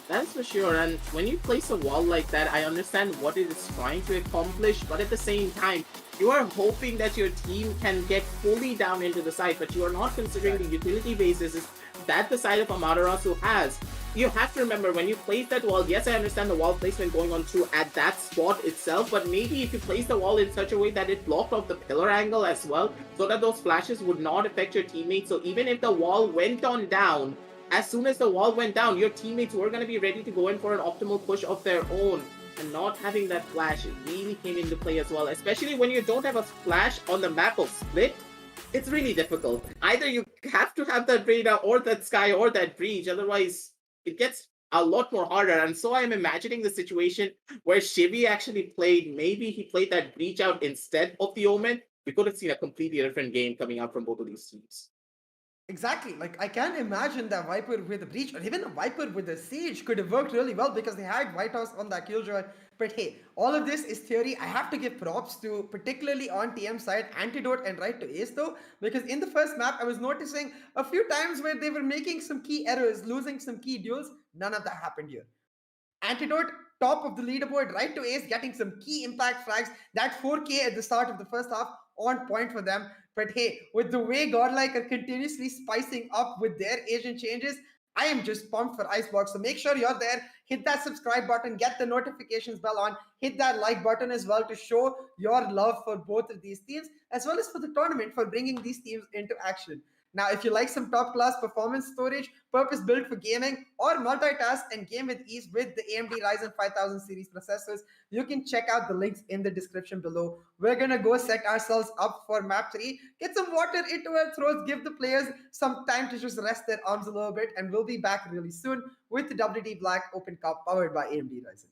That's for sure. And when you place a wall like that, I understand what it is trying to accomplish, but at the same time, you are hoping that your team can get fully down into the site, but you are not considering the utility bases that the side of Amaterasu has. You have to remember when you place that wall, yes, I understand the wall placement going on through at that spot itself, but maybe if you place the wall in such a way that it blocked off the pillar angle as well, so that those flashes would not affect your teammates. So even if the wall went on down, as soon as the wall went down, your teammates were going to be ready to go in for an optimal push of their own. And not having that flash really came into play as well, especially when you don't have a flash on the map of Split. It's really difficult. Either you have to have that radar or that sky or that breach, otherwise it gets a lot more harder. And so I'm imagining the situation where Shivi actually played, maybe he played that breach out instead of the Omen. We could have seen a completely different game coming out from both of these teams. Exactly. Like I can't imagine that Viper with a breach or even a Viper with a siege could have worked really well because they had White House on that killjoy. But hey, all of this is theory. I have to give props to particularly on TM side Antidote and Right to Ace though, because in the first map I was noticing a few times where they were making some key errors, losing some key duels. None of that happened here. Antidote, top of the leaderboard, right to ace, getting some key impact frags. That 4K at the start of the first half, on point for them. But hey, with the way Godlike are continuously spicing up with their agent changes, I am just pumped for Icebox. So make sure you're there. Hit that subscribe button, get the notifications bell on, hit that like button as well to show your love for both of these teams, as well as for the tournament for bringing these teams into action. Now, if you like some top class performance storage, purpose built for gaming, or multitask and game with ease with the AMD Ryzen 5000 series processors, you can check out the links in the description below. We're gonna go set ourselves up for map 3, get some water into our throats, give the players some time to just rest their arms a little bit, and we'll be back really soon with the WD Black Open Cup powered by AMD Ryzen.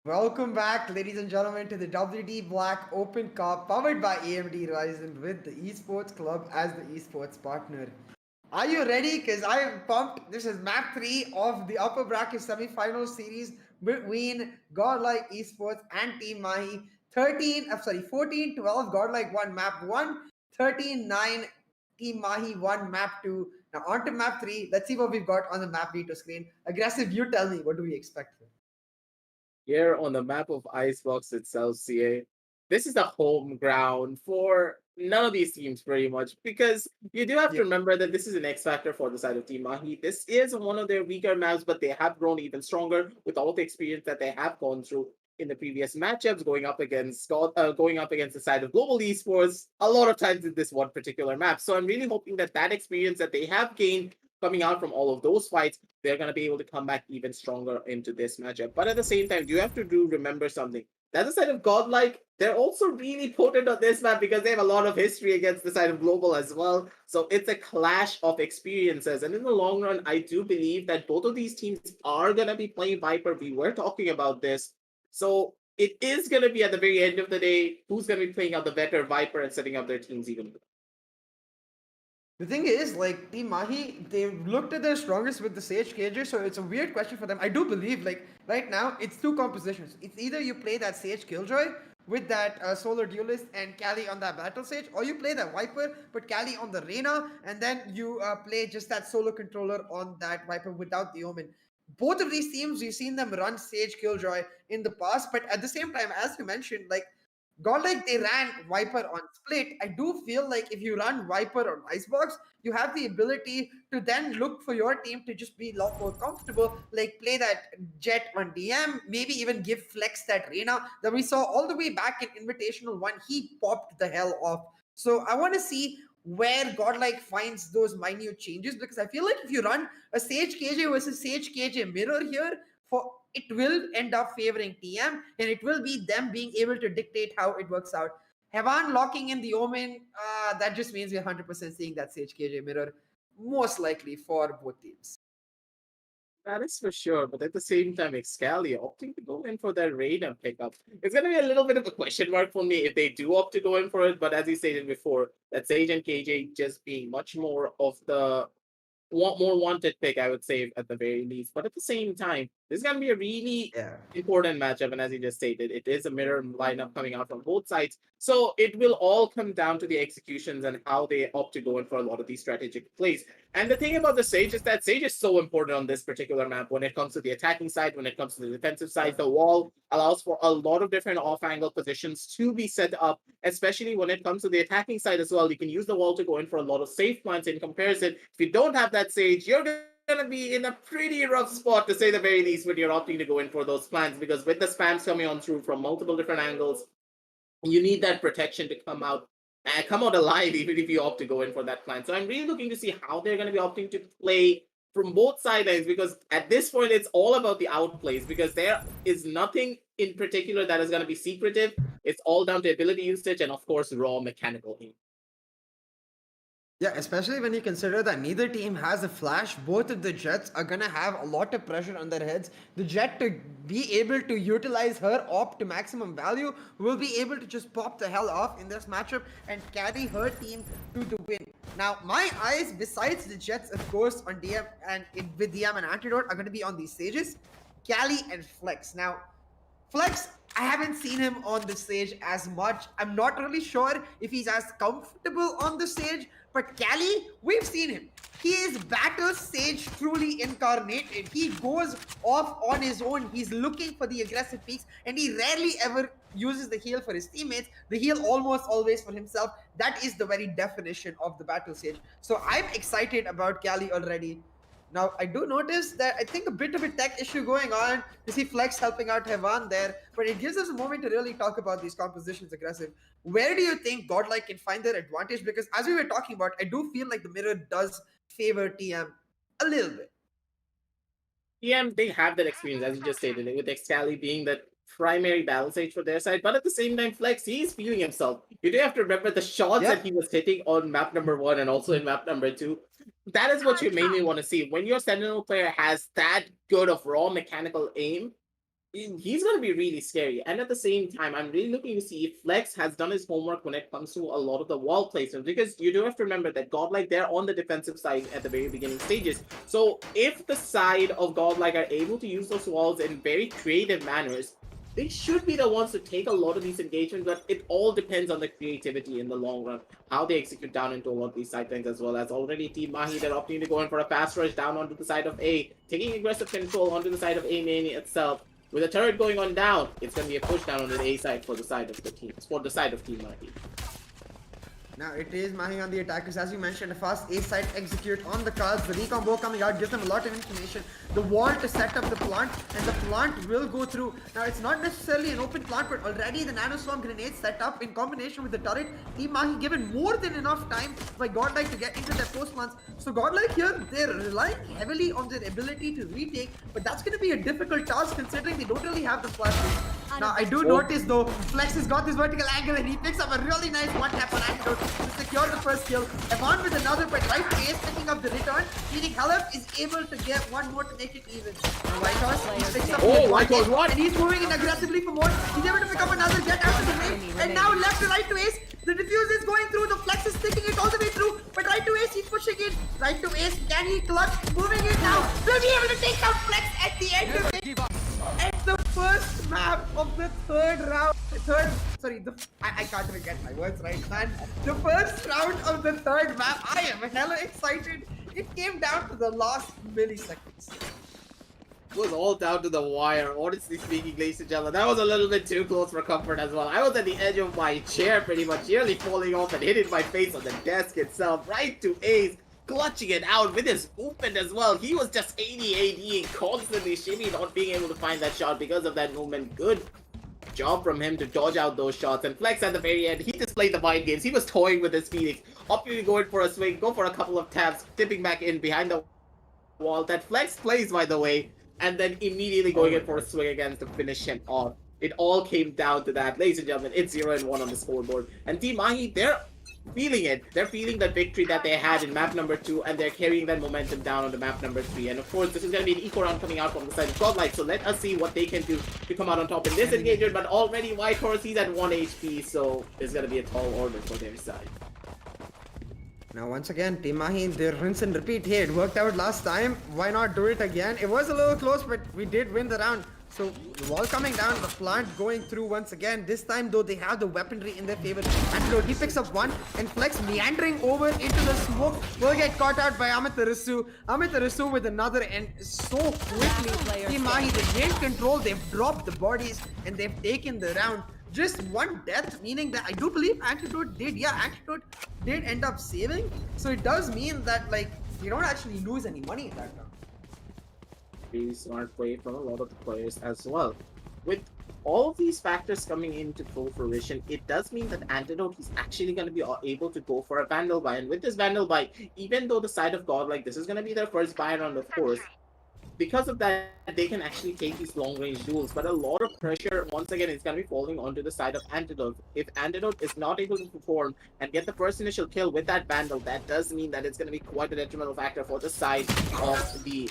Welcome back, ladies and gentlemen, to the WD Black Open Cup powered by AMD Ryzen with the Esports Club as the esports partner. Are you ready? Because I am pumped. This is map 3 of the upper bracket semi-final series between Godlike Esports and Team Mahi. 14-12, Godlike won map 1, 13-9, Team Mahi won map 2. Now on to map 3. Let's see what we've got on the map data screen. Aggressive, you tell me, what do we expect here? Here on the map of Icebox itself, CA, this is the home ground for none of these teams pretty much because you do have to Yeah. remember that this is an X factor for the side of Team Mahi. This is one of their weaker maps, but they have grown even stronger with all the experience that they have gone through in the previous matchups, going up against the side of Global Esports a lot of times in this one particular map. So I'm really hoping that that experience that they have gained coming out from all of those fights, they're going to be able to come back even stronger into this matchup. But at the same time, you have to remember something. The other side of Godlike, they're also really potent on this map because they have a lot of history against the side of Global as well. So it's a clash of experiences. And in the long run, I do believe that both of these teams are going to be playing Viper. We were talking about this. So it is going to be at the very end of the day who's going to be playing out the better Viper and setting up their teams even better. The thing is, like, Team Mahi, they looked at their strongest with the Sage Cager, so it's a weird question for them. I do believe, like, right now, it's two compositions. It's either you play that Sage Killjoy with that Solar Duelist and Cali on that Battle Sage, or you play that Viper, put Cali on the Reyna, and then you play just that Solo Controller on that Viper without the Omen. Both of these teams, we've seen them run Sage Killjoy in the past, but at the same time, as you mentioned, like, Godlike, they ran Viper on Split. I do feel like if you run Viper on Icebox, you have the ability to then look for your team to just be a lot more comfortable, like play that Jet on DM, maybe even give Flex that Reyna that we saw all the way back in Invitational 1. He popped the hell off. So I want to see where Godlike finds those minute changes because I feel like if you run a Sage KJ versus Sage KJ mirror here, for it will end up favoring TM and it will be them being able to dictate how it works out. Hevan locking in the Omen, that just means we're 100% seeing that Sage KJ mirror, most likely for both teams. That is for sure, but at the same time, Excalia opting to go in for that raid and pickup. It's going to be a little bit of a question mark for me if they do opt to go in for it, but as you stated before, that Sage and KJ just being much more of the more wanted pick, I would say, at the very least. But at the same time, this is going to be a really Yeah. important matchup. And as you just stated, it is a mirror lineup coming out from both sides. So it will all come down to the executions and how they opt to go in for a lot of these strategic plays. And the thing about the Sage is that Sage is so important on this particular map when it comes to the attacking side, when it comes to the defensive side. The wall allows for a lot of different off-angle positions to be set up, especially when it comes to the attacking side as well. You can use the wall to go in for a lot of safe plants in comparison. If you don't have that Sage, you're going to be in a pretty rough spot to say the very least when you're opting to go in for those plants because with the spams coming on through from multiple different angles, you need that protection to come out alive even if you opt to go in for that plan. So I'm really looking to see how they're going to be opting to play from both sidelines because at this point it's all about the outplays because there is nothing in particular that is going to be secretive. It's all down to ability usage and of course raw mechanical aim. Yeah, especially when you consider that neither team has a flash. Both of the Jets are gonna have a lot of pressure on their heads. The Jet, to be able to utilize her op to maximum value, will be able to just pop the hell off in this matchup and carry her team to the win. Now, my eyes, besides the Jets, of course, on DM and with DM and Antidote, are gonna be on these stages, Cali and Flex. Now, Flex, I haven't seen him on the stage as much. I'm not really sure if he's as comfortable on the stage, but Cali, we've seen him. He is battle sage truly incarnated. He goes off on his own. He's looking for the aggressive peaks, and he rarely ever uses the heal for his teammates. The heal almost always for himself. That is the very definition of the battle sage. So I'm excited about Cali already. Now, I do notice that I think a bit of a tech issue going on. You see Flex helping out Hevan there, but it gives us a moment to really talk about these compositions aggressive. Where do you think Godlike can find their advantage? Because as we were talking about, I do feel like the mirror does favor TM a little bit. Yeah, they have that experience, as you just stated, with Excali being that primary battle stage for their side, but at the same time, Flex, he's feeling himself. You do have to remember the shots that he was hitting on map number 1 and also in map number 2. That is what you mainly want to see. When your Sentinel player has that good of raw mechanical aim, he's going to be really scary. And at the same time, I'm really looking to see if Flex has done his homework when it comes to a lot of the wall placements, because you do have to remember that Godlike, they're on the defensive side at the very beginning stages. So if the side of Godlike are able to use those walls in very creative manners, they should be the ones to take a lot of these engagements, but it all depends on the creativity in the long run, how they execute down into a lot of these side things, as well as already Team Mahi, they're opting to go in for a fast rush down onto the side of A, taking aggressive control onto the side of A main itself. With a turret going on down, it's going to be a push down on the A side for the side of the team, for the side of Team Mahi. Now it is Mahi on the attackers, as you mentioned, a fast A side execute on the cards. The recombo coming out gives them a lot of information. The wall to set up the plant, and the plant will go through. Now it's not necessarily an open plant, but already the nanoswarm grenade set up in combination with the turret. Team Mahi given more than enough time by Godlike to get into their post plants. So Godlike here, they're relying heavily on their ability to retake, but that's going to be a difficult task considering they don't really have the flashes. Now I do notice though, Flex has got this vertical angle and he picks up a really nice one tap on Antidote to secure the first kill. Evan with another, but right face picking up the return, meaning Halep is able to get one more to make it even. White Horse, he picks up White Horse, what? And he's moving in aggressively for more. He's able to pick up another jet after the main, and now left to right to Ace. The defuse is going through, the Flex is sticking it all the way through, but right to Ace, he's pushing it. Right to Ace, can he clutch? Moving it now. Will be able to take out Flex at the end of it. At the first map of the I can't even get my words right, man. The first round of the third map, I am hella excited. It came down to the last milliseconds. It was all down to the wire, honestly speaking, ladies and gentlemen. That was a little bit too close for comfort as well. I was at the edge of my chair pretty much, nearly falling off and hitting my face on the desk itself, right to Ace. Clutching it out with his movement as well. He was just 80 AD, constantly shimmy, not being able to find that shot because of that movement. Good job from him to dodge out those shots. And Flex at the very end, he just played the mind games. He was toying with his Phoenix, opting to go in for a swing, go for a couple of taps, tipping back in behind the wall. That Flex plays, by the way, and then immediately going in for a swing again to finish him off. It all came down to that. Ladies and gentlemen, it's 0-1 on the scoreboard. And Team Mahi, they're feeling it. They're feeling the victory that they had in map number 2, and they're carrying that momentum down on the map number 3. And of course, this is going to be an eco round coming out from the side of Godlike, so let us see what they can do to come out on top in this engagement. But already White Horse, he's at 1 HP, so it's going to be a tall order for their side. Now once again, Team Mahi, they rinse and repeat. Hey, it worked out last time, why not do it again? It was a little close, but we did win the round. So the wall coming down, the plant going through once again. This time though, they have the weaponry in their favor. Antidote, he picks up one, and Flex meandering over into the smoke will get caught out by Amaterasu. Amaterasu with another, and so quickly Team Mahi, they gained control, they've dropped the bodies, and they've taken the round. Just one death, meaning that I do believe Antidote did end up saving. So it does mean that like you don't actually lose any money in that round. Really smart play from a lot of the players as well. With all of these factors coming into full fruition, it does mean that Antidote is actually going to be able to go for a Vandal buy. And with this Vandal buy, even though the side of Godlike, this is going to be their first buy round, of course, because of that, they can actually take these long-range duels. But a lot of pressure, once again, is going to be falling onto the side of Antidote. If Antidote is not able to perform and get the first initial kill with that Vandal, that does mean that it's going to be quite a detrimental factor for the side of the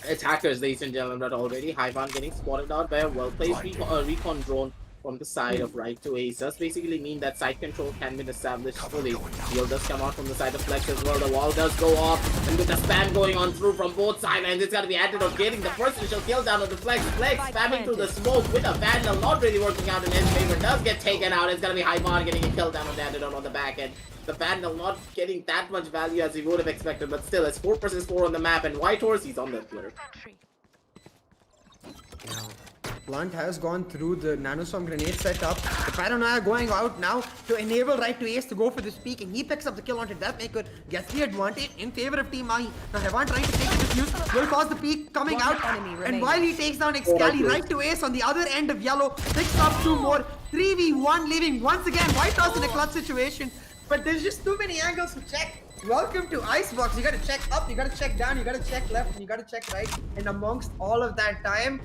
attackers, ladies and gentlemen. But already Haivan getting spotted out by a well-placed recon drone from the side of right to Ace. Does basically mean that side control can be established fully. Heal does come out from the side of Flex as well. The wall does go off, and with the spam going on through from both sides, and it's got to be Antidote getting the first initial kill down on the Flex. Flex spamming through the smoke with a Vandal, not really working out in his favor. Does get taken out. It's going to be Haivan getting a kill down on the Antidote on the back end. The Vandal not getting that much value as he would have expected, but still, it's 4 versus 4 on the map, and White Horse, he's on the blur. Now, Plant has gone through the nanoswarm grenade setup. The Paranoia going out now to enable right to Ace to go for this peak, and he picks up the kill onto Deathmaker, gets the advantage in favor of Team Mahi. Now Hevan trying to take the defuse, will cause the peak coming out, and while he takes down Excali, right to Ace on the other end of yellow, picks up 2 more, 3v1, leaving once again White Horse in a clutch situation, but there's just too many angles to check. Welcome to Icebox. You gotta check up, you gotta check down, you gotta check left, and you gotta check right, and amongst all of that time,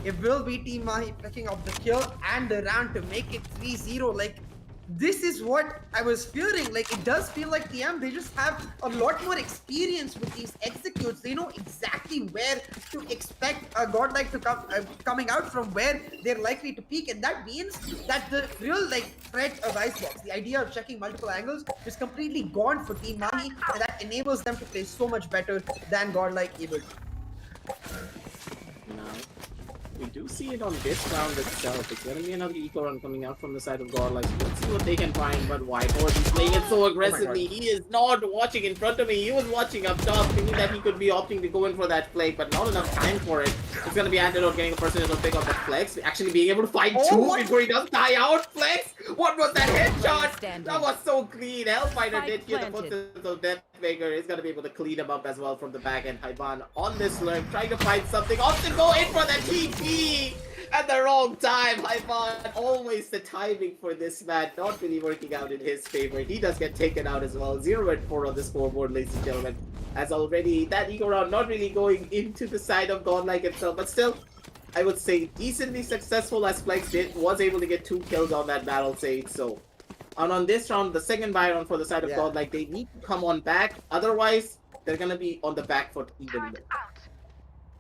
it will be Team Mahi picking up the kill and the round to make it 3-0. Like, this is what I was fearing. Like, it does feel like TM, they just have a lot more experience with these executes. They know exactly where to expect a Godlike to come coming out from, where they're likely to peak, and that means that the real like threat of Icebox, the idea of checking multiple angles, is completely gone for Team Mahi, and that enables them to play so much better than Godlike able to. Now, we do see it on this round itself. It's gonna be another eco run coming out from the side of Godlike. Let's see what they can find. But Whitehorse is playing it so aggressively. He is not watching in front of me. He was watching up top, thinking that he could be opting to go in for that flank, but not enough time for it. It's gonna be Antidote getting a person who will pick up the flex, actually being able to find two before he does die out. Flex. What was that headshot? That was so clean. Hellfighter did hear the footsteps of Deathmaker. He's gonna be able to clean him up as well from the back end. Haiban on this lurk, trying to find something. Opts to go in for the TP at the wrong time. Haiban, always the timing for this man not really working out in his favor. He does get taken out as well. 0-4 on the scoreboard, ladies and gentlemen. As already that eco round not really going into the side of Godlike itself, but still, I would say decently successful as Flex was able to get 2 kills on that battle stage. So, and on this round, the second buy round for the side of Godlike, they need to come on back. Otherwise, they're gonna be on the back foot even more.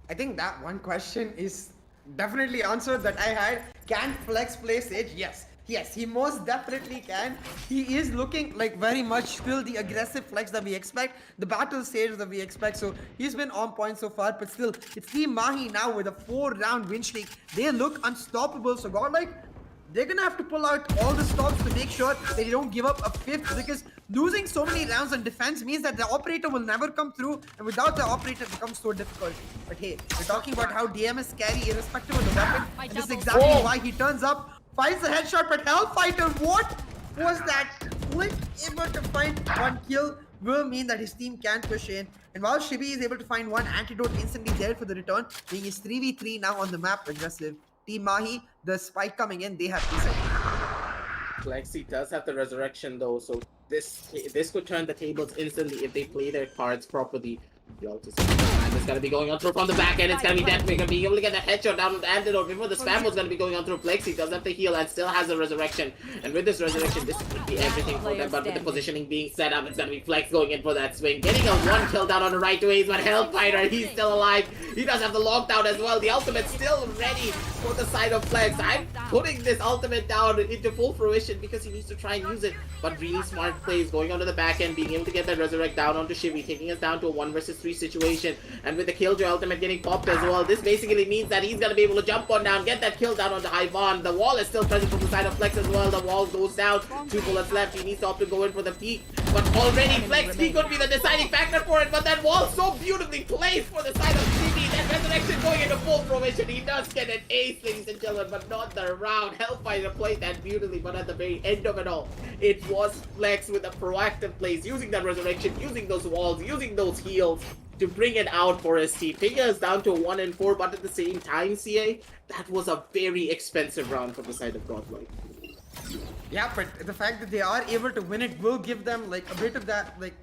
I think that one question is definitely answered that I had. Can Flex play Sage? Yes, he most definitely can. He is looking like very much still the aggressive Flex that we expect, the battle Sage that we expect. So he's been on point so far, but still, it's Team Mahi now with a 4-round win streak. They look unstoppable. So Godlike, they're gonna have to pull out all the stops to make sure that they don't give up a 5th, because losing so many rounds on defense means that the operator will never come through, and without the operator it becomes so difficult. But hey, we're talking about how DM is scary irrespective of the weapon, and this is exactly why he turns up, finds the headshot, but Hellfighter, what was that? Click able to find 1 kill will mean that his team can push in, and while Shibi is able to find 1 antidote instantly there for the return, being his 3v3 now on the map aggressive. Team Mahi, the spike coming in, they have reset. Flexi does have the resurrection though, so this could turn the tables instantly if they play their cards properly. It's gonna be going on through from the back end. It's gonna be Deathmaker being able to get the headshot down with the antidote before the spam was gonna be going on through. Flexi does have the heal and still has the resurrection. And with this resurrection, this could be everything for them. But with the positioning being set up, it's gonna be Flex going in for that swing, getting a 1 kill down on the right to Ace. But Hellfighter, he's still alive. He does have the lockdown as well. The ultimate still ready for the side of Flex. I'm putting this ultimate down into full fruition because he needs to try and use it. But really smart plays going onto the back end, being able to get that resurrect down onto Shivi, taking us down to a 1 versus 3 situation. And with the Killjoy ultimate getting popped as well, this basically means that he's gonna be able to jump on down, get that kill down onto Haivan. The wall is still present from the side of Flex as well. The wall goes down, 2 bullets left. He needs to opt to go in for the peak, but already Flex, he could be the deciding factor for it. But that wall so beautifully placed for the side of Shivi. That resurrection going into full fruition. He does get an ace, ladies and gentlemen, but not the round. Hellfighter played that beautifully, but at the very end of it all, it was Flex with a proactive plays, using that resurrection, using those walls, using those heals to bring it out for his team. Taking us down to 1-4, but at the same time, CA, that was a very expensive round from the side of Godlike. Yeah, but the fact that they are able to win it will give them like a bit of that like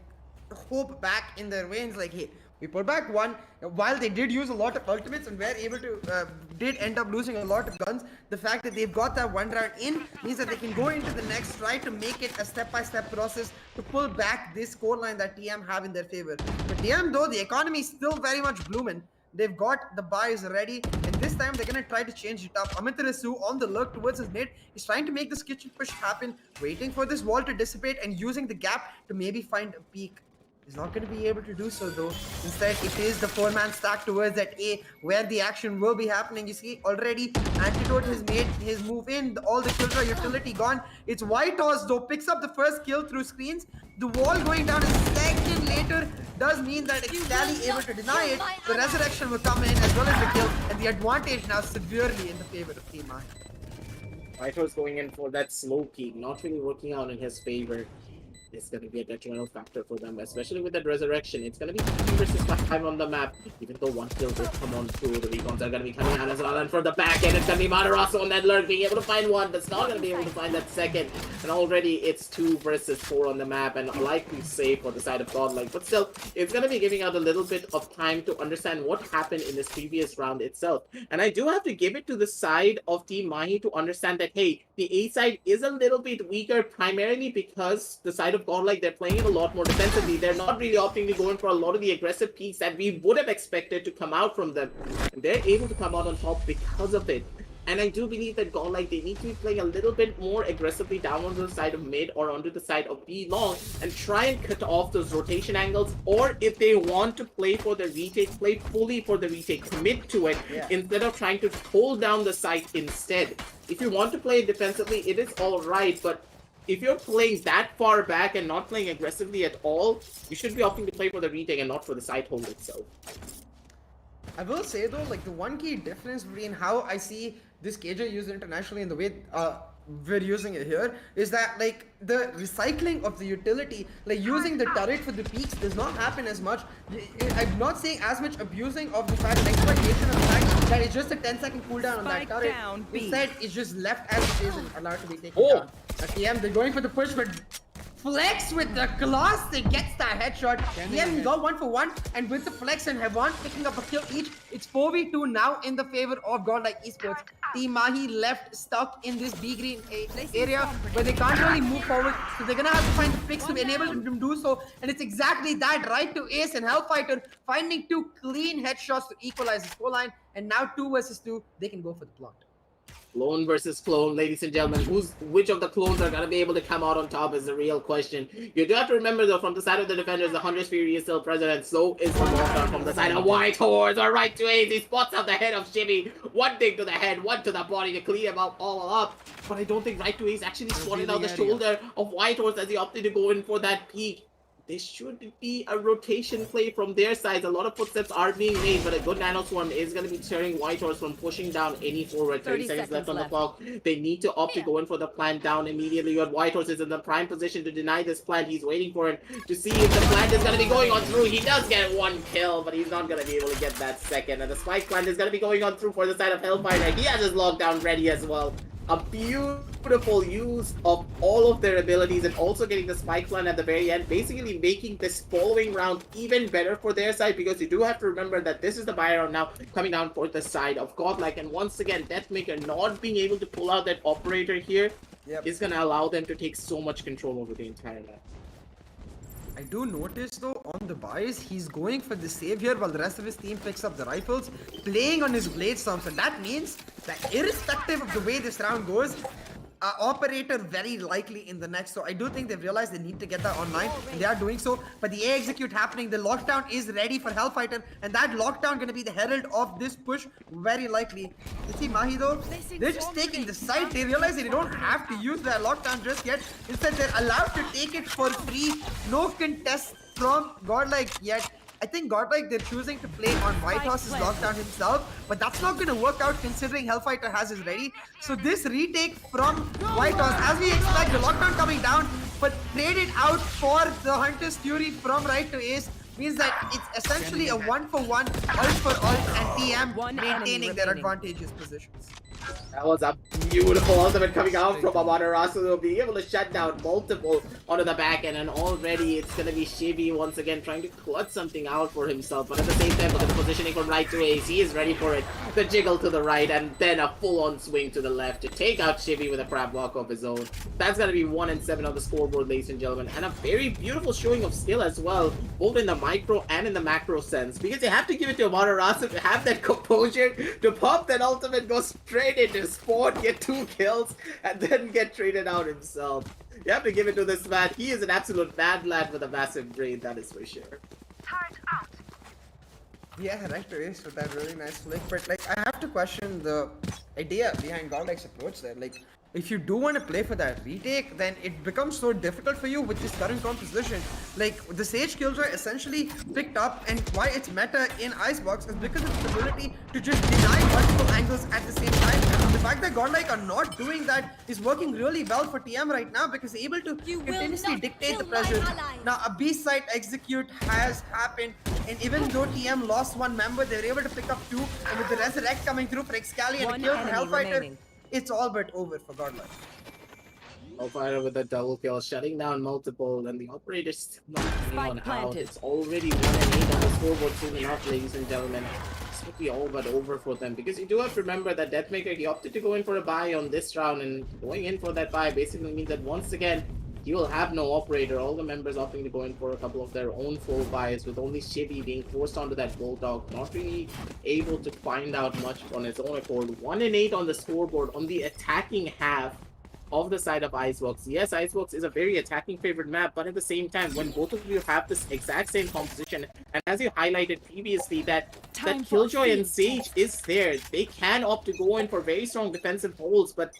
hope back in their veins. Like, hey, we put back 1. While they did use a lot of ultimates and were able to did end up losing a lot of guns, the fact that they've got that 1 round in means that they can go into the next, try to make it a step-by-step process to pull back this scoreline that TM have in their favor. But TM though, the economy is still very much blooming. They've got the buys ready, and this time they're gonna try to change it up. Amitarasu on the lurk towards his mate. He's trying to make this kitchen push happen, waiting for this wall to dissipate and using the gap to maybe find a peak. He's not going to be able to do so though. Instead, it is the 4-man stack towards that A where the action will be happening. You see, already Antidote has made his move in. All the Killjoy utility gone. It's Whitehorse though, picks up the first kill through screens. The wall going down a second later does mean that it's Cali able to deny it. The resurrection will come in as well as the kill, and the advantage now severely in the favor of Team Mahi. Whitehorse going in for that slow peak, not really working out in his favor. is going to be a detrimental factor for them, especially with that resurrection. It's going to be 3 versus 5 on the map, even though one kill will come on through. The recons are going to be coming out as well, and for the back end, it's going to be Matarasu on that lurk, being able to find one, but it's not going to be able to find that second. And already it's 2 versus 4 on the map, and like we say for the side of Godlike, but still, it's going to be giving out a little bit of time to understand what happened in this previous round itself. And I do have to give it to the side of Team Mahi to understand that, hey, the A side is a little bit weaker, primarily because the side of Godlike, they're playing it a lot more defensively. They're not really opting to go in for a lot of the aggressive peaks that we would have expected to come out from them. And they're able to come out on top because of it. And I do believe that Godlike, they need to be playing a little bit more aggressively down onto the side of mid or onto the side of B long and try and cut off those rotation angles. Or if they want to play for the retake, play fully for the retake, commit to it instead of trying to hold down the site instead. If you want to play defensively, it is alright, but if you're playing that far back and not playing aggressively at all, you should be opting to play for the retake and not for the side hold itself. I will say though, like the one key difference between how I see this KJ used internationally and the way we're using it here is that like the recycling of the utility, like using the turret for the peaks does not happen as much. I'm not saying as much abusing of the fact, exploitation of the fact that it's just a 10-second cooldown on that turret. Instead, it's just left as it is and allowed to be taken down. At TM, they're going for the push, but Flex with the class that gets that headshot. TM got 1 for 1, and with the Flex and Heavan picking up a kill each, it's 4v2 now in the favor of Godlike Esports. Team Mahi left stuck in this B green area where they can't really move forward, so they're gonna have to find the picks to enable them to do so, and it's exactly that, right to Ace and Hellfighter finding 2 clean headshots to equalize the scoreline, and now 2 versus 2, they can go for the plant. Clone versus clone, ladies and gentlemen. Which of the clones are going to be able to come out on top is the real question. You do have to remember, though, from the side of the defenders, the 100 Fury is still present, and so is the lockdown from the side of White Horse. Or right to Ace, he spots out the head of Shibby. One thing to the head, one to the body to clean him up all up. But I don't think right to Ace actually spotted out the shoulder of White Horse as he opted to go in for that peek. There should be a rotation play from their side. A lot of footsteps are being made, but a good nano swarm is going to be deterring White Horse from pushing down any forward. 30 seconds left on the clock. They need to opt to go in for the plant down immediately. But White Horse is in the prime position to deny this plant. He's waiting for it to see if the plant is going to be going on through. He does get 1 kill, but he's not going to be able to get that second. And the spike plant is going to be going on through for the side of Hellfighter. He has his lockdown ready as well. A beautiful use of all of their abilities and also getting the spike plant at the very end, basically making this following round even better for their side, because you do have to remember that this is the buy round now coming down for the side of Godlike, and once again Deathmaker not being able to pull out that operator here is going to allow them to take so much control over the entire map. I do notice though on the buys, he's going for the save here while the rest of his team picks up the rifles, playing on his blade storms, and that means that irrespective of the way this round goes, operator very likely in the next. So I do think they've realized they need to get that online, and they are doing so. But the A execute happening, the lockdown is ready for Hellfighter, and that lockdown going to be the herald of this push very likely. You see Mahi though, they're just taking the side. They realize they don't have to use their lockdown just yet. Instead, they're allowed to take it for free. No contest from Godlike yet. I think Godlike, they're choosing to play on White Horse's lockdown himself, but that's not going to work out considering Hellfighter has his ready. So this retake from White Horse, as we expect, the lockdown coming down, but traded out for the Hunter's Fury from right to Ace, means that it's essentially a 1-for-1, ult for ult, and TM maintaining their advantageous positions. That was a beautiful ultimate coming out from Amaterasu, being able to shut down multiple onto the back end, and already it's going to be Shibi once again trying to clutch something out for himself, but at the same time, look at the positioning from right to Ace. He is ready for it. The jiggle to the right, and then a full-on swing to the left to take out Shibi with a crab walk of his own. That's going to be 1-7 on the scoreboard, ladies and gentlemen, and a very beautiful showing of skill as well, both in the micro and in the macro sense, because you have to give it to Amaterasu to have that composure to pop that ultimate, go straight into sport, get 2 kills, and then get traded out himself. You have to give it to this man. He is an absolute mad lad with a massive brain, that is for sure. Yeah, right to Ace with that really nice flick, but like I have to question the idea behind Godlike's approach there. Like, if you do want to play for that retake, then it becomes so difficult for you with this current composition. Like, the Sage Killjoy essentially picked up, and why it's meta in Icebox is because of its ability to just deny multiple multiple angles at the same time. And the fact that Godlike are not doing that is working really well for TM right now because they're able to You will continuously not dictate the kill my pressure. ally. Now, a B-side execute has happened, and even though TM lost one member, they were able to pick up two, and with the Resurrect coming through for Excali and a One kill for enemy Hellfighter, remaining. it's all but over for Godlike. Hellfighter with a double kill, shutting down multiple, and the operator's still not coming on Spike planted. out. It's already 1-8 on the scoreboard soon enough, ladies and gentlemen. This would be all but over for them, because you do have to remember that Deathmaker, he opted to go in for a buy on this round, and going in for that buy basically means that once again, he will have no operator. All the members opting to go in for a couple of their own full buys, with only Shibby being forced onto that Bulldog, not really able to find out much on his own accord. 1-8 on the scoreboard on the attacking half of the side of Icebox. Yes, Icebox is a very attacking favorite map, but at the same time, when both of you have this exact same composition, and as you highlighted previously, that Killjoy and Sage is there, they can opt to go in for very strong defensive holds, but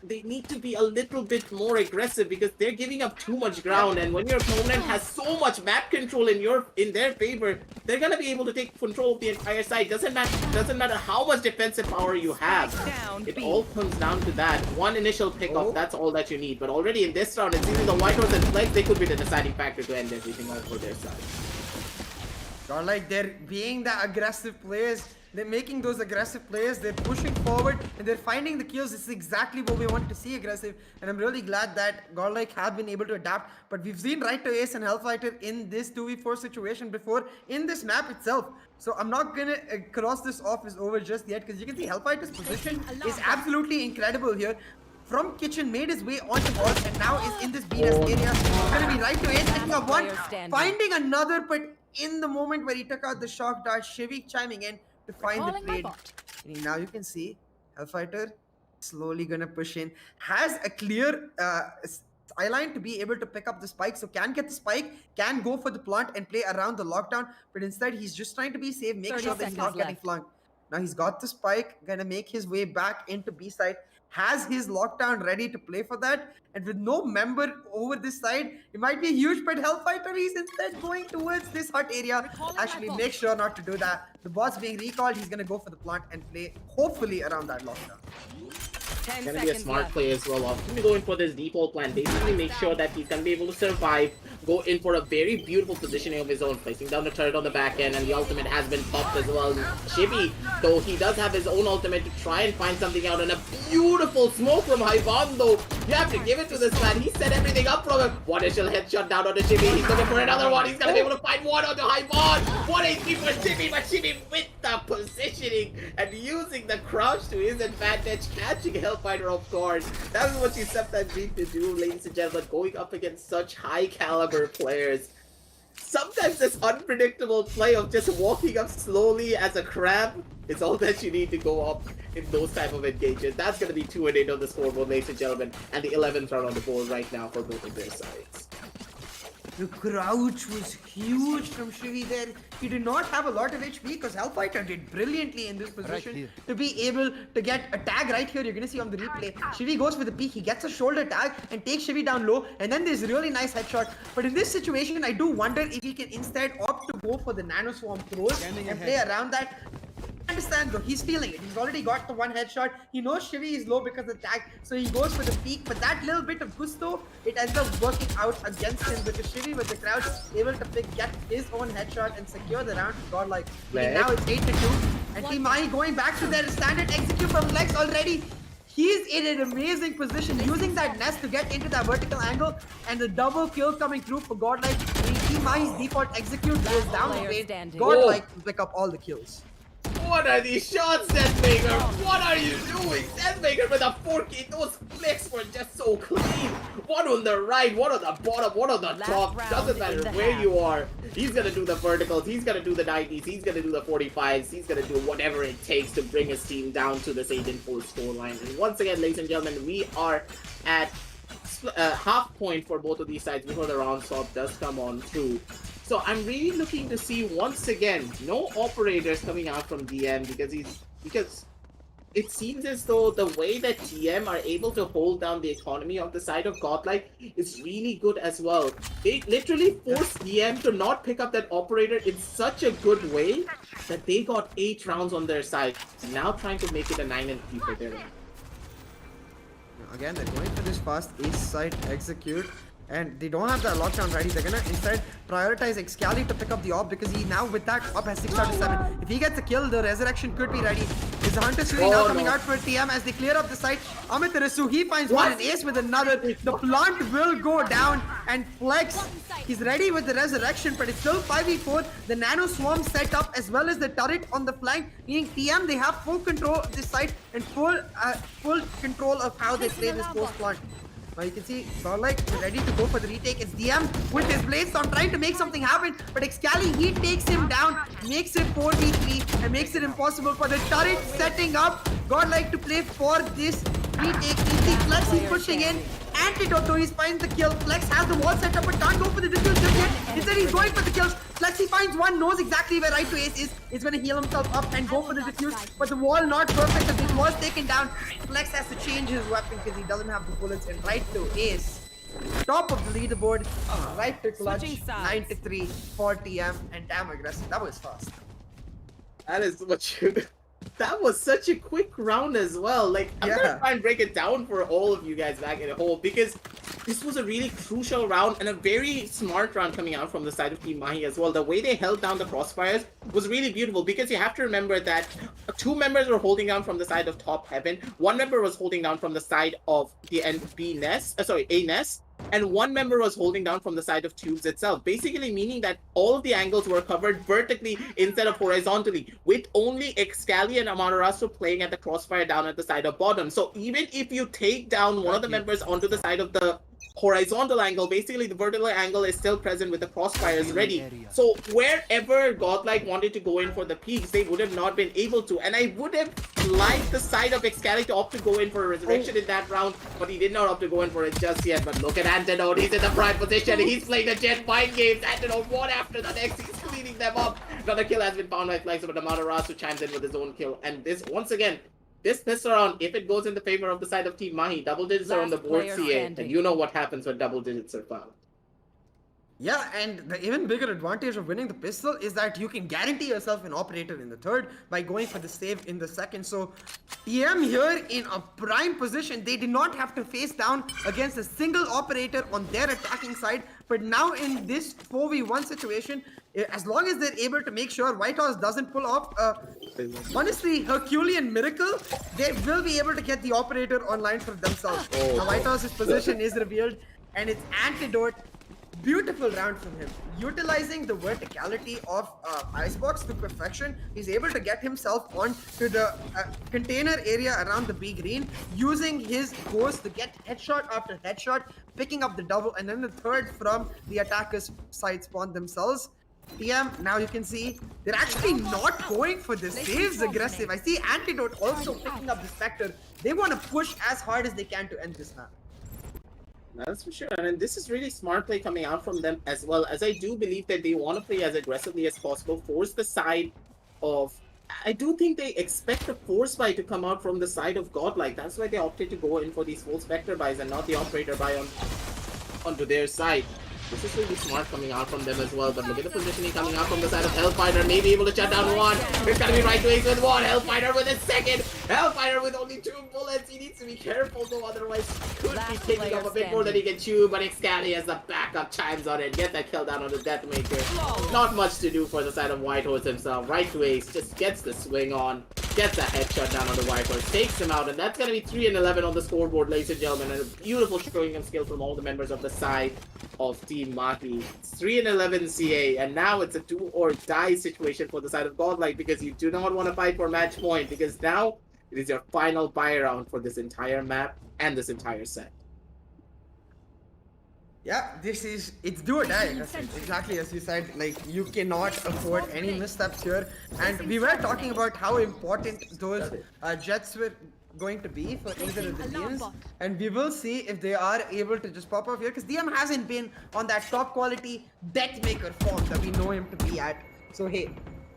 they need to be a little bit more aggressive because they're giving up too much ground, and when your opponent has so much map control in their favor, they're gonna be able to take control of the entire side. Doesn't matter how much defensive power you have. It all comes down to that. One initial pickoff, that's all that you need. But already in this round, it's either the White Horse and Flex, they could be the deciding factor to end everything off for their side. Godlike, they're being the aggressive players. They're making those aggressive plays, they're pushing forward, and they're finding the kills. This is exactly what we want to see, aggressive. And I'm really glad that Godlike have been able to adapt. But we've seen Right to Ace and Hellfighter in this 2v4 situation before, in this map itself. So I'm not gonna cross this off as over just yet, because you can see Hellfighter's position is absolutely incredible here. From kitchen, made his way onto balls, and now is in this B-nest area. It's gonna be Right to Ace, picking up one, finding another, but in the moment where he took out the shock dart, Shivik chiming in to find the trade. And now you can see Hellfighter slowly gonna push in. Has a clear eyeline to be able to pick up the spike, so can get the spike, can go for the plant and play around the lockdown, but instead he's just trying to be safe, make sure that he's not getting flunked. Now he's got the spike, gonna make his way back into B side, has his lockdown ready to play for that, and with no member over this side, it might be huge, but Hellfighter is instead going towards this hut area. Actually, make sure not to do that. The bot's being recalled, he's gonna go for the plant and play, hopefully, around that lockdown. It's gonna be a smart play as well. Opting to go in for this default plan, basically make sure that he's gonna be able to survive, go in for a very beautiful positioning of his own, placing down the turret on the back end, and the ultimate has been popped as well. Shibby, though, he does have his own ultimate to try and find something out, and a beautiful smoke from Hyvan, though. You have to give it to this man. He set everything up from him. One initial headshot down on the Shibby. He's looking for another one. He's gonna be able to find one on the Hyvan. 1 HP for Shibby, but Shibby with the positioning and using the crouch to his advantage, catching Hellfighter off guard. That is what you sometimes need to do, ladies and gentlemen, going up against such high caliber players. Sometimes this unpredictable play of just walking up slowly as a crab is all that you need to go up in those type of engagements. That's going to be 2-8 on the scoreboard, ladies and gentlemen, and the 11th round on the board right now for both of their sides. The crouch was huge from Shivi there. He did not have a lot of HP because Hellfighter did brilliantly in this position to be able to get a tag right here. You're going to see on the replay. Shivi goes for the peek. He gets a shoulder tag and takes Shivi down low. And then there's a really nice headshot. But in this situation, I do wonder if he can instead opt to go for the Nano Swarm throws and play around that. I understand though, he's feeling it. He's already got the one headshot. He knows Shivi is low because of the tag, so he goes for the peak. But that little bit of gusto, it ends up working out against him because Shivi with the crowd able to get his own headshot and secure the round. Godlike. Now it's 8-2. And Team Mahi going back to their standard execute from Lex already. He's in an amazing position, using that nest to get into that vertical angle, and the double kill coming through for Godlike. Team Mahi's default execute goes down the lane. Godlike will pick up all the kills. What are these shots, Deathmaker? What are you doing? Deathmaker with a 4K. Those flicks were just so clean. One on the right, one on the bottom, one on the top. Doesn't matter where you are. He's gonna do the verticals. He's gonna do the 90s. He's gonna do the 45s. He's gonna do whatever it takes to bring his team down to this 8-4 scoreline. And once again, ladies and gentlemen, we are at half point for both of these sides before the round stop does come on through. So I'm really looking to see once again no operators coming out from DM because it seems as though the way that TM are able to hold down the economy of the side of Godlike is really good as well. They literally forced TM to not pick up that operator in such a good way that they got 8 rounds on their side. Now trying to make it a 9-3 for their end. Again, they're going for this fast ace side execute. And they don't have that lockdown ready. They're gonna instead prioritize Excali to pick up the op because he now with that op has 6 out of 7. If he gets a kill, the resurrection could be ready. Is the Hunter Suri now coming out for TM as they clear up the site? Amit Risu, he finds one and ace with another. The plant will go down and Flex. He's ready with the resurrection, but it's still 5v4. The nano swarm set up as well as the turret on the flank. Meaning TM, they have full control of this site and full control of how they play this post plant. Now you can see Godlike ready to go for the retake. It's DM with his blades on trying to make something happen, but Excali, he takes him down, makes it 4v3 and makes it impossible for the turret setting up Godlike to play for this retake. You see Flex, he's pushing in. Antidote, he finds the kill. Flex has the wall set up but can't go for the diffuse just yet. Instead he's going for the kills. Flex, he finds one, knows exactly where right to ace is. He's going to heal himself up and go for the diffuse, but the wall not perfect as it was taken down. Flex has to change his weapon because he doesn't have the bullets, and right to ace. Top of the leaderboard, right to clutch, 9-3 for TM, and damn aggressive. That was fast. That is what you... That was such a quick round as well. Like, I'm gonna try and break it down for all of you guys back at home because this was a really crucial round and a very smart round coming out from the side of Team Mahi as well. The way they held down the crossfires was really beautiful because you have to remember that 2 members were holding down from the side of top heaven, 1 member was holding down from the side of the NB nest, A nest, and 1 member was holding down from the side of tubes itself, basically meaning that all of the angles were covered vertically instead of horizontally, with only Excali and Amaterasu playing at the crossfire down at the side of bottom. So even if you take down one of the members onto the side of the horizontal angle, basically the vertical angle is still present with the crossfires ready. So wherever Godlike wanted to go in for the peaks, they would have not been able to. And I would have liked the side of Excali to opt to go in for a resurrection in that round, but he did not opt to go in for it just yet. But look at Antidote, he's in the prime position, he's playing the Jet mind games. Antidote one after the next, he's cleaning them up. Another kill has been found by Flex, but Amaterasu chimes in with his own kill. And this, once again, this round, if it goes in the favor of the side of Team Mahi, double digits are on the board, CA, and you know what happens when double digits are found. Yeah, and the even bigger advantage of winning the pistol is that you can guarantee yourself an operator in the third by going for the save in the second. So TM here in a prime position, they did not have to face down against a single operator on their attacking side, but now in this 4v1 situation, as long as they're able to make sure White House doesn't pull off honestly Herculean miracle, they will be able to get the operator online for themselves. Now White House's position is revealed and it's Antidote. Beautiful round from him. Utilizing the verticality of Icebox to perfection, he's able to get himself onto the container area around the B green, using his ghost to get headshot after headshot, picking up the double, and then the third from the attacker's side spawn themselves. TM, now you can see, they're actually not going for the saves aggressive. I see Antidote also picking up the Spectre. They want to push as hard as they can to end this map. That's for sure, and this is really smart play coming out from them as well, as I do believe that they want to play as aggressively as possible, force the side of... I do think they expect the force buy to come out from the side of Godlike. That's why they opted to go in for these full Spectre buys and not the operator buy onto their side. This is really smart coming out from them as well, but look at the positioning coming out from the side of Hellfighter, maybe able to shut down one. It's gonna be right to ace with one. Hellfighter with a second. Hellfighter with only 2 bullets. He needs to be careful though, otherwise he could be taking off a bit more than he can chew, but Excali as the backup chimes on it. Get that kill down on the Deathmaker. Not much to do for the side of Whitehorse himself. Right to ace, just gets the swing on. Gets a headshot down on the Whitehorse, takes him out, and that's gonna be 3-11 on the scoreboard, ladies and gentlemen, and a beautiful showing of skill from all the members of the side of Team Mahi. It's 3-11 CA, and now it's a do or die situation for the side of Godlike because you do not want to fight for match point, because now it is your final buy round for this entire map and this entire set. Yeah, it's do or die. Exactly as you said, like you cannot afford any missteps here. And we were talking about how important those jets were going to be for either of the teams. And we will see if they are able to just pop off here, because DM hasn't been on that top quality Deathmaker form that we know him to be at. So hey,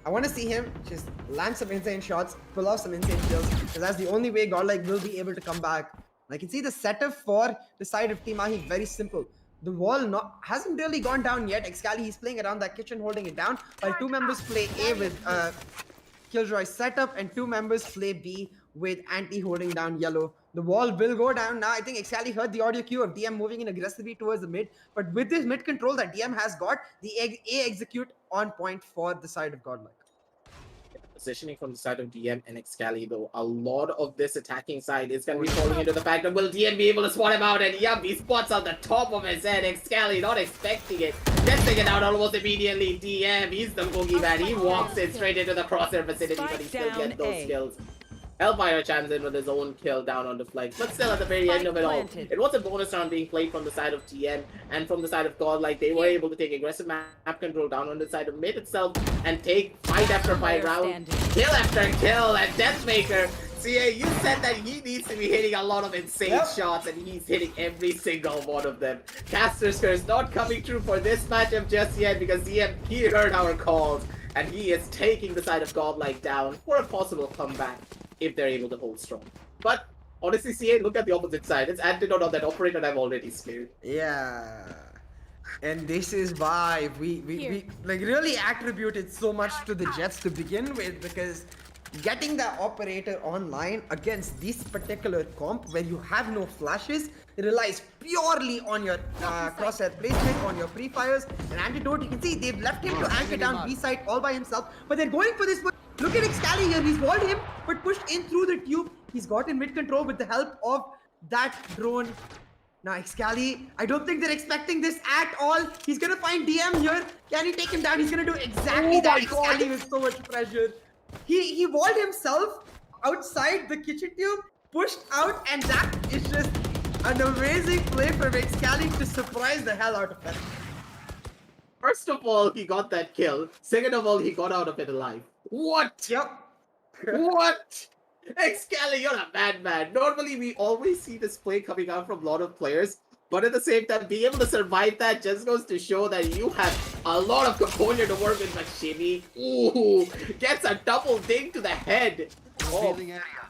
I want to see him just land some insane shots, pull off some insane kills, because that's the only way Godlike will be able to come back. I can see the setup for the side of Team Mahi very simple. The wall hasn't really gone down yet. Excali, he's playing around that kitchen, holding it down, while two members play A with Killjoy's setup, and two members play B with Anti holding down yellow. The wall will go down now. I think Excali heard the audio cue of DM moving in aggressively towards the mid, but with this mid control that DM has got, the A execute on point for the side of Godlike. Positioning from the side of DM and Excali, though, a lot of this attacking side is going to be falling into the fact that will DM be able to spot him out, and yup, he spots on the top of his head. Excali not expecting it, gets taken out almost immediately. DM, he's the boogeyman, he walks in straight into the crosshair vicinity, but he still gets those kills. Hellfire chimes in with his own kill down on the flank, but still at the very end of it all, it was a bonus round being played from the side of TM and from the side of Godlike. They were able to take aggressive map control down on the side of mid itself and take fight after fight round, kill after kill, and Deathmaker. CA, you said that he needs to be hitting a lot of insane shots, and he's hitting every single one of them. Caster's Curse not coming true for this matchup just yet because he heard our calls, and he is taking the side of Godlike down for a possible comeback if they're able to hold strong. But honestly, CA, look at the opposite side. It's antidote on that operator I've already scared. Yeah. And this is why we like really attributed so much to the Jets to begin with, because getting that operator online against this particular comp where you have no flashes, it relies purely on your crosshair placement, on your pre-fires. And antidote, you can see they've left him to anchor down B side all by himself, but they're going for this. Look at Excali here, he's walled him, but pushed in through the tube. He's got in mid control with the help of that drone. Now Excali, I don't think they're expecting this at all. He's gonna find DM here. Can he take him down? He's gonna do exactly that. Excali with so much pressure. He walled himself outside the kitchen tube, pushed out, and that is just an amazing play from Excali to surprise the hell out of him. First of all, he got that kill. Second of all, he got out of it alive. What? Yep. What? Excali, you're a madman. Normally, we always see this play coming out from a lot of players, but at the same time, being able to survive that just goes to show that you have a lot of composure to work with. But Shimmy, ooh, gets a double ding to the head. Oh,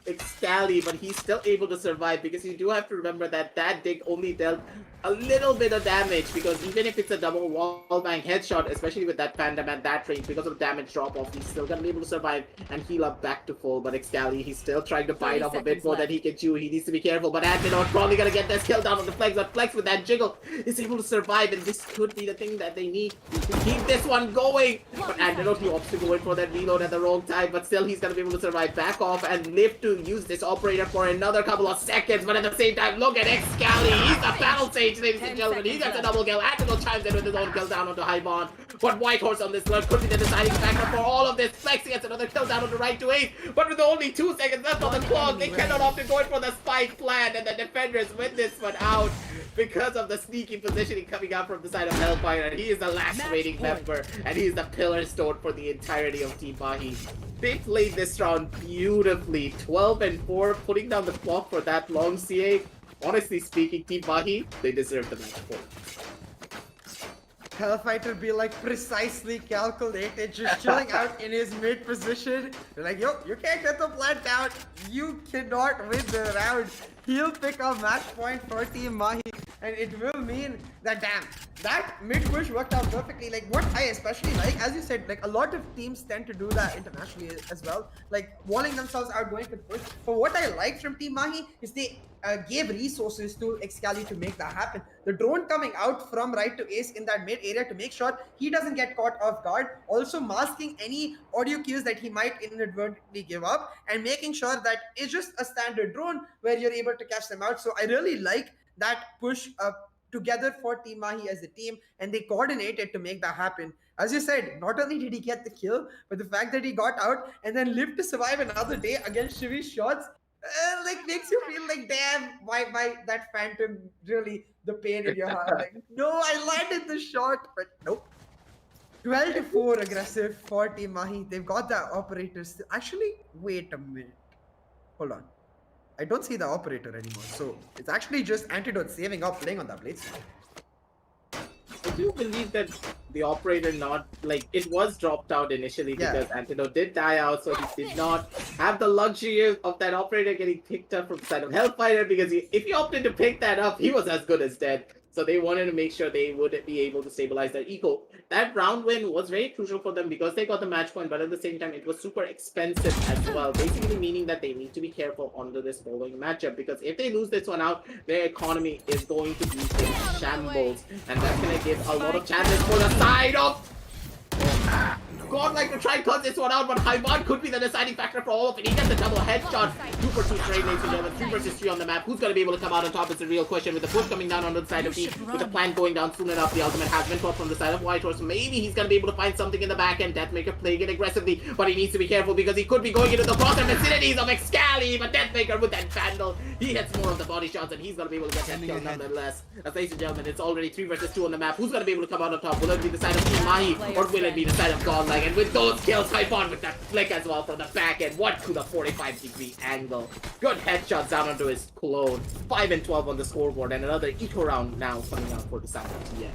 Excali, but he's still able to survive because you do have to remember that that dig only dealt a little bit of damage, because even if it's a double wall bang headshot, especially with that Phantom at that range, because of damage drop off, he's still gonna be able to survive and heal up back to full. But Excali, he's still trying to bite off a bit more than he can chew. He needs to be careful, but Antidote probably gonna get this kill down on the Flex, but Flex with that jiggle is able to survive, and this could be the thing that they need to keep this one going. But Antidote, he opts to go in for that reload at the wrong time, but still he's gonna be able to survive, back off, and live to use this operator for another couple of seconds. But at the same time, look at Excali, he's the battle sage, ladies and gentlemen. He gets a double kill. Antidote chimes in with his own kill down onto High Bond. But Whitehorse on this lurk could be the deciding factor for all of this. Flex gets another kill down on the right to 8. But with only 2 seconds left on the clock, they cannot opt to go in for the spike plan, and the defenders win this one out because of the sneaky positioning coming out from the side of Hellfire. And he is the last remaining member, and he is the pillar stone for the entirety of Team Mahi. They played this round beautifully. 12-4, putting down the clock for that long, CA. Honestly speaking, Team Mahi, they deserve the match point. Hellfighter be like precisely calculated, just chilling out in his mid position. They're like, yo, you can't get the plant out. You cannot win the round. He'll pick a match point for Team Mahi, and it will mean that, damn, that mid push worked out perfectly. Like, what I especially like, as you said, like a lot of teams tend to do that internationally as well, like walling themselves out, going to push. But what I like from Team Mahi is they gave resources to Excali to make that happen. The drone coming out from right to ace in that mid area to make sure he doesn't get caught off guard, also masking any audio cues that he might inadvertently give up, and making sure that it's just a standard drone where you're able to catch them out. So I really like that push together for Team Mahi as a team, and they coordinated to make that happen. As you said, not only did he get the kill, but the fact that he got out and then lived to survive another day against Shivi's shots, like makes you feel like, damn, why that Phantom, really the pain in your heart. Like, no, I landed the shot, but nope. 12-4 aggressive for Team Mahi. They've got the operators still. Actually, wait a minute. Hold on. I don't see the operator anymore. So it's actually just Antidote saving up, playing on that blade. do believe that the operator it was dropped out initially because Antidote did die out, so he did not have the luxury of that operator getting picked up from the side of Hellfighter, because if he opted to pick that up, he was as good as dead. So they wanted to make sure they would be able to stabilize their eco. That round win was very crucial for them because they got the match point, but at the same time, it was super expensive as well. Basically meaning that they need to be careful under this following matchup, because if they lose this one out, their economy is going to be in shambles. And that's going to give a lot of chances for the side of... Godlike to try and cut this one out, but Haiban could be the deciding factor for all of it. He gets a double headshot. 2 for 2 straight, ladies and gentlemen. 3 versus 3 on the map. Who's going to be able to come out on top is the real question. With the push coming down on the side of D, with the plant going down soon enough, the ultimate has been caught from the side of White Horse. Maybe he's going to be able to find something in the back end. Deathmaker playing it aggressively, but he needs to be careful because he could be going into the crosshair vicinities of Excali. But Deathmaker with that Vandal, he hits more of the body shots and he's going to be able to get that kill nonetheless. As ladies and gentlemen, it's already 3 versus 2 on the map. Who's going to be able to come out on top? Will it be the side of Team Mahi or will it be the side of Godlike? And with those kills, Typhon with that flick as well from the back end. What to the 45-degree angle. Good headshots down onto his clone. 5 and 12 on the scoreboard, and another eco round now coming out for the side of TM.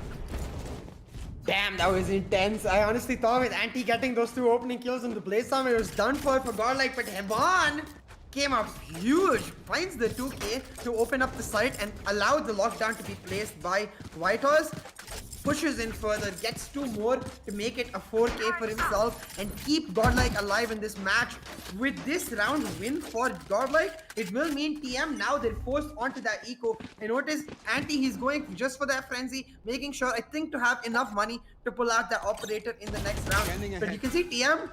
Damn, that was intense. I honestly thought with Anti getting those 2 opening kills in the Blaze Summer, it was done for Godlike, but Heban came up huge, finds the 2k to open up the site and allow the lockdown to be placed by White Horse. Pushes in further, gets 2 more to make it a 4k for himself and keep Godlike alive in this match. With this round win for Godlike, it will mean TM now they're forced onto that eco. And notice Anti, he's going just for that frenzy, making sure I think to have enough money to pull out that operator in the next round. But you can see TM,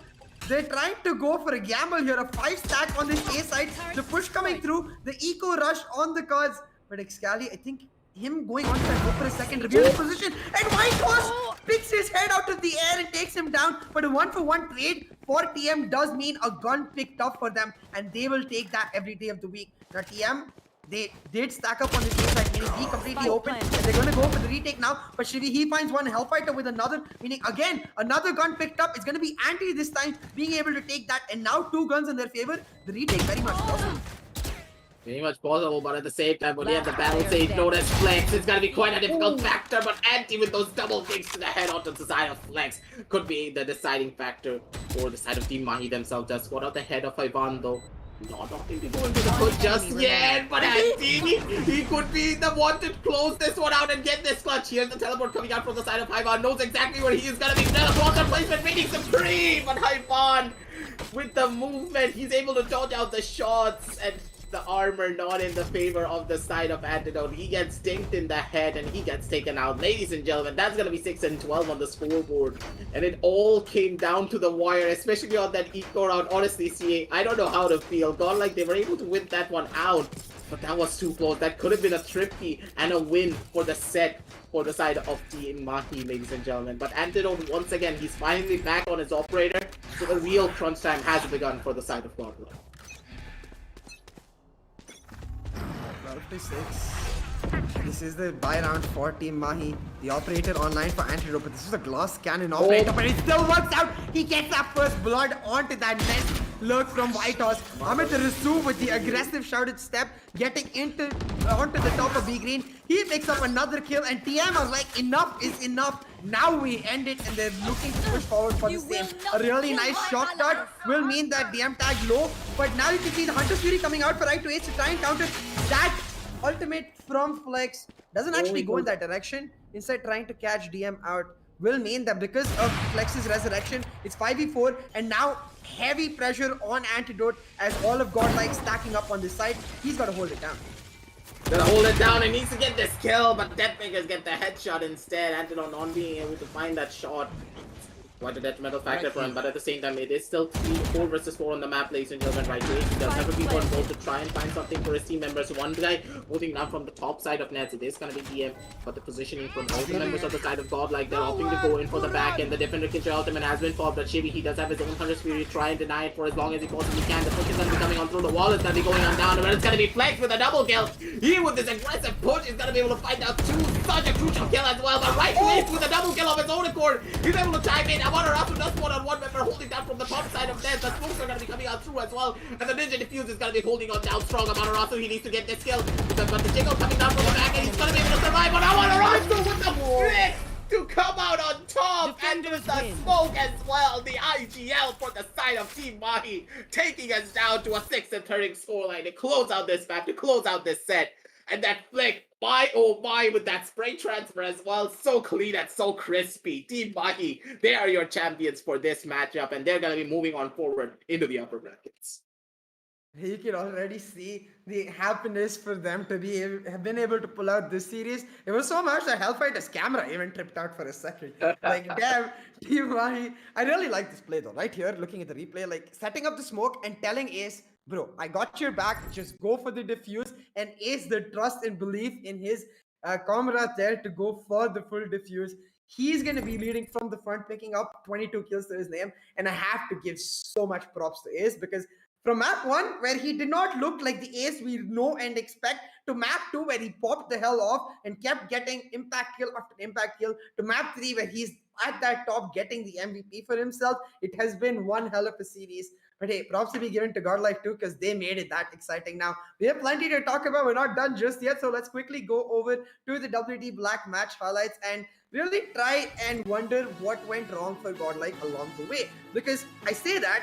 they're trying to go for a gamble here, a 5 stack on this A side, the push coming through, the eco rush on the cards. But Excali, I think him going on to go for a second reviewing position, and White Horse picks his head out of the air and takes him down. But a 1-for-1 trade for TM does mean a gun picked up for them, and they will take that every day of the week. Now TM, they did stack up on the A side, meaning B completely open, and they're going to go for the retake now. But Shivi, he finds one Hellfighter with another, meaning again, another gun picked up. It's going to be Anti this time, being able to take that, and now 2 guns in their favor. The retake very much possible. Very much possible, but at the same time, when you have the battle stage known as Flex, it's gonna be quite a difficult factor, but Anti with those double kicks to the head onto the side of Flex could be the deciding factor for the side of Team Mahi themselves. Just squad out the head of Ivan though. Not opting to go into the hood just yet, but Anti, he could be the one to close this one out and get this clutch. Here's the teleport coming out from the side of Ivan, knows exactly where he is gonna be. Teleport placement reading supreme, but Ivan with the movement, he's able to dodge out the shots and the armor not in the favor of the side of Antidote. He gets dinked in the head and he gets taken out. Ladies and gentlemen, that's gonna be 6 and 12 on the scoreboard. And it all came down to the wire, especially on that eco round. Honestly, CA, I don't know how to feel. Godlike, they were able to win that one out, but that was too close. That could have been a Thrifty and a win for the set for the side of Team Mahi, ladies and gentlemen. But Antidote, once again, he's finally back on his operator, so the real crunch time has begun for the side of Godlike. 6. This is the buy round for Team Mahi. The operator online for Antidote, but this is a glass cannon operator, but it still works out. He gets that first blood onto that nest. Lurk from White Horse. Amit Rasu with the aggressive shouted step, getting onto the top of B green. He picks up another kill, and TM are like, enough is enough. Now we end it, and they're looking to push forward for the same. A really nice shot dart will mean that DM tag low, but now you can see the Hunter's Fury coming out for right to H to try and counter that. Ultimate from Flex doesn't actually go in that direction. Instead, trying to catch DM out will mean that because of Flex's resurrection, it's 5v4, and now heavy pressure on Antidote as all of Godlike stacking up on this side. He's got to hold it down. Gonna hold it down and needs to get this kill, but Deathmakers get the headshot instead. Antidote not being able to find that shot. Quite a detrimental factor for him, but at the same time, it is still 4 versus 4 on the map, ladies and gentlemen. Right, he does have a people involved to try and find something for his team members. One guy moving down from the top side of nets. It is going to be DM, but the positioning from all the members of the side of Godlike, they're opting to go in for the back end. The Defender Kitchen ultimate has been popped, but Shivi, he does have his own Hunter's Fury. Try and deny it for as long as he possibly can. The push is going to be coming on through the wall. It's going to be going on down, and it's going to be Flex with a double kill. He, with this aggressive push, is going to be able to find out such a crucial kill as well. But right with a double kill of his own accord, he's able to time in. Amarasu does one-on-one member holding down from the top side of Death. The smokes are going to be coming out through as well. And the Ninja Diffuse is going to be holding on down strong. Amarasu, he needs to get this kill. But the Jiggle coming down from the back and he's going to be able to survive. But Amarasu with the flick to up, and Defenders there's the win. smoke as well. The IGL for the side of Team Mahi, taking us down to a 6-30 scoreline to close out this map, to close out this set. And that flick, my oh my, with that spray transfer as well, so clean and so crispy. Team Mahi, they are your champions for this matchup, and they're going to be moving on forward into the upper brackets. You can already see the happiness for them to have been able to pull out this series. It was so much that Hellfighter's camera even tripped out for a second. Like, damn, Team Mahi. I really like this play though, right here, looking at the replay, like setting up the smoke and telling Ace, bro, I got your back, just go for the defuse, and Ace the trust and belief in his comrade there to go for the full defuse. He's going to be leading from the front, picking up 22 kills to his name, and I have to give so much props to Ace because from map 1, where he did not look like the Ace we know and expect, to map 2, where he popped the hell off and kept getting impact kill after impact kill, to map 3, where he's at that top getting the MVP for himself. It has been one hell of a series. But hey, props to be given to Godlike too, because they made it that exciting. Now, we have plenty to talk about. We're not done just yet. So let's quickly go over to the WD Black match highlights and really try and wonder what went wrong for Godlike along the way. Because I say that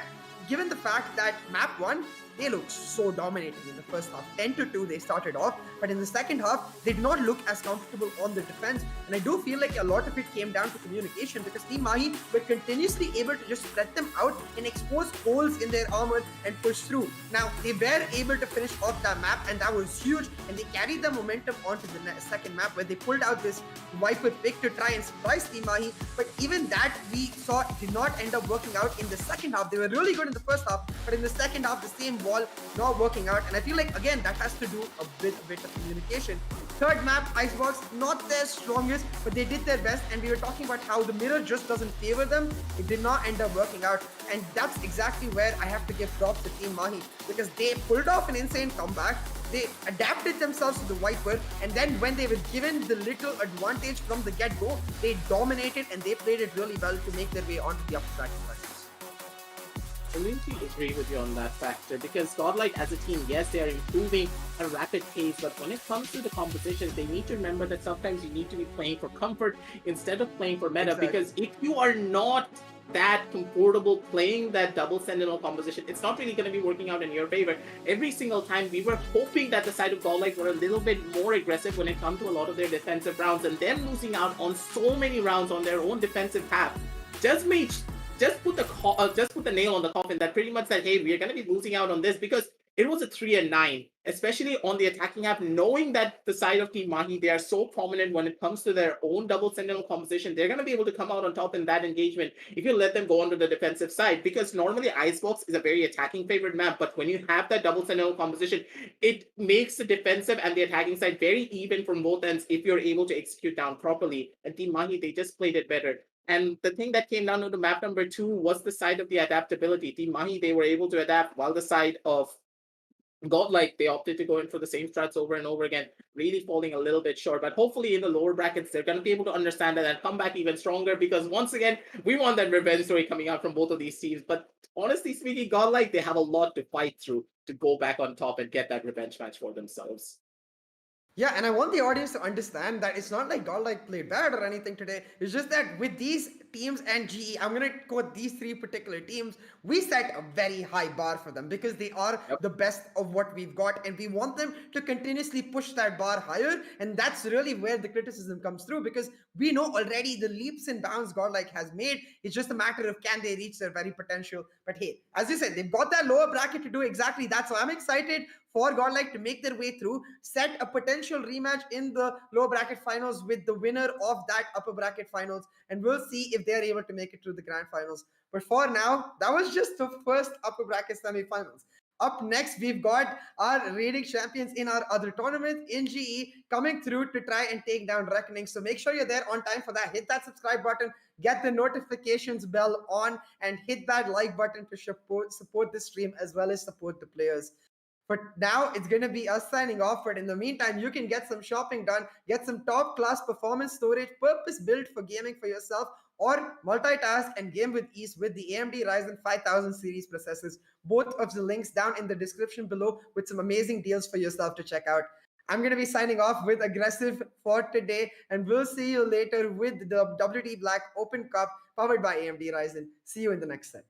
given the fact that map 1, they looked so dominating in the first half. 10-2 they started off, but in the second half, they did not look as comfortable on the defense. And I do feel like a lot of it came down to communication because Team Mahi were continuously able to just spread them out and expose holes in their armor and push through. Now, they were able to finish off that map, and that was huge. And they carried the momentum onto the second map where they pulled out this Viper pick to try and surprise Team Mahi. But even that we saw did not end up working out in the second half. They were really good in the first half, but in the second half, the same wall not working out. And I feel like, again, that has to do a bit of communication. Third map, Icebox, not their strongest, but they did their best. And we were talking about how the mirror just doesn't favor them. It did not end up working out. And that's exactly where I have to give props to Team Mahi, because they pulled off an insane comeback. They adapted themselves to the Viper, and then when they were given the little advantage from the get-go, they dominated and they played it really well to make their way onto the upper bracket finals. I really agree with you on that factor because Godlike as a team, yes, they are improving at a rapid pace, but when it comes to the compositions, they need to remember that sometimes you need to be playing for comfort instead of playing for meta. Exactly. Because if you are not that comfortable playing that double sentinel composition, it's not really going to be working out in your favor. Every single time we were hoping that the side of Godlike were a little bit more aggressive when it comes to a lot of their defensive rounds, and them losing out on so many rounds on their own defensive path just put the nail on the coffin that pretty much said, hey, we're going to be losing out on this, because it was a 3-9, especially on the attacking half, knowing that the side of Team Mahi, they are so prominent when it comes to their own double sentinel composition. They're going to be able to come out on top in that engagement if you let them go onto the defensive side, because normally Icebox is a very attacking favored map, but when you have that double sentinel composition, it makes the defensive and the attacking side very even from both ends if you're able to execute down properly. And Team Mahi, they just played it better. And the thing that came down to the map number 2 was the side of the adaptability. Team Mahi, they were able to adapt, while the side of Godlike, they opted to go in for the same strats over and over again, really falling a little bit short. But hopefully in the lower brackets, they're going to be able to understand that and come back even stronger, because once again, we want that revenge story coming out from both of these teams. But honestly speaking, Godlike, they have a lot to fight through to go back on top and get that revenge match for themselves. Yeah, and I want the audience to understand that it's not like Godlike played bad or anything today. It's just that with these teams and GE, I'm going to quote these 3 particular teams, we set a very high bar for them because they are the best of what we've got, and we want them to continuously push that bar higher. And that's really where the criticism comes through, because we know already the leaps and bounds Godlike has made. It's just a matter of can they reach their very potential. But hey, as you said, they've got that lower bracket to do exactly that. So I'm excited for Godlike to make their way through, set a potential rematch in the lower bracket finals with the winner of that upper bracket finals, and we'll see if they're able to make it to the grand finals. But for now, that was just the first upper bracket semifinals. Up next, we've got our reigning champions in our other tournament in GE coming through to try and take down Reckoning. So make sure you're there on time for that. Hit that subscribe button, get the notifications bell on, and hit that like button to support the stream as well as support the players. But now it's going to be us signing off. But in the meantime, you can get some shopping done, get some top class performance storage, purpose built for gaming for yourself, or multitask and game with ease with the AMD Ryzen 5000 series processors. Both of the links down in the description below with some amazing deals for yourself to check out. I'm going to be signing off with Aggressive for today, and we'll see you later with the WT Black Open Cup powered by AMD Ryzen. See you in the next set.